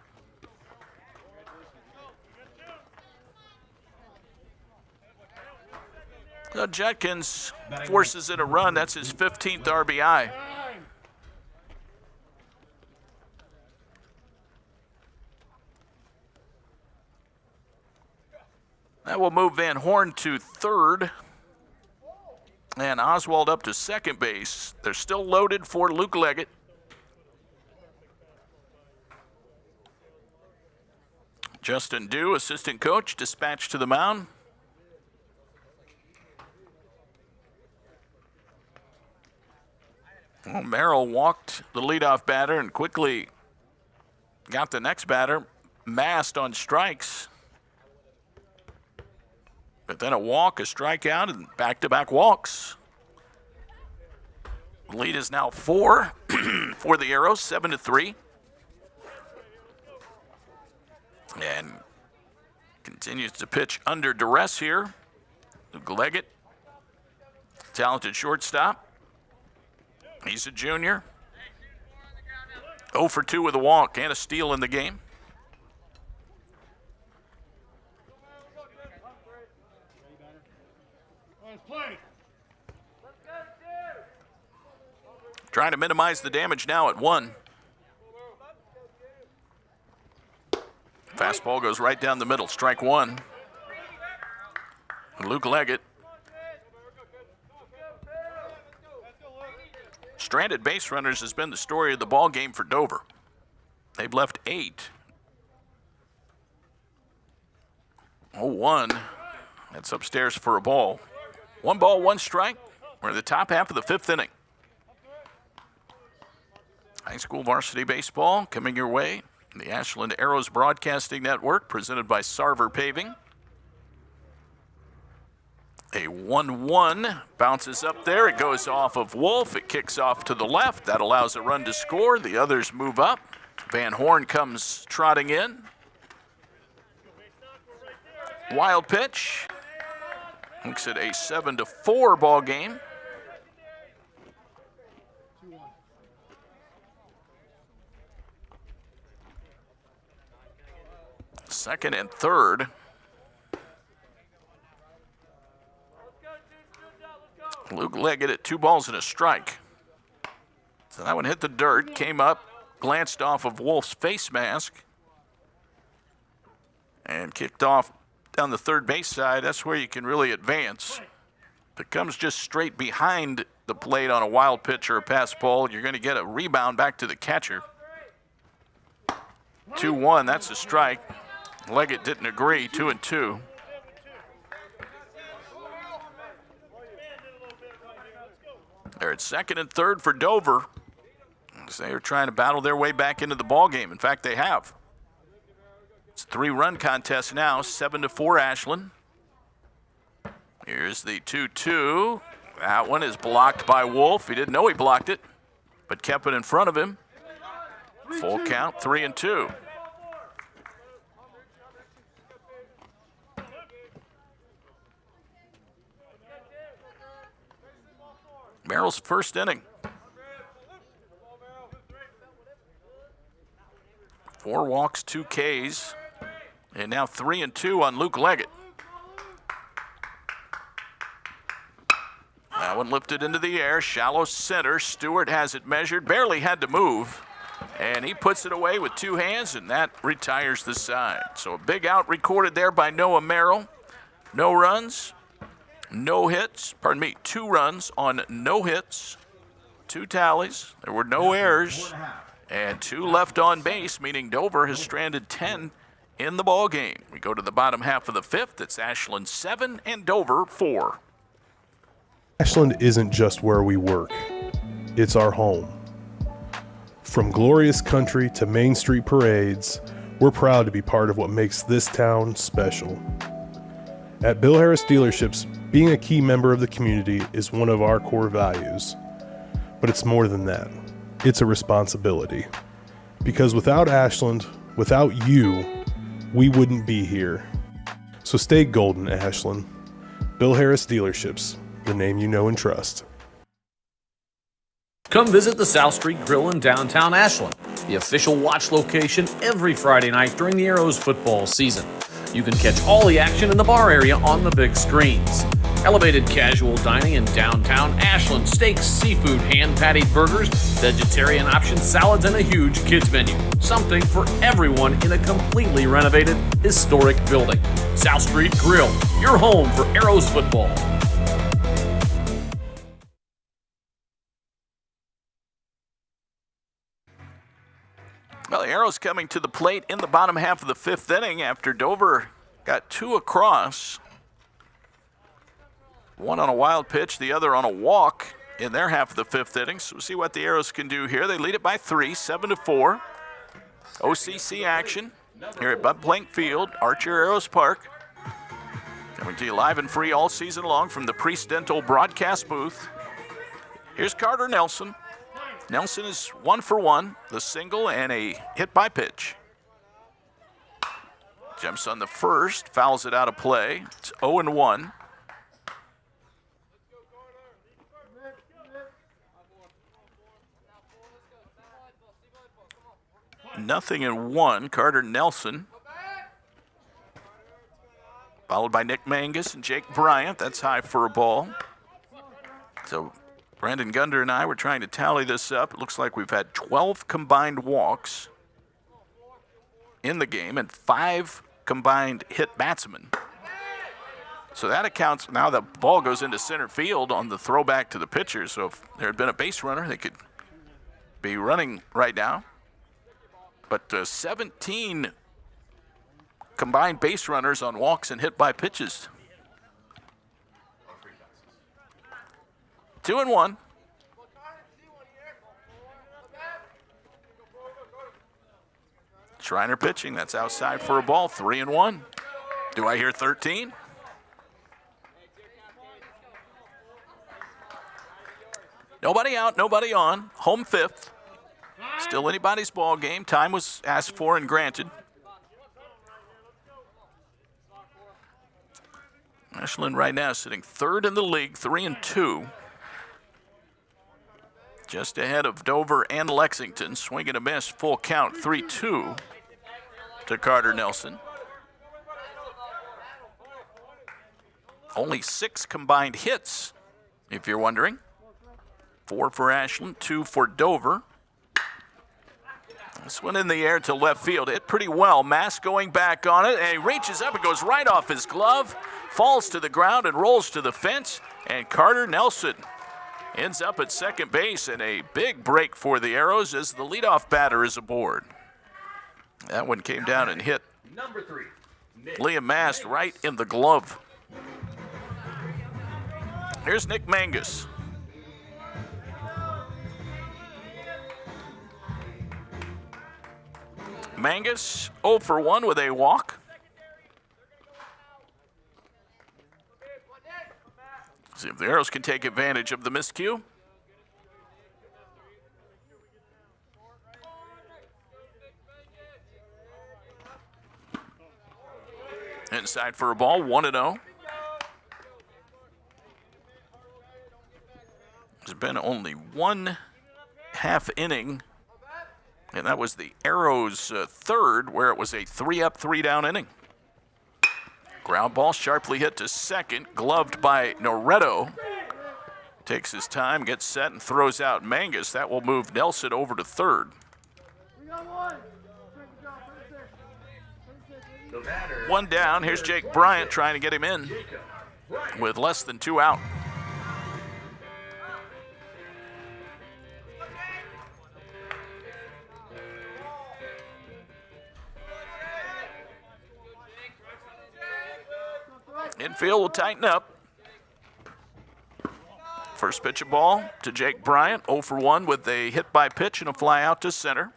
Judkins forces in a run. That's his 15th RBI. That will move Van Horn to 3rd. And Oswald up to 2nd base. They're still loaded for Luke Leggett. Justin Dew, assistant coach, dispatched to the mound. Well, Merrill walked the leadoff batter and quickly got the next batter masked on strikes. But then a walk, a strikeout, and back-to-back walks. The lead is now 4 for the Arrows, 7-3. And continues to pitch under duress here. Luke Leggett, talented shortstop. He's a junior. 0 for 2 with a walk and a steal in the game. Trying to minimize the damage now at 1. Fastball goes right down the middle, strike 1. Luke Leggett. Stranded base runners has been the story of the ball game for Dover. They've left 8. 0-1. That's upstairs for a ball. 1 ball, 1 strike. We're in the top half of the 5th inning. High school varsity baseball coming your way. The Ashland Arrows Broadcasting Network, presented by Sarver Paving. A 1-1 bounces up there. It goes off of Wolf. It kicks off to the left. That allows a run to score. The others move up. Van Horn comes trotting in. Wild pitch. Makes it a 7-4 ball game. Second and third. Luke Leggett at 2 balls and a strike. So that one hit the dirt, came up, glanced off of Wolf's face mask, and kicked off down the third base side. That's where you can really advance. If it comes just straight behind the plate on a wild pitch or a pass ball, you're going to get a rebound back to the catcher. 2-1, that's a strike. Leggett didn't agree, 2-2. They're at second and third for Dover. They are trying to battle their way back into the ball game. In fact, they have. It's a 3-run contest now, 7-4 Ashland. Here's the 2-2. That one is blocked by Wolf. He didn't know he blocked it, but kept it in front of him. Full count, 3-2. Merrill's first inning. 4 walks, 2 Ks, and now 3-2 on Luke Leggett. That one lifted into the air, shallow center. Stewart has it measured, barely had to move, and he puts it away with 2 hands, and that retires the side. So a big out recorded there by Noah Merrill. No runs. No hits, 2 runs on no hits, 2 tallies. There were no errors, and 2 left on base, meaning Dover has stranded 10 in the ball game. We go to the bottom half of the 5th. It's Ashland 7 and Dover 4. Ashland isn't just where we work, it's our home. From glorious country to Main Street parades, we're proud to be part of what makes this town special. At Bill Harris Dealerships, being a key member of the community is one of our core values. But it's more than that. It's a responsibility. Because without Ashland, without you, we wouldn't be here. So stay golden, Ashland. Bill Harris Dealerships, the name you know and trust. Come visit the South Street Grill in downtown Ashland, the official watch location every Friday night during the Arrows football season. You can catch all the action in the bar area on the big screens. Elevated casual dining in downtown Ashland, steaks, seafood, hand-patted burgers, vegetarian options, salads, and a huge kids menu. Something for everyone in a completely renovated, historic building. South Street Grill, your home for Arrows football. Well, the Arrows coming to the plate in the bottom half of the 5th inning after Dover got 2 across. One on a wild pitch, the other on a walk. in their half of the fifth inning. So we'll see what the Arrows can do here. They lead it by 3, 7-4. OCC action here at Bud Plank Field, Archer Arrows Park. Coming to you live and free all season long from the Priest Dental broadcast booth. Here's Carter Nelson. Nelson is 1 for 1, the single and a hit by pitch. Jumps on the first, fouls it out of play. It's 0-1. Nothing in 1. Carter Nelson. Followed by Nick Mangus and Jake Bryant. That's high for a ball. So Brandon Gunder and I were trying to tally this up. It looks like we've had 12 combined walks in the game and 5 combined hit batsmen. So that accounts, now the ball goes into center field on the throwback to the pitcher. So if there had been a base runner, they could be running right now. But 17 combined base runners on walks and hit by pitches. 2-1. Schreiner pitching. That's outside for a ball. 3-1. Do I hear 13? Nobody out, nobody on. Home fifth. Still anybody's ball game. Time was asked for and granted. Ashland right now sitting third in the league, 3-2. Just ahead of Dover and Lexington. Swing and a miss, full count, 3-2 to Carter Nelson. Only 6 combined hits, if you're wondering. 4 for Ashland, 2 for Dover. This one in the air to left field. Hit pretty well. Mass going back on it, and he reaches up and goes right off his glove. Falls to the ground and rolls to the fence. And Carter Nelson ends up at second base, and a big break for the Arrows as the leadoff batter is aboard. That one came down and hit Number 3, Liam Mast right in the glove. Here's Nick Mangus. Mangus 0 for 1 with a walk. See if the Arrows can take advantage of the miscue. Inside for a ball, 1-0. There's been only 1 half inning, and that was the Arrows' third, where it was a 3-up, 3-down inning. Ground ball sharply hit to second, gloved by Noretto. Takes his time, gets set, and throws out Mangus. That will move Nelson over to third. One down. Here's Jake Bryant trying to get him in with less than 2 out. Infield will tighten up. First pitch of ball to Jake Bryant, 0 for 1 with a hit by pitch and a fly out to center.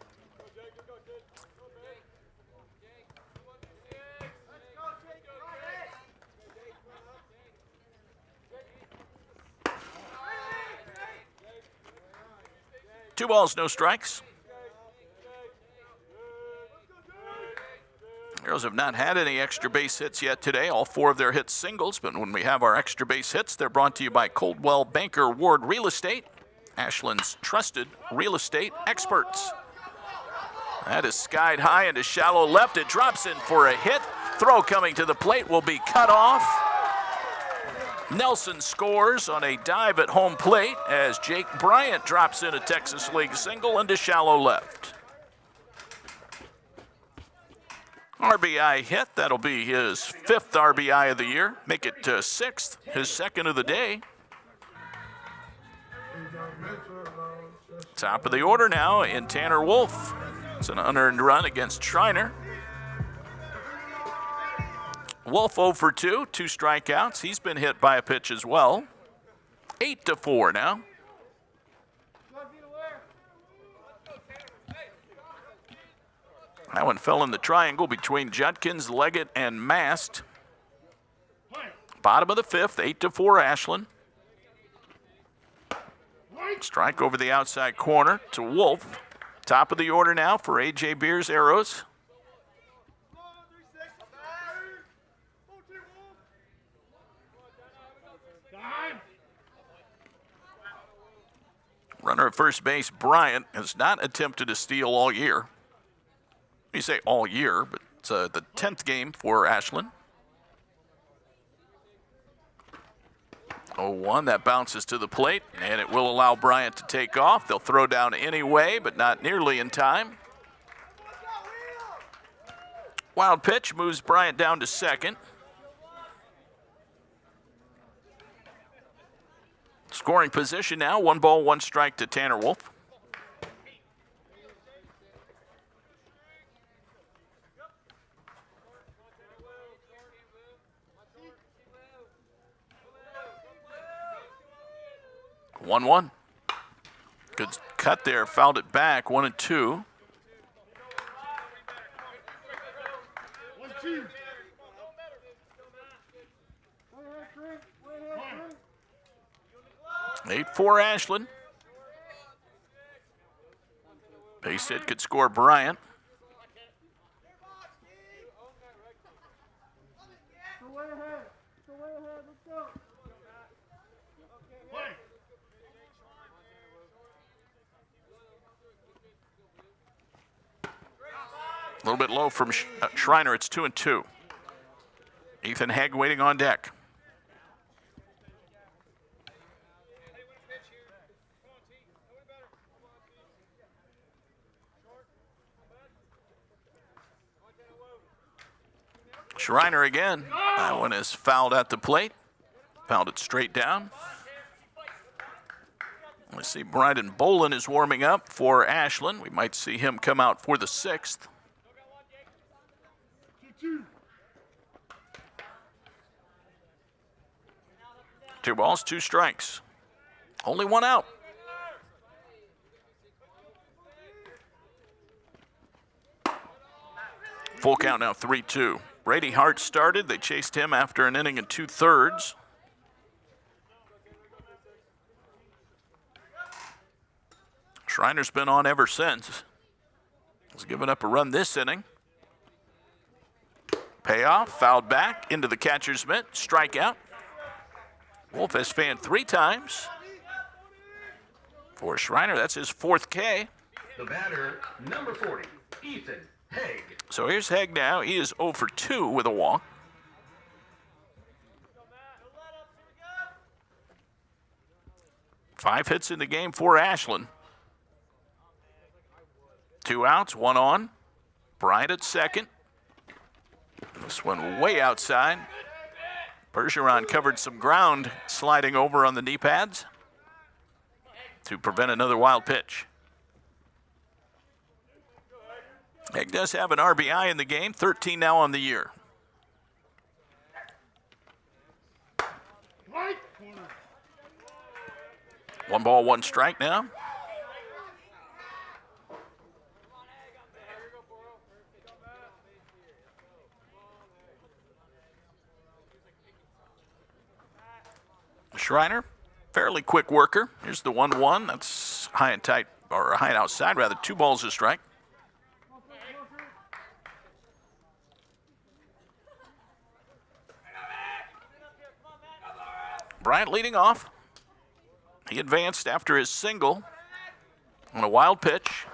Two balls, no strikes. Arrows have not had any extra base hits yet today. All 4 of their hits singles, but when we have our extra base hits, they're brought to you by Coldwell Banker Ward Real Estate, Ashland's trusted real estate experts. That is skied high into shallow left. It drops in for a hit. Throw coming to the plate will be cut off. Nelson scores on a dive at home plate as Jake Bryant drops in a Texas League single into shallow left. RBI hit. That'll be his 5th RBI of the year. Make it 6th, his 2nd of the day. Top of the order now in Tanner Wolf. It's an unearned run against Schreiner. Wolf 0 for 2, 2 strikeouts. He's been hit by a pitch as well. 8-4 now. That one fell in the triangle between Judkins, Leggett, and Mast. Bottom of the fifth, 8-4 Ashland. Strike over the outside corner to Wolf. Top of the order now for A.J. Beers Arrows. Runner at first base, Bryant, has not attempted a steal all year. You say all year, but it's the 10th game for Ashland. 0-1, that bounces to the plate, and it will allow Bryant to take off. They'll throw down anyway, but not nearly in time. Wild pitch moves Bryant down to second. Scoring position now, 1 ball, 1 strike to Tanner Wolf. One. Good cut there, fouled it back, 1-2. 1-2. 8-4 Ashland. Base hit could score Bryant. A little bit low from Schreiner. It's 2-2. Ethan Hegg waiting on deck. Schreiner again. That one is fouled at the plate. Fouled it straight down. We see Bryden Bolin is warming up for Ashland. We might see him come out for the 6th. 2 balls, 2 strikes. Only 1 out. Full count now, 3-2. Brady Hart started. They chased him after an inning and 2/3. Schreiner's been on ever since. He's given up a run this inning. Payoff, fouled back into the catcher's mitt, strikeout. Wolf has fanned 3 times. For Schreiner, that's his 4th K. The batter, number 40, Ethan Hegg. So here's Hegg now. He is 0 for 2 with a walk. Five hits in the game for Ashland. 2 outs, 1 on. Bryant at second. This one way outside. Bergeron covered some ground sliding over on the knee pads to prevent another wild pitch. Hegg does have an RBI in the game, 13 now on the year. Right. 1 ball, 1 strike now. Schreiner, fairly quick worker. Here's the 1-1. That's high and tight, or high and outside rather. 2 balls a strike. Bryant leading off. He advanced after his single on a wild pitch.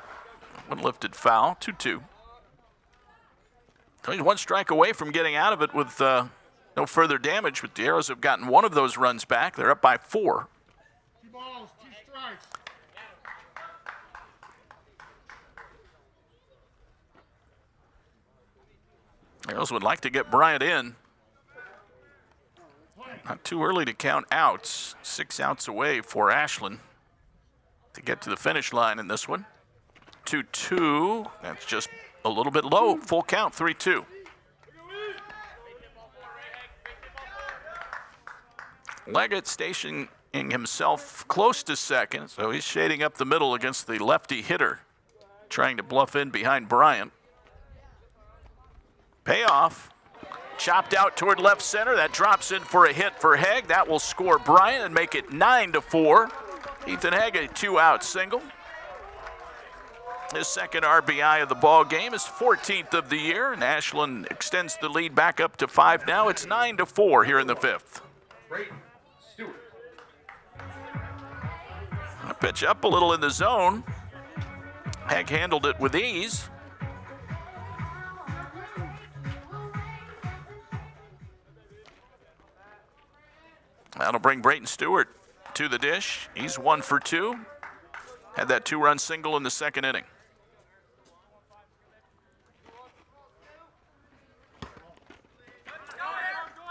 One lifted foul, 2-2. So he's 1 strike away from getting out of it with no further damage, but the Arrows have gotten 1 of those runs back. They're up by 4. 2 balls, 2 strikes. Arrows would like to get Bryant in. Not too early to count outs. 6 outs away for Ashland to get to the finish line in this one. 2-2. That's just a little bit low. Full count, 3-2. Leggett stationing himself close to second, so he's shading up the middle against the lefty hitter, trying to bluff in behind Bryant. Payoff. Chopped out toward left center. That drops in for a hit for Haig. That will score Bryant and make it 9-4. Ethan Haig, a 2-out single. His second RBI of the ball game, is 14th of the year, and Ashland extends the lead back up to 5 now. It's 9-4 here in the 5th. Stewart. A pitch up a little in the zone. Haig handled it with ease. That'll bring Brayton Stewart to the dish. He's 1 for 2. Had that 2-run single in the second inning.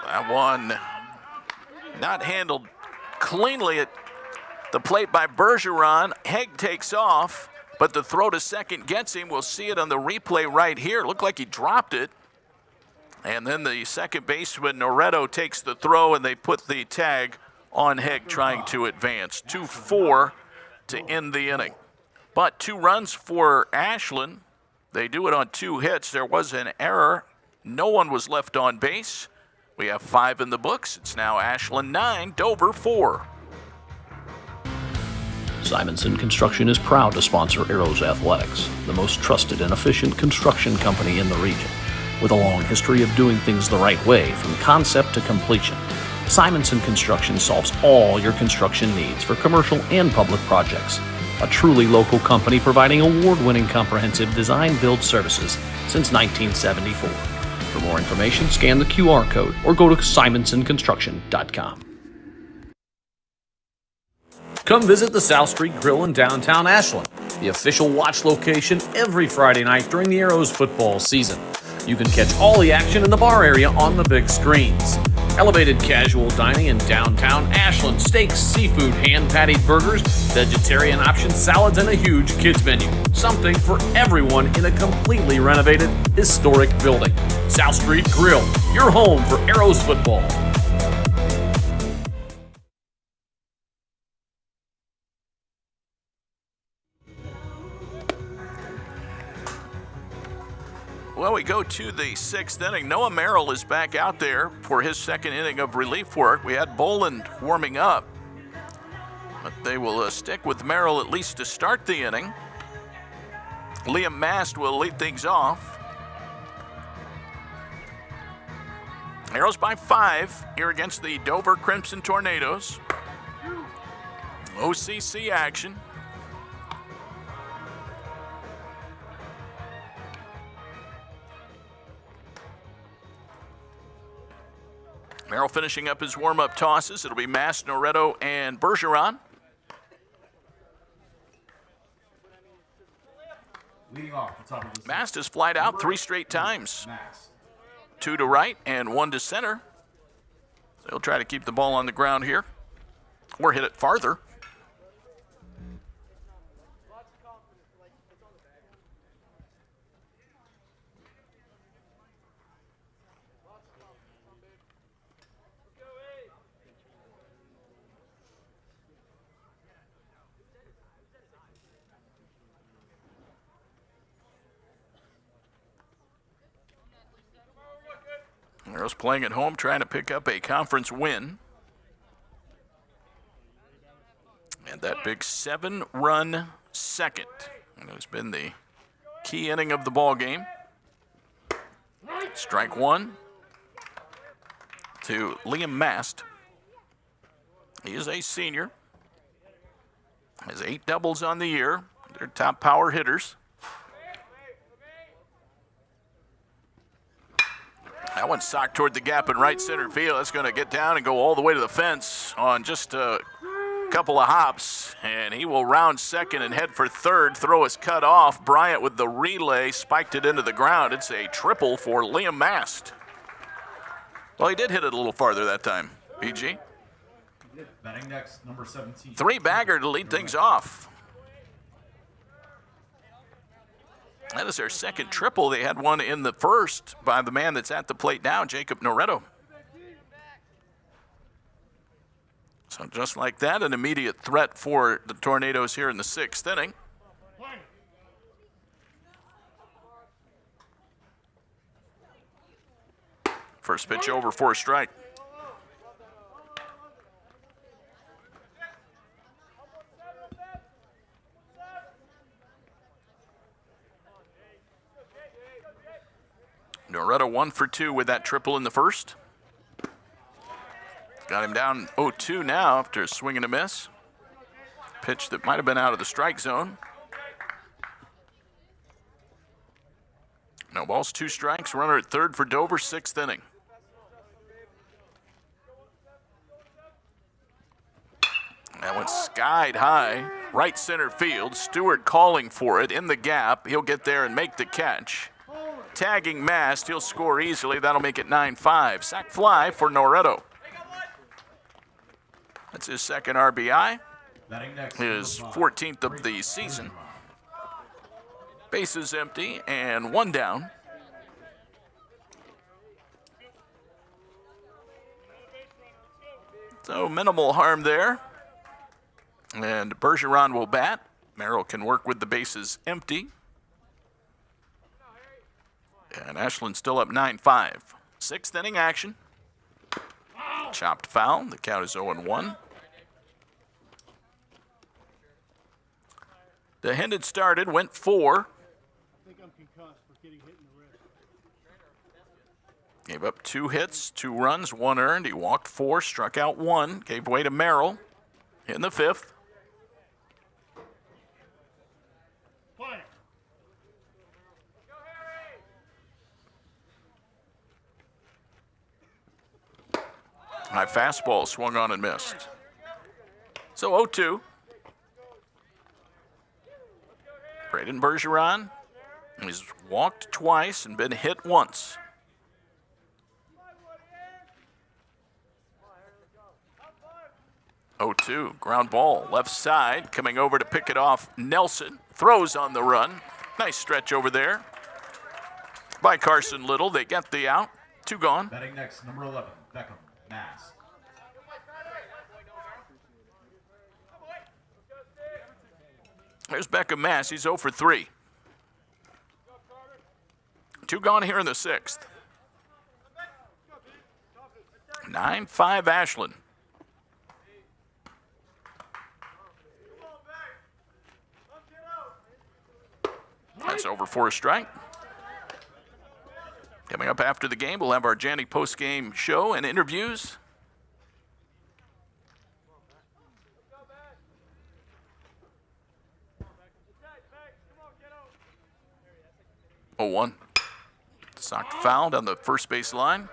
That one not handled cleanly at the plate by Bergeron. Haig takes off, but the throw to second gets him. We'll see it on the replay right here. Looked like he dropped it. And then the second baseman, Noretto, takes the throw, and they put the tag on Haig trying to advance. 2-4 to end the inning. But 2 runs for Ashland. They do it on 2 hits. There was an error. No one was left on base. We have 5 in the books. It's now Ashland 9, Dover 4. Simonson Construction is proud to sponsor Arrows Athletics, the most trusted and efficient construction company in the region. With a long history of doing things the right way from concept to completion, Simonson Construction solves all your construction needs for commercial and public projects. A truly local company providing award-winning comprehensive design-build services since 1974. For more information, scan the QR code or go to simonsonconstruction.com. Come visit the South Street Grill in downtown Ashland, the official watch location every Friday night during the Arrows football season. You can catch all the action in the bar area on the big screens. Elevated casual dining in downtown Ashland, steaks, seafood, hand-patted burgers, vegetarian options, salads, and a huge kids menu. Something for everyone in a completely renovated, historic building. South Street Grill, your home for Arrows football. Well, we go to the 6th inning. Noah Merrill is back out there for his second inning of relief work. We had Boland warming up, but they will stick with Merrill at least to start the inning. Liam Mast will lead things off. Arrows by 5 here against the Dover Crimson Tornadoes. OCC action. Merrill finishing up his warm-up tosses. It'll be Mast, Noretto, and Bergeron. Leading off the top of the Mast has flied out 3 straight times. 2 to right and 1 to center. So he'll try to keep the ball on the ground here or hit it farther. Arrows playing at home, trying to pick up a conference win. And that big 7-run second has been the key inning of the ball game. Strike 1 to Liam Mast. He is a senior. Has 8 doubles on the year. They're top power hitters. That one's socked toward the gap in right center field. It's going to get down and go all the way to the fence on just a couple of hops. And he will round second and head for third. Throw is cut off. Bryant with the relay spiked it into the ground. It's a triple for Liam Mast. Well, he did hit it a little farther that time, PG. Batting next, number 17. 3-bagger to lead things off. That is their second triple. They had one in the first by the man that's at the plate now, Jacob Noretto. So just like that, an immediate threat for the Tornadoes here in the 6th inning. First pitch over for a strike. Noretto 1 for 2 with that triple in the first. Got him down 0-2 now after a swing and a miss. Pitch that might have been out of the strike zone. No balls, 2 strikes. Runner at third for Dover, 6th inning. That went skied high, right center field. Stewart calling for it in the gap. He'll get there and make the catch. Tagging Mast, he'll score easily. That'll make it 9-5. Sac fly for Noretto. That's his second RBI, his 14th of the season. Bases empty and 1 down. So minimal harm there. And Bergeron will bat. Merrill can work with the bases empty. And Ashland still up 9-5. 6th inning action. Chopped foul. The count is 0-1. The hit had started, went 4. Gave up 2 hits, 2 runs, 1 earned. He walked 4, struck out 1, gave way to Merrill in the 5th. High fastball swung on and missed. So 0-2. Braden Bergeron, he's walked twice and been hit once. Oh, 2, ground ball, left side, coming over to pick it off. Nelson throws on the run. Nice stretch over there by Carson Little. They get the out. 2 gone. Batting next, number 11, Beckham, Mass. There's Beckham Mass. He's 0 for 3. 2 gone here in the 6th. 9-5 Ashland. That's over for a strike. Coming up after the game, we'll have our Janny post-game show and interviews. Oh, 1. Socked foul down the first base line.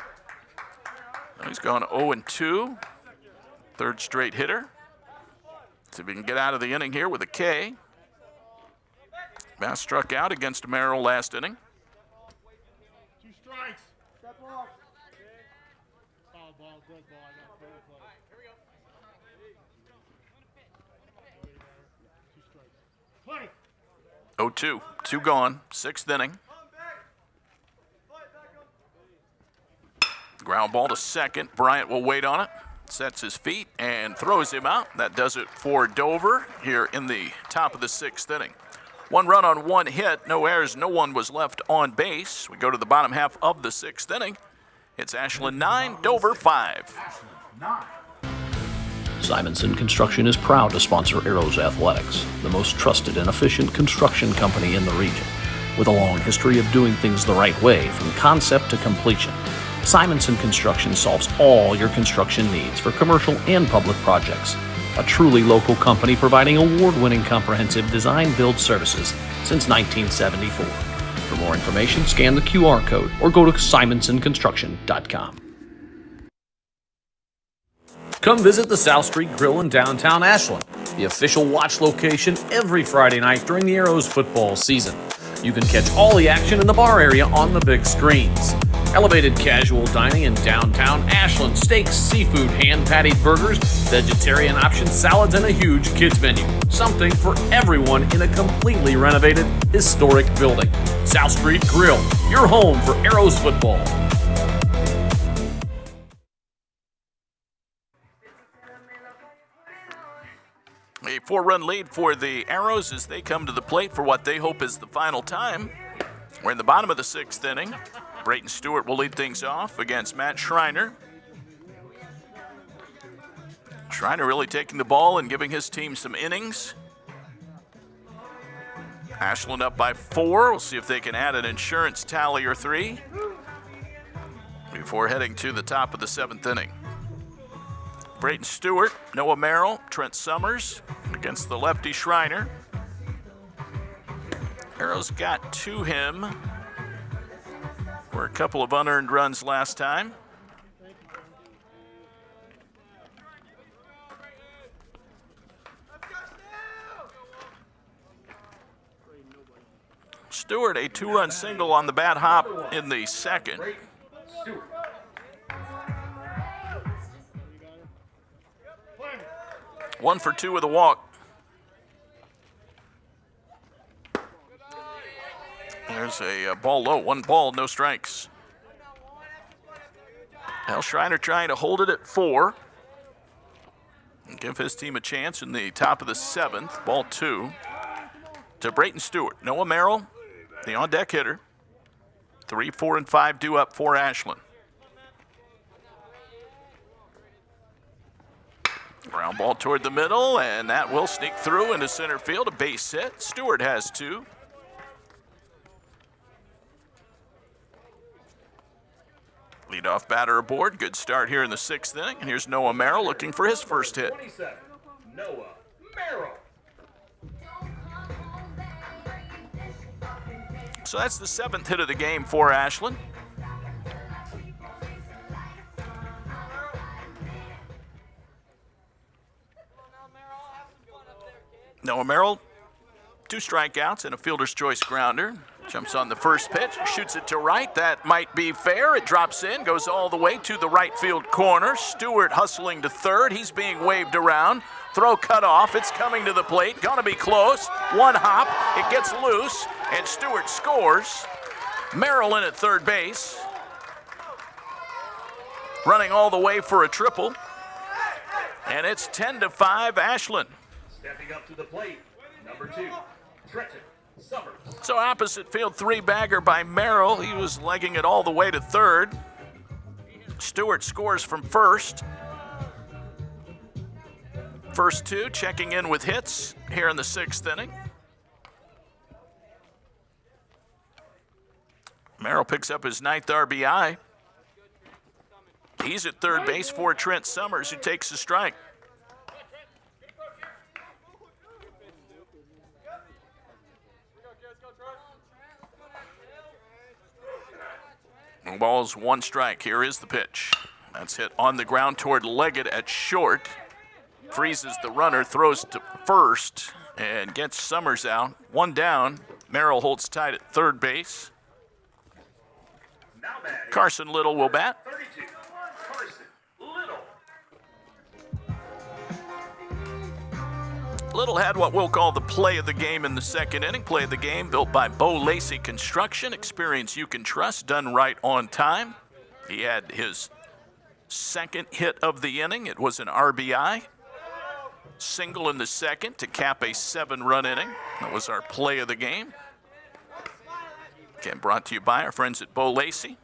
Now he's gone 0-2. 3rd straight hitter. See if we can get out of the inning here with a K. Bass struck out against Merrill last inning. 2 strikes. Step off. Foul ball, good ball. I got fair play. Here we go. 2 strikes. 0-2. 2 gone. 6th inning. Ground ball to second. Bryant will wait on it. Sets his feet and throws him out. That does it for Dover here in the top of the 6th inning. 1 run on 1 hit, no errors, no one was left on base. We go to the bottom half of the 6th inning. It's Ashland 9, Dover 5. Simonson Construction is proud to sponsor Arrows Athletics, the most trusted and efficient construction company in the region. With a long history of doing things the right way from concept to completion, Simonson Construction solves all your construction needs for commercial and public projects. A truly local company providing award-winning comprehensive design-build services since 1974. For more information, scan the QR code or go to simonsonconstruction.com. Come visit the South Street Grill in downtown Ashland, the official watch location every Friday night during the Arrows football season. You can catch all the action in the bar area on the big screens. Elevated casual dining in downtown Ashland, steaks, seafood, hand-patted burgers, vegetarian options, salads, and a huge kids menu. Something for everyone in a completely renovated, historic building. South Street Grill, your home for Arrows football. A 4-run lead for the Arrows as they come to the plate for what they hope is the final time. We're in the bottom of the 6th inning. Brayton Stewart will lead things off against Matt Schreiner. Schreiner really taking the ball and giving his team some innings. Ashland up by 4. We'll see if they can add an insurance tally or 3 before heading to the top of the 7th inning. Brayton Stewart, Noah Merrill, Trent Summers against the lefty Schreiner. Arrows got to him for a couple of unearned runs last time. Stewart, a 2-run single on the bat hop in the 2nd. 1 for 2 with a walk. There's a ball low, 1 ball, no strikes. Now Schreiner trying to hold it at 4 and give his team a chance in the top of the 7th. Ball 2 to Brayton Stewart. Noah Merrill, the on-deck hitter. 3, 4, and 5 due up for Ashland. Ground ball toward the middle, and that will sneak through into center field. A base hit. Stewart has 2. Leadoff batter aboard. Good start here in the 6th inning. And here's Noah Merrill looking for his first hit. 27, Noah Merrill. So that's the 7th hit of the game for Ashland. Noah Merrill, 2 strikeouts and a fielder's choice grounder. Jumps on the first pitch, shoots it to right. That might be fair. It drops in, goes all the way to the right field corner. Stewart hustling to third. He's being waved around. Throw cut off. It's coming to the plate. Gonna be close. 1 hop. It gets loose, and Stewart scores. Merrill in at third base. Running all the way for a triple. And it's 10-5 Ashland. Stepping up to the plate, number 2, Trenton Summers. So opposite field 3-bagger by Merrill. He was legging it all the way to third. Stewart scores from first. First 2 checking in with hits here in the 6th inning. Merrill picks up his 9th RBI. He's at third base for Trent Summers, who takes the strike. Ball's 1 strike. Here is the pitch. That's hit on the ground toward Leggett at short. Freezes the runner, throws to first, and gets Summers out. 1 down. Merrill holds tight at third base. Now batting, Carson Little will bat. 32, Carson Little. Little had what we'll call the play of the game in the 2nd inning. Play of the game built by Bo Lacey Construction. Experience you can trust, done right on time. He had his 2nd hit of the inning. It was an RBI. Single in the 2nd to cap a 7-run inning. That was our play of the game. Again, brought to you by our friends at Bo Lacey.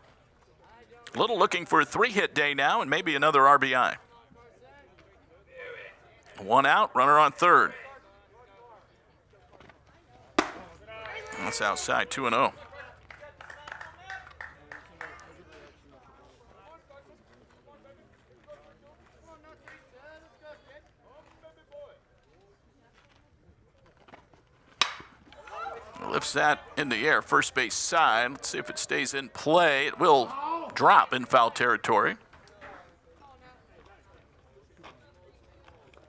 Little looking for a 3-hit day now and maybe another RBI. 1 out, runner on third. That's outside, 2-0. Lifts that in the air, first base side. Let's see if it stays in play. It will drop in foul territory.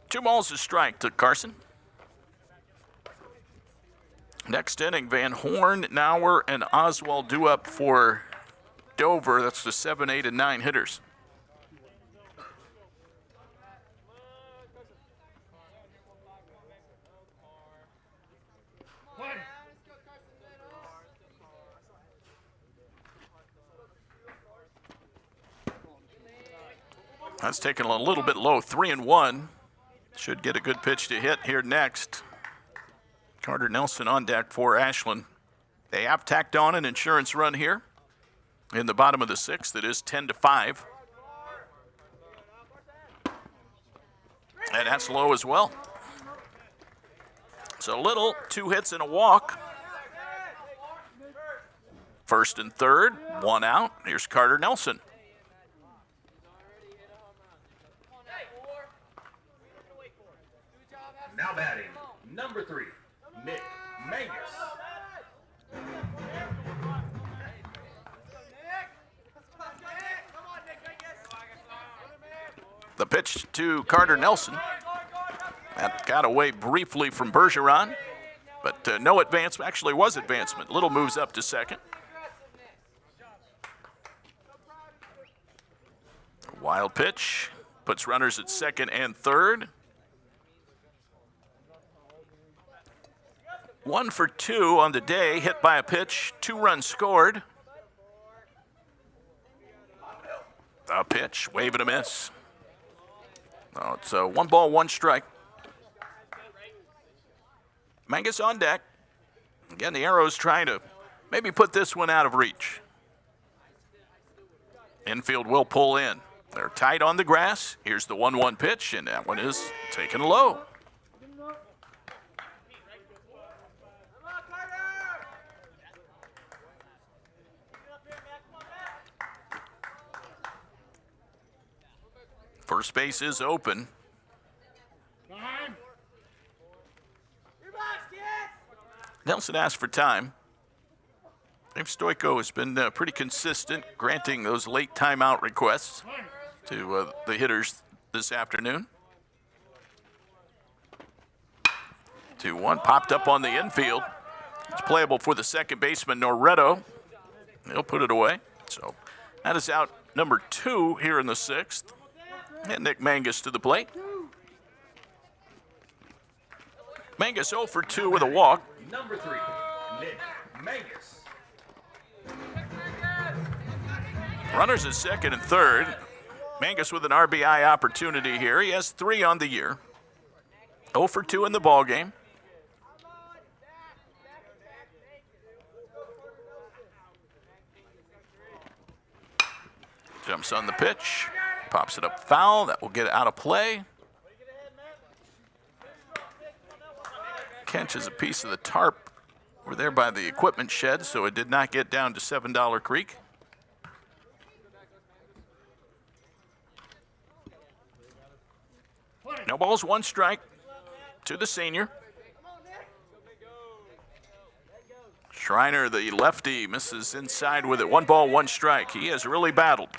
2 balls a strike to Carson. Next inning, Van Horn, Nauer, and Oswald due up for Dover. That's the 7, 8, and 9 hitters. That's taken a little bit low, 3-1. Should get a good pitch to hit here next. Carter Nelson on deck for Ashland. They have tacked on an insurance run here. In the bottom of the sixth, it is 10-5. And that's low as well. So Little, 2 hits and a walk. First and third, 1 out. Here's Carter Nelson. Now batting, number 3, Nick Mangus. The pitch to Carter Nelson. That got away briefly from Bergeron, but no advancement. Actually was advancement. Little moves up to second. Wild pitch. Puts runners at second and third. 1 for 2 on the day. Hit by a pitch. 2 runs scored. The pitch. Wave and a miss. Oh, it's a 1 ball, 1 strike. Mangus on deck. Again, the Arrows trying to maybe put this one out of reach. Infield will pull in. They're tight on the grass. Here's the 1-1 pitch, and that one is taken low. First base is open. Nelson asked for time. Dave Stoico has been pretty consistent, granting those late timeout requests to the hitters this afternoon. 2-1 popped up on the infield. It's playable for the second baseman, Noretto. He'll put it away. So that is out number 2 here in the 6th. And Nick Mangus to the plate. Mangus 0 for 2 with a walk. Number 3, Nick Mangus. Runners at second and third. Mangus with an RBI opportunity here. He has 3 on the year. 0 for 2 in the ballgame. Jumps on the pitch. Pops it up foul. That will get it out of play. Catches a piece of the tarp. We're there by the equipment shed, so it did not get down to $7 Creek. No balls, 1 strike to the senior. Schreiner, the lefty, misses inside with it. 1 ball, 1 strike. He has really battled.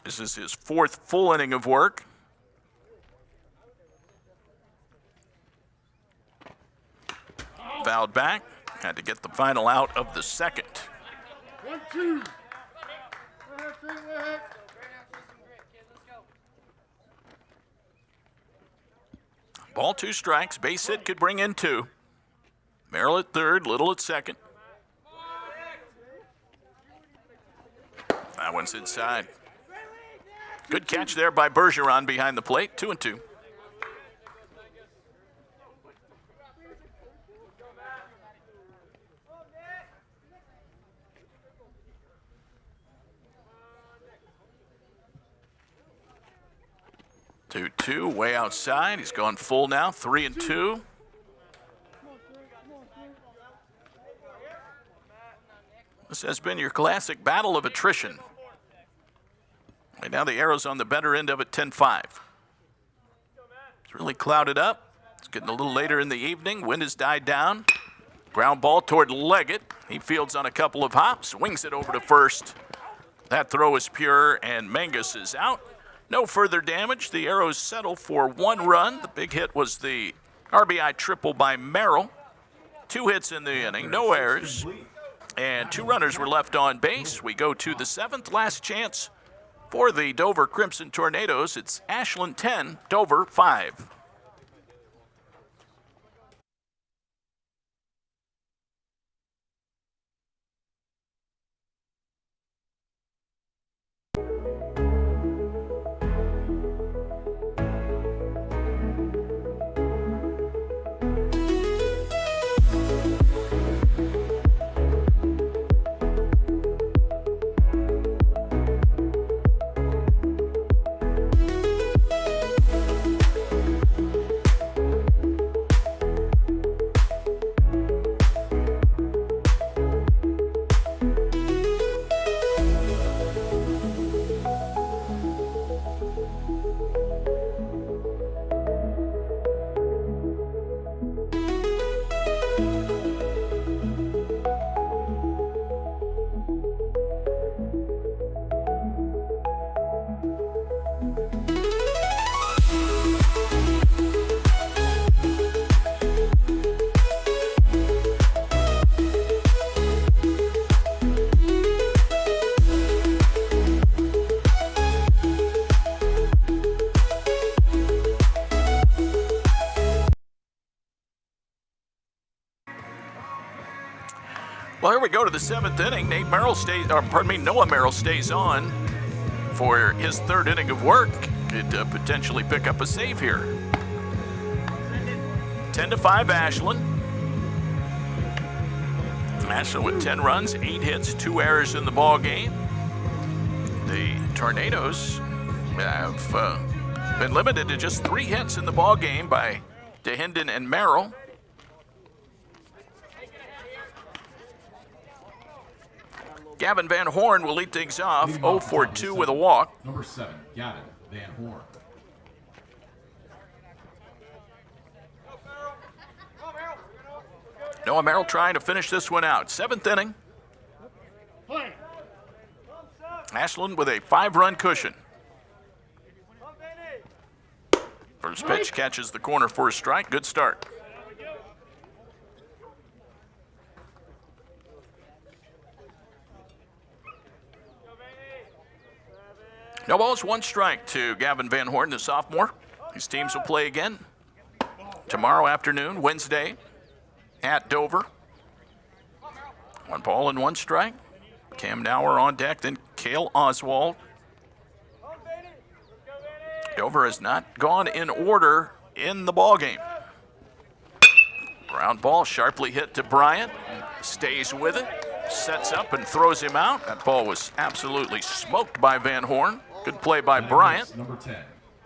This is his 4th full inning of work. Fouled back. Had to get the final out of the second. 1-2. Ball, 2 strikes. Base hit could bring in 2. Merrill at third, Little at second. That one's inside. Good catch there by Bergeron behind the plate. 2-2. Two, way outside. He's gone full now. 3-2. This has been your classic battle of attrition. Right now the Arrows on the better end of it, 10-5. It's really clouded up. It's getting a little later in the evening. Wind has died down. Ground ball toward Leggett. He fields on a couple of hops, wings it over to first. That throw is pure, and Mangus is out. No further damage. The Arrows settle for 1 run. The big hit was the RBI triple by Merrill. 2 hits in the inning, no errors, and 2 runners were left on base. We go to the 7th, last chance for the Dover Crimson Tornadoes. It's Ashland 10, Dover 5. Well, here we go to the 7th inning. Noah Merrill stays on for his 3rd inning of work. Could potentially pick up a save here. 10-5 Ashland. Ashland with 10 runs, 8 hits, 2 errors in the ball game. The Tornadoes have been limited to just 3 hits in the ball game by DeHinden and Merrill. Gavin Van Horn will lead things off, 0 for 2 with a walk. Number 7, Gavin Van Horn. Noah Merrill trying to finish this one out. 7th inning. Ashland with a 5-run cushion. First pitch catches the corner for a strike. Good start. No balls, 1 strike to Gavin Van Horn, the sophomore. These teams will play again tomorrow afternoon, Wednesday, at Dover. 1 ball and 1 strike. Cam Nauer on deck, then Cale Oswald. Dover has not gone in order in the ball game. Ground ball sharply hit to Bryant. Stays with it. Sets up and throws him out. That ball was absolutely smoked by Van Horn. Good play by Bryant. Number 10,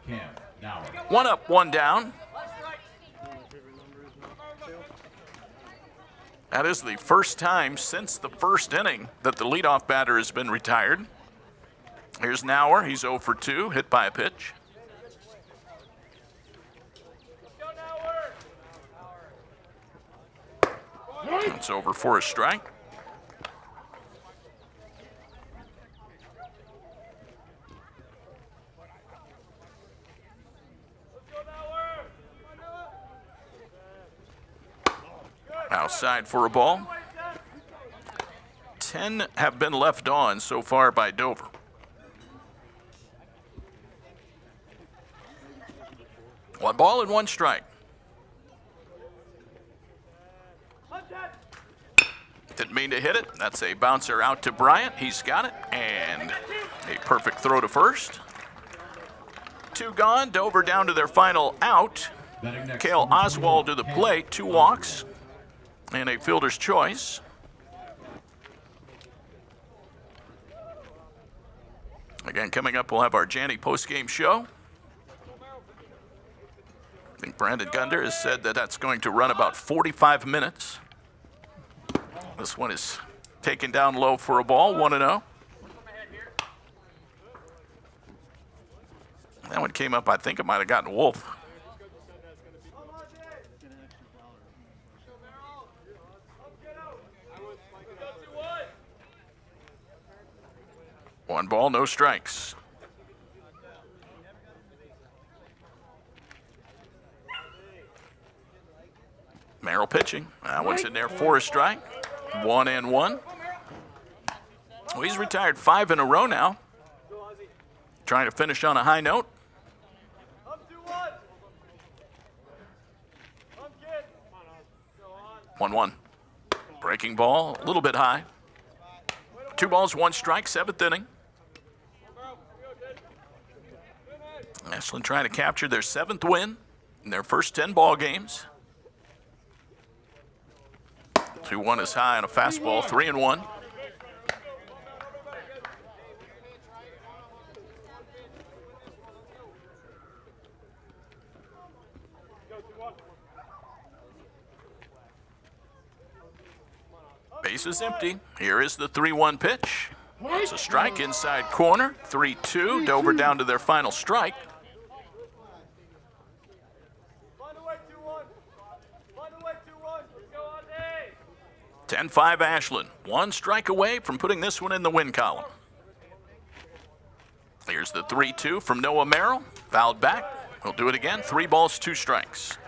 Cam Nauer. 1 up, 1 down. That is the first time since the 1st inning that the leadoff batter has been retired. Here's Nauer. He's 0 for 2, hit by a pitch. It's over for a strike. Outside for a ball. 10 have been left on so far by Dover. One ball and 1 strike. Didn't mean to hit it. That's a bouncer out to Bryant. He's got it. And a perfect throw to first. 2 gone. Dover down to their final out. Cale Oswald to the plate. 2 walks and a fielder's choice. Again, coming up, we'll have our Janney post-game show. I think Brandon Gunder has said that that's going to run about 45 minutes. This one is taken down low for a ball, 1-0. That one came up, I think it might have gotten Wolf. One ball, no strikes. Merrill pitching. That one's in there for a strike. 1-1. Well, he's retired 5 in a row now. Trying to finish on a high note. 1-1. Breaking ball, a little bit high. 2 balls, 1 strike, 7th inning. Ashland trying to capture their 7th win in their first 10 ball games. 2-1 is high on a fastball, 3-1. Base is empty. Here is the 3-1 pitch. It's a strike inside corner. 3-2. Dover down to their final strike. 10-5 Ashland. 1 strike away from putting this one in the win column. Here's the 3-2 from Noah Merrill. Fouled back. He'll do it again. 3 balls, 2 strikes.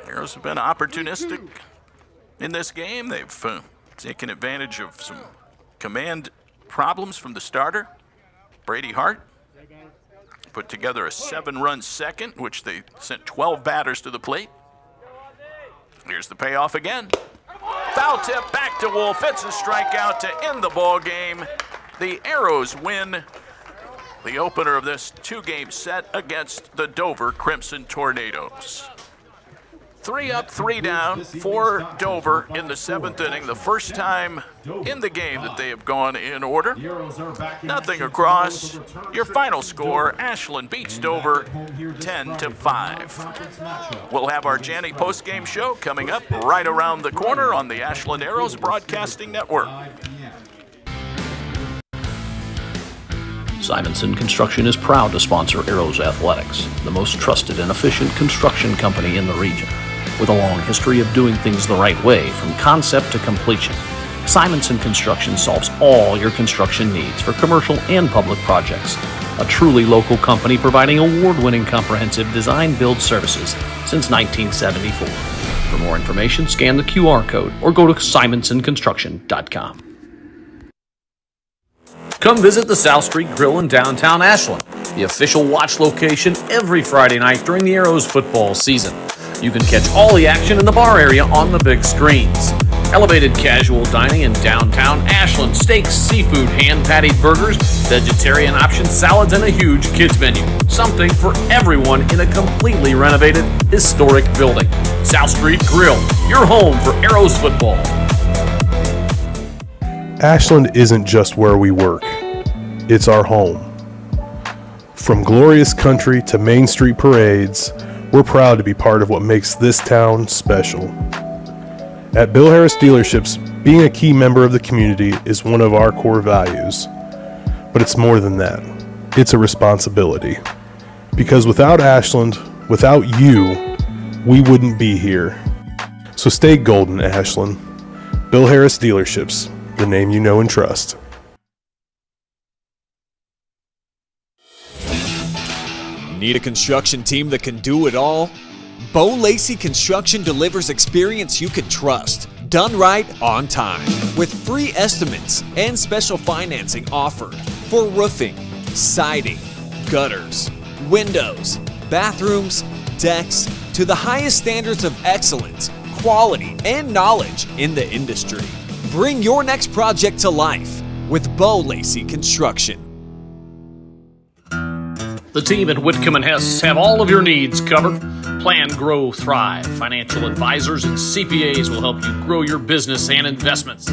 Arrows have been opportunistic in this game. They've taken advantage of some command problems from the starter, Brady Hart. Put together a 7-run second, which they sent 12 batters to the plate. Here's the payoff again. Foul tip back to Wolf. It's a strikeout to end the ball game. The Arrows win the opener of this two-game set against the Dover Crimson Tornadoes. 3 up, 3 down for Dover in the 7th inning. The first time in the game that they have gone in order. Nothing across. Your final score, Ashland beats Dover 10-5. We'll have our Janney post-game show coming up right around the corner on the Ashland Arrows Broadcasting Network. Simonson Construction is proud to sponsor Arrows Athletics, the most trusted and efficient construction company in the region. With a long history of doing things the right way from concept to completion, Simonson Construction solves all your construction needs for commercial and public projects. A truly local company providing award-winning comprehensive design-build services since 1974. For more information, scan the QR code or go to simonsonconstruction.com. Come visit the South Street Grill in downtown Ashland, the official watch location every Friday night during the Arrows football season. You can catch all the action in the bar area on the big screens. Elevated casual dining in downtown Ashland, steaks, seafood, hand-patted burgers, vegetarian options, salads, and a huge kids menu. Something for everyone in a completely renovated, historic building. South Street Grill, your home for Arrows football. Ashland isn't just where we work, it's our home. From glorious country to Main Street parades, we're proud to be part of what makes this town special. At Bill Harris Dealerships, being a key member of the community is one of our core values. But it's more than that. It's a responsibility. Because without Ashland, without you, we wouldn't be here. So stay golden, Ashland. Bill Harris Dealerships, the name you know and trust. Need a construction team that can do it all? Bo Lacey Construction delivers experience you can trust, done right on time, with free estimates and special financing offered for roofing, siding, gutters, windows, bathrooms, decks, to the highest standards of excellence, quality, and knowledge in the industry. Bring your next project to life with Bo Lacey Construction. The team at Whitcomb & Hess have all of your needs covered. Plan, grow, thrive. Financial advisors and CPAs will help you grow your business and investments.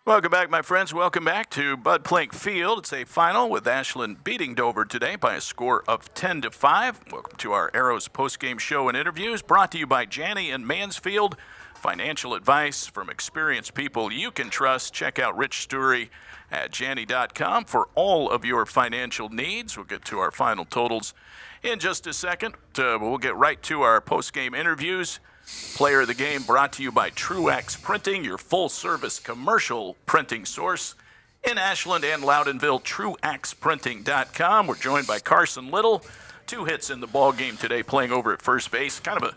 Welcome back, my friends. Welcome back to Bud Plank Field. It's a final with Ashland beating Dover today by a score of 10-5. Welcome to our Arrows postgame show and interviews, brought to you by Janney and Mansfield. Financial advice from experienced people you can trust. Check out Rich Story at Janney.com for all of your financial needs. We'll get to our final totals in just a second. We'll get right to our postgame interviews. Player of the game brought to you by Truax Printing, your full-service commercial printing source in Ashland and Loudonville, truaxprinting.com. We're joined by Carson Little. 2 hits in the ball game today, playing over at first base. Kind of a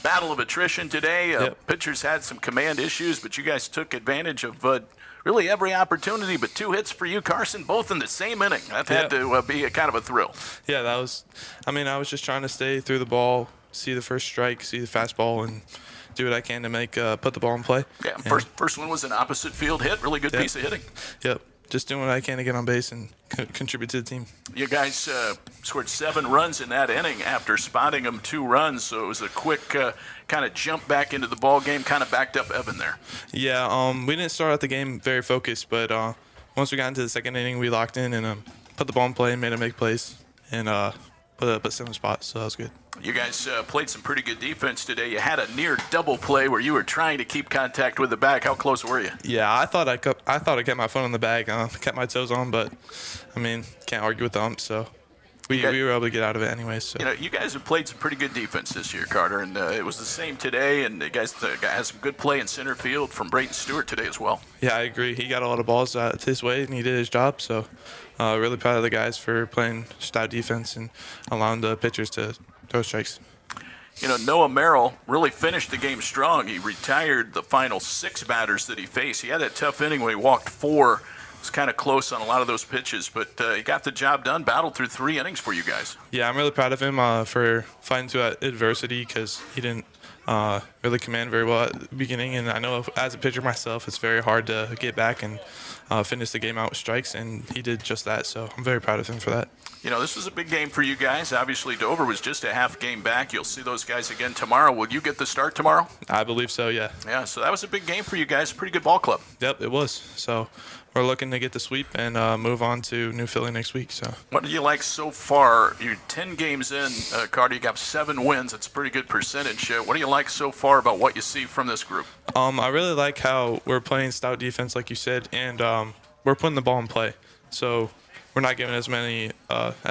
battle of attrition today. Pitchers had some command issues, but you guys took advantage of really every opportunity. But 2 hits for you, Carson, both in the same inning. That had to be a kind of a thrill. Yeah, I was just trying to stay through the ball, see the first strike, see the fastball, and do what I can to make put the ball in play. Yeah, first one was an opposite field hit. Really good piece of hitting. Yep, just doing what I can to get on base and contribute to the team. You guys scored 7 runs in that inning after spotting them 2 runs, so it was a quick kind of jump back into the ball game, kind of backed up Evan there. Yeah, we didn't start out the game very focused, but once we got into the second inning, we locked in and put the ball in play and made it make plays and put 7 spots, so that was good. You guys played some pretty good defense today. You had a near double play where you were trying to keep contact with the bag. How close were you? Yeah, I thought I kept my foot on the bag, kept my toes on, but can't argue with the ump, so we were able to get out of it anyways. So. You guys have played some pretty good defense this year, Carter, and it was the same today. And the guys had some good play in center field from Brayton Stewart today as well. Yeah, I agree. He got a lot of balls his way, and he did his job. So, really proud of the guys for playing stout defense and allowing the pitchers to throw strikes. Noah Merrill really finished the game strong. He retired the final 6 batters that he faced. He had that tough inning when he walked 4. It was kind of close on a lot of those pitches, but he got the job done, battled through 3 innings for you guys. Yeah, I'm really proud of him for fighting through that adversity because he didn't really command very well at the beginning. And I know as a pitcher myself, it's very hard to get back and finish the game out with strikes, and he did just that. So I'm very proud of him for that. This was a big game for you guys. Obviously, Dover was just a half game back. You'll see those guys again tomorrow. Will you get the start tomorrow? I believe so, yeah. Yeah, so that was a big game for you guys. Pretty good ball club. Yep, it was. So we're looking to get the sweep and move on to New Philly next week. So what do you like so far? You're 10 games in, Carter. You got 7 wins. It's a pretty good percentage. What do you like so far about what you see from this group? I really like how we're playing stout defense, like you said, and we're putting the ball in play. So we're not giving as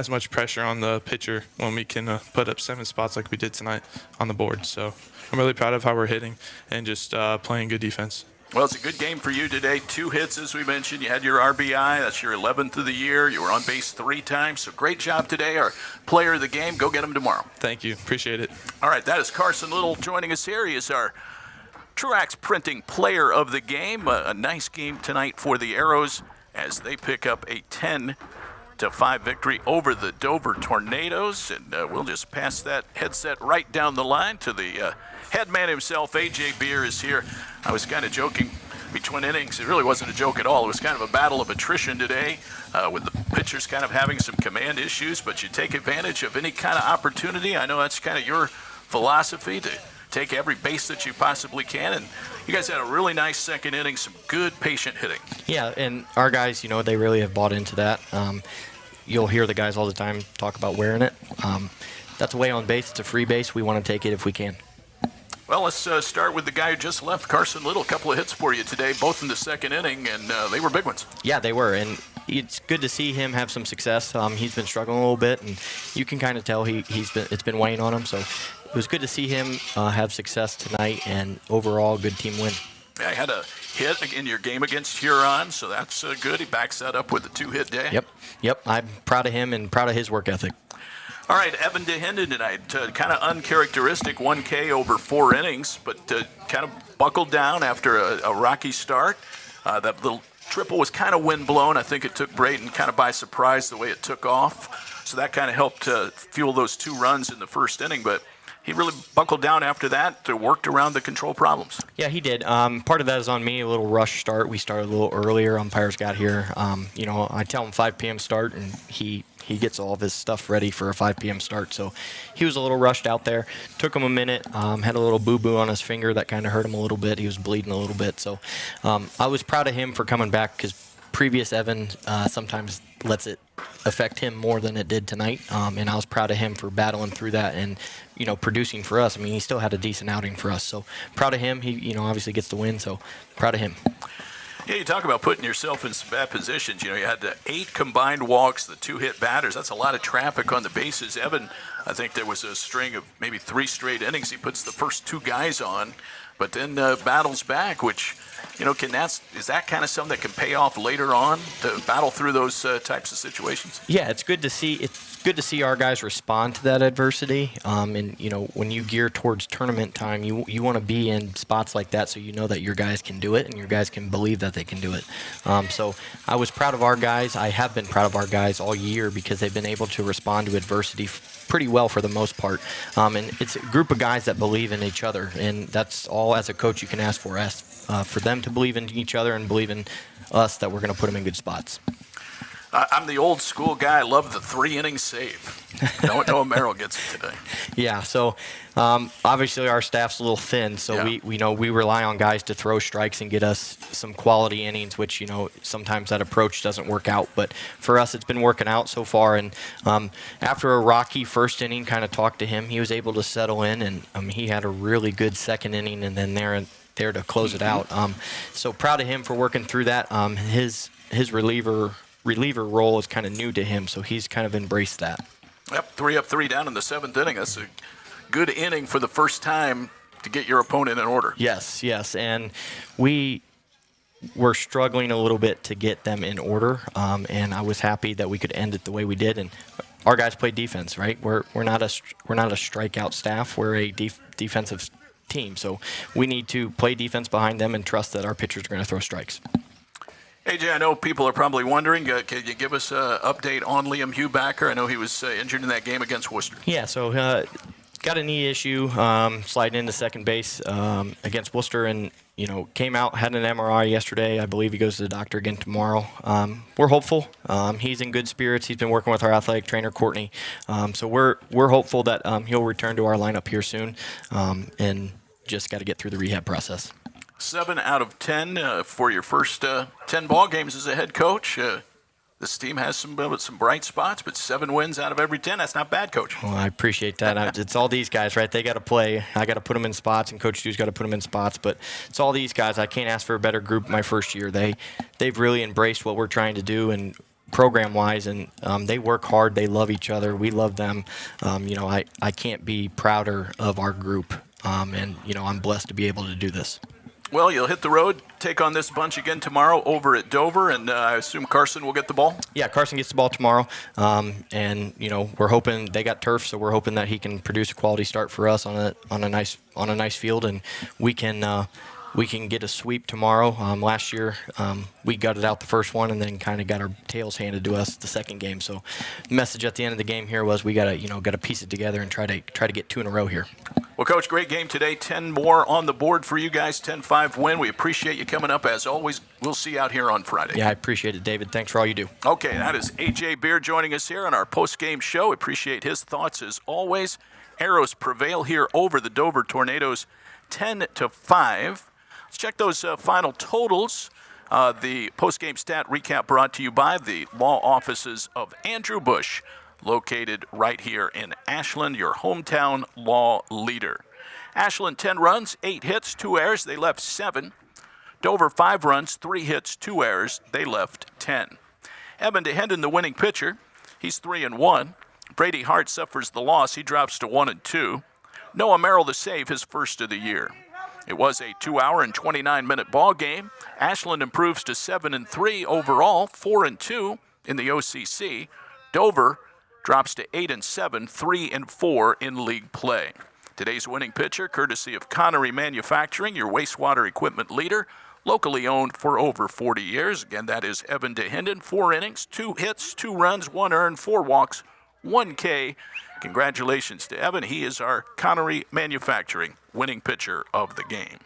much pressure on the pitcher when we can put up 7 spots like we did tonight on the board. So I'm really proud of how we're hitting and just playing good defense. Well, it's a good game for you today. 2 hits, as we mentioned. You had your RBI. That's your 11th of the year. You were on base 3 times. So great job today. Our player of the game. Go get him tomorrow. Thank you. Appreciate it. All right, that is Carson Little joining us here. He is our Truax Printing player of the game. A nice game tonight for the Arrows as they pick up a 10-5 victory over the Dover Tornadoes. And we'll just pass that headset right down the line to the head man himself. A.J. Beer is here. I was kind of joking between innings. It really wasn't a joke at all. It was kind of a battle of attrition today with the pitchers kind of having some command issues, but you take advantage of any kind of opportunity. I know that's kind of your philosophy, to take every base that you possibly can, and you guys had a really nice second inning, some good patient hitting. Yeah, and our guys, they really have bought into that. You'll hear the guys all the time talk about wearing it. That's a way on base. It's a free base. We want to take it if we can. Well, let's start with the guy who just left, Carson Little. A couple of hits for you today, both in the second inning, and they were big ones. Yeah, they were, and it's good to see him have some success. He's been struggling a little bit, and you can kind of tell it's been weighing on him. So it was good to see him have success tonight, and overall, good team win. Yeah, I had a hit in your game against Huron, so that's good. He backs that up with a 2-hit day. Yep. I'm proud of him and proud of his work ethic. All right, Evan DeHenden tonight, kind of uncharacteristic, 1K over 4 innings, but kind of buckled down after a rocky start. That little triple was kind of wind-blown. I think it took Braden kind of by surprise the way it took off. So that kind of helped fuel those 2 runs in the first inning, but he really buckled down after that, worked around the control problems. Yeah, he did. Part of that is on me, a little rush start. We started a little earlier. Umpires got here. I tell him 5 p.m. start, and he gets all of his stuff ready for a 5 p.m. start. So he was a little rushed out there. Took him a minute. Had a little boo-boo on his finger that kind of hurt him a little bit. He was bleeding a little bit. So I was proud of him for coming back because previous Evan sometimes lets it affect him more than it did tonight. And I was proud of him for battling through that and, producing for us. I mean, he still had a decent outing for us. So proud of him. He, obviously gets the win. So proud of him. Yeah, you talk about putting yourself in some bad positions. You had 8 combined walks, the 2-hit batters. That's a lot of traffic on the bases. Evan, I think there was a string of maybe 3 straight innings. He puts the first 2 guys on, but then battles back, which, is that kind of something that can pay off later on to battle through those types of situations? Yeah, it's good to see. It's good to see our guys respond to that adversity. And when you gear towards tournament time, you want to be in spots like that so you know that your guys can do it and your guys can believe that they can do it. So I was proud of our guys. I have been proud of our guys all year because they've been able to respond to adversity pretty well for the most part. And it's a group of guys that believe in each other, and that's all as a coach you can ask for them to believe in each other and believe in us that we're going to put them in good spots. I'm the old school guy. I love the 3-inning save. Noah Merrill gets it today. Yeah, so obviously our staff's a little thin, so yeah. we rely on guys to throw strikes and get us some quality innings, which sometimes that approach doesn't work out. But for us, it's been working out so far. And after a rocky first inning, kind of talked to him, he was able to settle in, and he had a really good second inning, and then there to close it out. So proud of him for working through that. His reliever role is kind of new to him, so he's kind of embraced that. Yep, 3 up, 3 down in the 7th inning. That's a good inning for the first time to get your opponent in order. Yes, and we were struggling a little bit to get them in order, and I was happy that we could end it the way we did. And our guys play defense, right? We're not a strikeout staff. We're a defensive team, so we need to play defense behind them and trust that our pitchers are going to throw strikes. AJ, I know people are probably wondering, can you give us an update on Liam Hubacker? I know he was injured in that game against Worcester. Yeah, so got a knee issue sliding into second base against Worcester, and came out, had an MRI yesterday. I believe he goes to the doctor again tomorrow. We're hopeful. He's in good spirits. He's been working with our athletic trainer, Courtney. So we're hopeful that he'll return to our lineup here soon, and just got to get through the rehab process. 7 out of 10 for your first 10 ball games as a head coach. This team has some bright spots, but 7 wins out of every 10. That's not bad, Coach. Well, I appreciate that. It's all these guys, right? They got to play. I got to put them in spots, and Coach Stu's got to put them in spots. But it's all these guys. I can't ask for a better group my first year. They've really embraced what we're trying to do and program-wise, and they work hard. They love each other. We love them. I can't be prouder of our group, and I'm blessed to be able to do this. Well, you'll hit the road, take on this bunch again tomorrow over at Dover, and I assume Carson will get the ball? Yeah, Carson gets the ball tomorrow, and we're hoping they got turf, so we're hoping that he can produce a quality start for us on a nice field, and we can get a sweep tomorrow. Last year, we gutted out the first one and then kind of got our tails handed to us the second game. So the message at the end of the game here was we got to piece it together and try to get 2 in a row here. Well, Coach, great game today. 10 more on the board for you guys. 10-5 win. We appreciate you coming up as always. We'll see you out here on Friday. Yeah, I appreciate it, David. Thanks for all you do. Okay, that is A.J. Beer joining us here on our post-game show. Appreciate his thoughts as always. Arrows prevail here over the Dover Tornadoes 10-5. Let's check those final totals. The post-game stat recap brought to you by the law offices of Andrew Bush, located right here in Ashland, your hometown law leader. Ashland, 10 runs, 8 hits, 2 errors. They left 7. Dover, 5 runs, 3 hits, 2 errors. They left 10. Evan DeHenden, the winning pitcher. He's 3-1. Brady Hart suffers the loss. He drops to 1-2. Noah Merrill the save, his first of the year. It was a 2-hour and 29-minute ball game. Ashland improves to 7-3 overall, 4-2 in the OCC. Dover drops to 8-7, 3-4 in league play. Today's winning pitcher, courtesy of Connery Manufacturing, your wastewater equipment leader, locally owned for over 40 years. Again, that is Evan DeHenden, 4 innings, 2 hits, 2 runs, 1 earned, 4 walks, 1 K. Congratulations to Evan. He is our Connery Manufacturing winning pitcher of the game.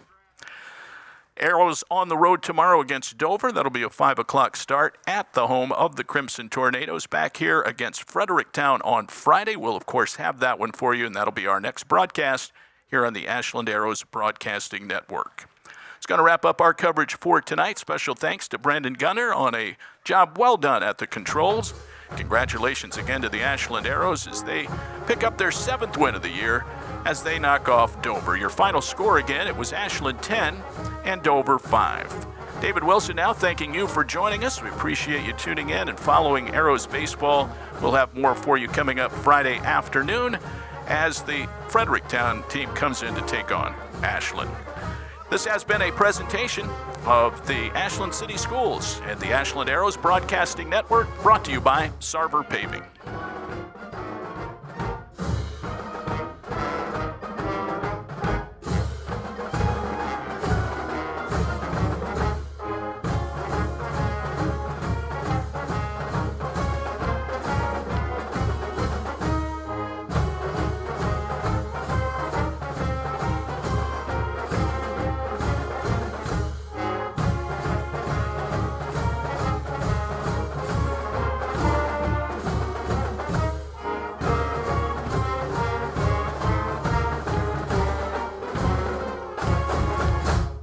Arrows on the road tomorrow against Dover. That'll be a 5 o'clock start at the home of the Crimson Tornadoes. Back here against Fredericktown on Friday. We'll, of course, have that one for you, and that'll be our next broadcast here on the Ashland Arrows Broadcasting Network. It's going to wrap up our coverage for tonight. Special thanks to Brandon Gunner on a job well done at the controls. Congratulations again to the Ashland Arrows as they pick up their 7th win of the year as they knock off Dover. Your final score again, it was Ashland 10 and Dover 5. David Wilson now thanking you for joining us. We appreciate you tuning in and following Arrows baseball. We'll have more for you coming up Friday afternoon as the Fredericktown team comes in to take on Ashland. This has been a presentation of the Ashland City Schools and the Ashland Arrows Broadcasting Network, brought to you by Sarver Paving.